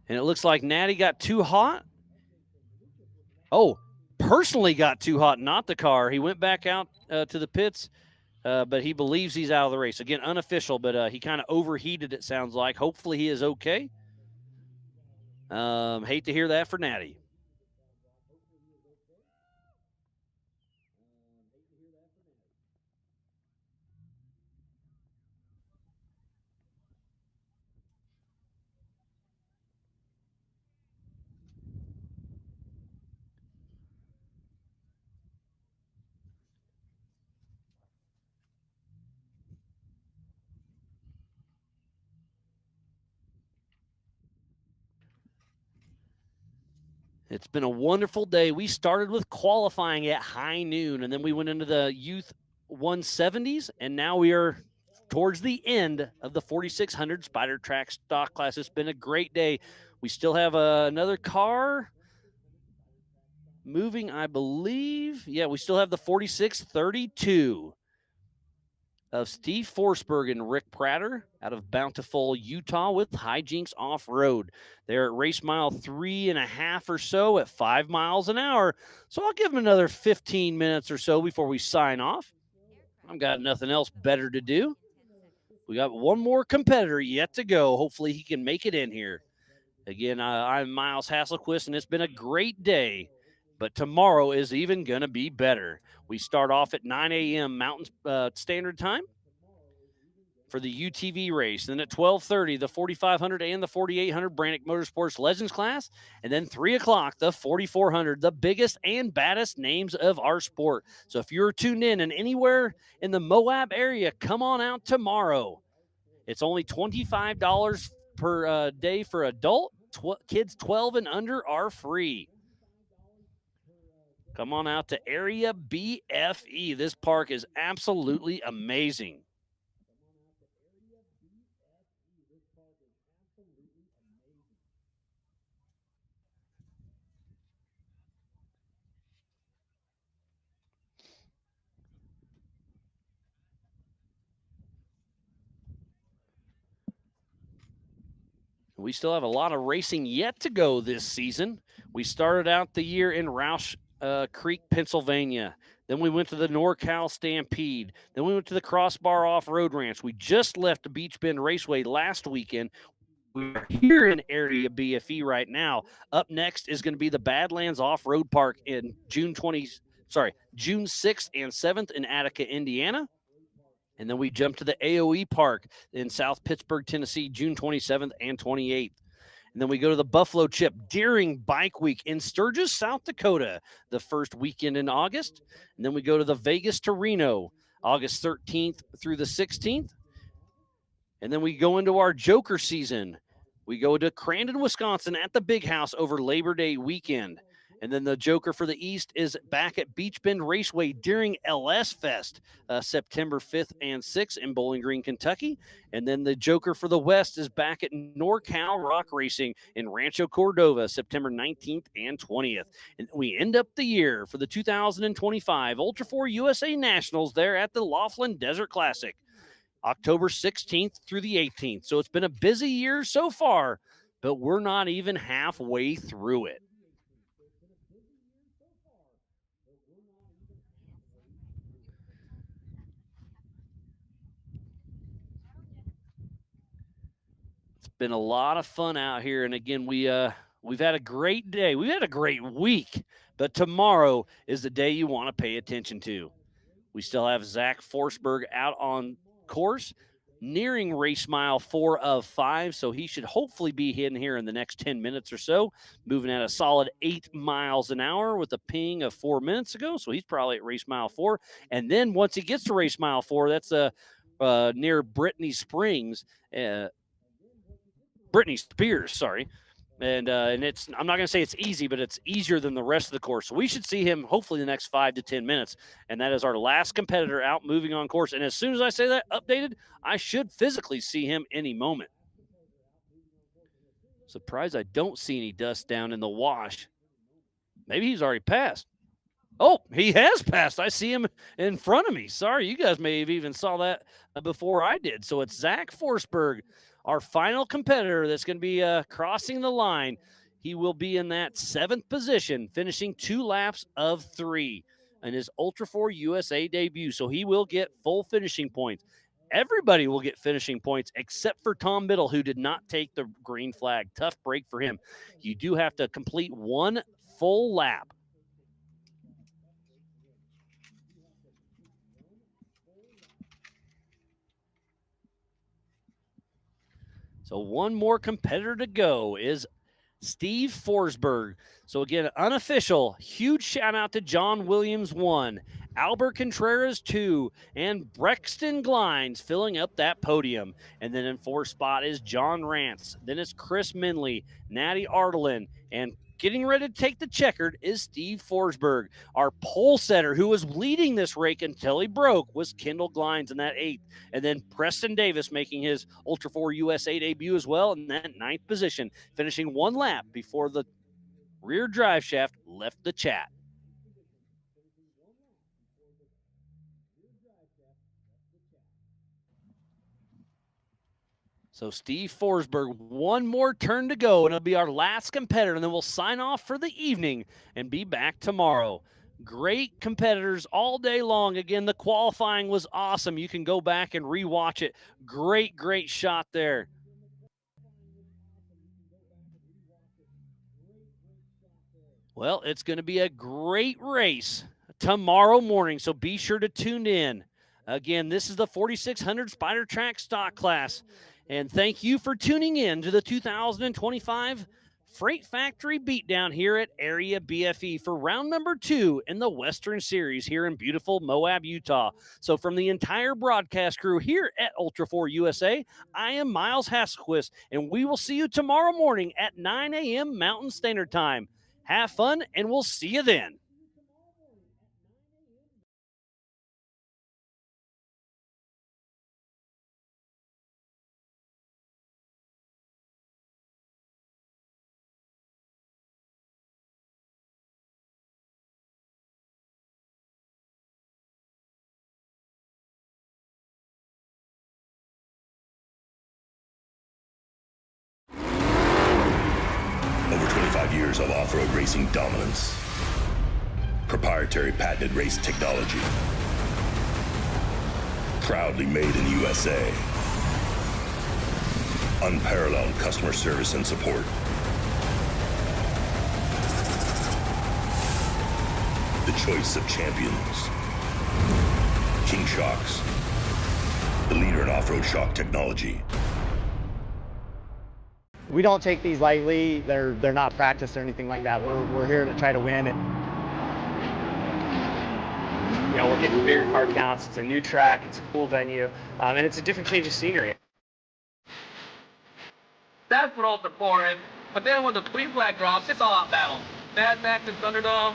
and it looks like Natty got too hot. Oh, personally got too hot, not the car. He went back out to the pits, but he believes he's out of the race. Again, unofficial, but he kind of overheated, it sounds like. Hopefully he is okay. Hate to hear that for Natty. It's been a wonderful day. We started with qualifying at high noon, and then we went into the youth 170s, and now we are towards the end of the 4600 Spider Track stock class. It's been a great day. We still have another car moving, I believe. Yeah, we still have the 4632 of Steve Forsberg and Rick Prater out of Bountiful, Utah, with Hijinks Off-Road. They're at race mile 3.5 or so at 5 miles an hour. So I'll give them another 15 minutes or so before we sign off. I've got nothing else better to do. We got one more competitor yet to go. Hopefully he can make it in here. Again, I'm Miles Hasselquist, and it's been a great day. But tomorrow is even going to be better. We start off at 9 a.m. Mountain Standard Time for the UTV race. Then at 12:30, the 4,500 and the 4,800 Brannick Motorsports Legends class. And then 3 o'clock, the 4,400, the biggest and baddest names of our sport. So if you're tuned in and anywhere in the Moab area, come on out tomorrow. It's only $25 per day for adult. Kids 12 and under are free. Come on out to Area BFE. This park is absolutely amazing. We still have a lot of racing yet to go this season. We started out the year in Roush Creek, Pennsylvania. Then we went to the NorCal Stampede. Then we went to the Crossbar Off-Road Ranch. We just left the Beach Bend Raceway last weekend. We're here in Area BFE right now. Up next is going to be the Badlands Off-Road Park in June 6th and 7th in Attica, Indiana. And then we jump to the AOE Park in South Pittsburgh, Tennessee, June 27th and 28th. And then we go to the Buffalo Chip Deering Bike Week in Sturgis, South Dakota, the first weekend in August. And then we go to the Vegas to Reno, August 13th through the 16th. And then we go into our Joker season. We go to Crandon, Wisconsin at the Big House over Labor Day weekend. And then the Joker for the East is back at Beach Bend Raceway during LS Fest, September 5th and 6th in Bowling Green, Kentucky. And then the Joker for the West is back at NorCal Rock Racing in Rancho Cordova, September 19th and 20th. And we end up the year for the 2025 Ultra 4 USA Nationals there at the Laughlin Desert Classic, October 16th through the 18th. So it's been a busy year so far, but we're not even halfway through it. It's been a lot of fun out here. And again, we've had a great day. We've had a great week, but tomorrow is the day you want to pay attention to. We still have Zach Forsberg out on course, nearing race mile 4 of 5, so he should hopefully be in here in the next 10 minutes or so, moving at a solid 8 miles an hour with a ping of 4 minutes ago, so he's probably at race mile 4. And then once he gets to race mile 4, that's near Brittany Springs, Brittany Spears, sorry. And it's, I'm not going to say it's easy, but it's easier than the rest of the course. So we should see him hopefully the next 5 to 10 minutes. And that is our last competitor out moving on course. And as soon as I say that updated, I should physically see him any moment. Surprised I don't see any dust down in the wash. Maybe he's already passed. Oh, he has passed. I see him in front of me. Sorry, you guys may have even saw that before I did. So it's Zach Forsberg, our final competitor that's going to be crossing the line. He will be in that 7th position, finishing 2 laps of 3 in his Ultra 4 USA debut. So he will get full finishing points. Everybody will get finishing points except for Tom Biddle, who did not take the green flag. Tough break for him. You do have to complete 1 full lap. So one more competitor to go is Steve Forsberg. So again, unofficial, huge shout out to John Williams 1, Albert Contreras 2, and Brexton Glines filling up that podium. And then in 4th spot is John Rance. Then it's Chris Minley, Natty Ardelin, and getting ready to take the checkered is Steve Forsberg. Our pole setter, who was leading this rake until he broke, was Kendall Glines in that 8th. And then Preston Davis making his Ultra 4 USA debut as well in that 9th position, finishing 1 lap before the rear drive shaft left the chat. So Steve Forsberg, 1 more turn to go, and it'll be our last competitor, and then we'll sign off for the evening and be back tomorrow. Great competitors all day long. Again, the qualifying was awesome. You can go back and rewatch it. Great, great shot there. Well, it's going to be a great race tomorrow morning, so be sure to tune in. Again, this is the 4600 Spider Track stock class. And thank you for tuning in to the 2025 Freight Factory Beatdown here at Area BFE for round number 2 in the Western Series here in beautiful Moab, Utah. So from the entire broadcast crew here at Ultra 4 USA, I am Miles Hasselquist, and we will see you tomorrow morning at 9 a.m. Mountain Standard Time. Have fun, and we'll see you then. Over 25 years of off-road racing dominance. Proprietary patented race technology. Proudly made in the USA. Unparalleled customer service and support. The choice of champions. King Shocks, the leader in off-road shock technology. We don't take these lightly. They're not practiced or anything like that. We're here to try to win it. You know, we're getting bigger car counts. It's a new track. It's a cool venue, and it's a different change of scenery. That's what ultra four is. But then when the green flag drops, it's all out battle. Mad Max and Thunderdome.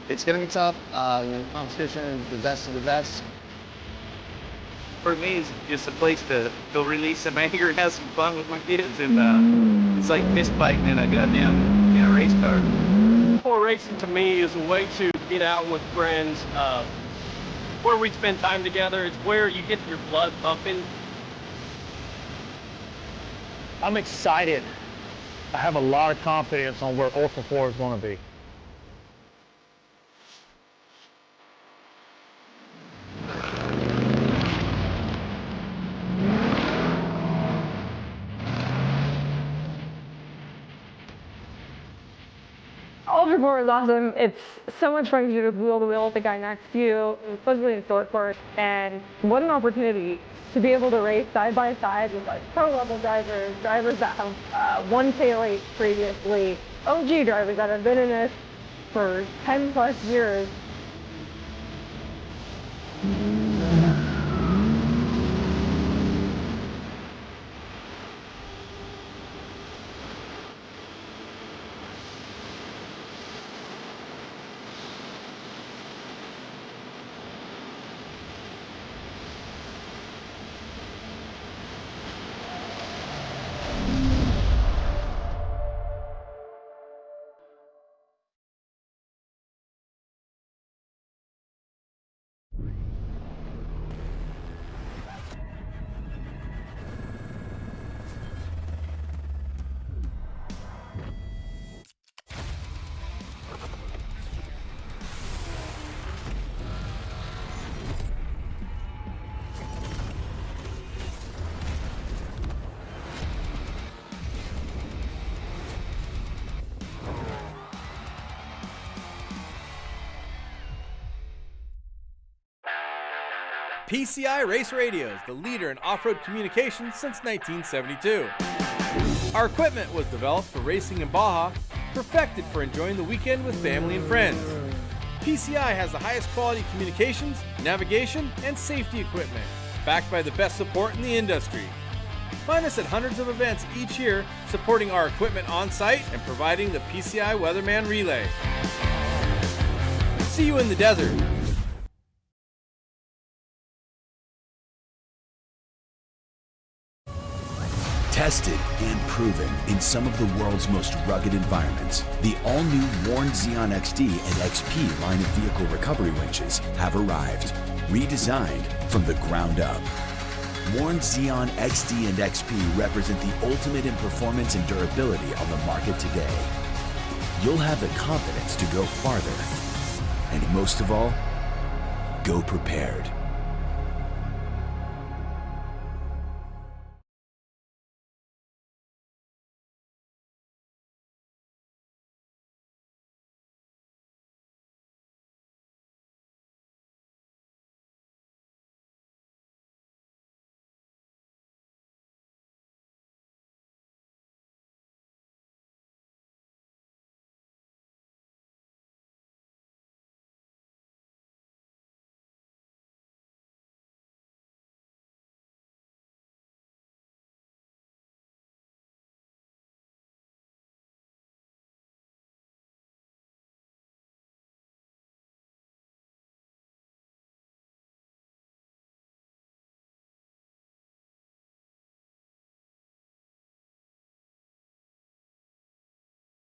It's gonna be tough. Competition is the best of the best. For me, it's just a place to release some anger and have some fun with my kids, and it's like fist fighting in a goddamn race car. Four racing to me is a way to get out with friends. Where we spend time together, it's where you get your blood pumping. I'm excited. I have a lot of confidence on where Ultra 4 is going to be. Ultra 4 is awesome. It's so much fun to do wheel to wheel with the guy next to you, especially in short course. And what an opportunity to be able to race side by side with like pro level drivers, drivers that have won K8 previously, OG drivers that have been in this for 10 plus years. PCI Race Radios, the leader in off-road communications since 1972. Our equipment was developed for racing in Baja, perfected for enjoying the weekend with family and friends. PCI has the highest quality communications, navigation, and safety equipment, backed by the best support in the industry. Find us at hundreds of events each year, supporting our equipment on site and providing the PCI Weatherman Relay. See you in the desert. Tested and proven in some of the world's most rugged environments, the all-new Warn Xeon XD and XP line of vehicle recovery winches have arrived, redesigned from the ground up. Warn Xeon XD and XP represent the ultimate in performance and durability on the market today. You'll have the confidence to go farther, and most of all, go prepared.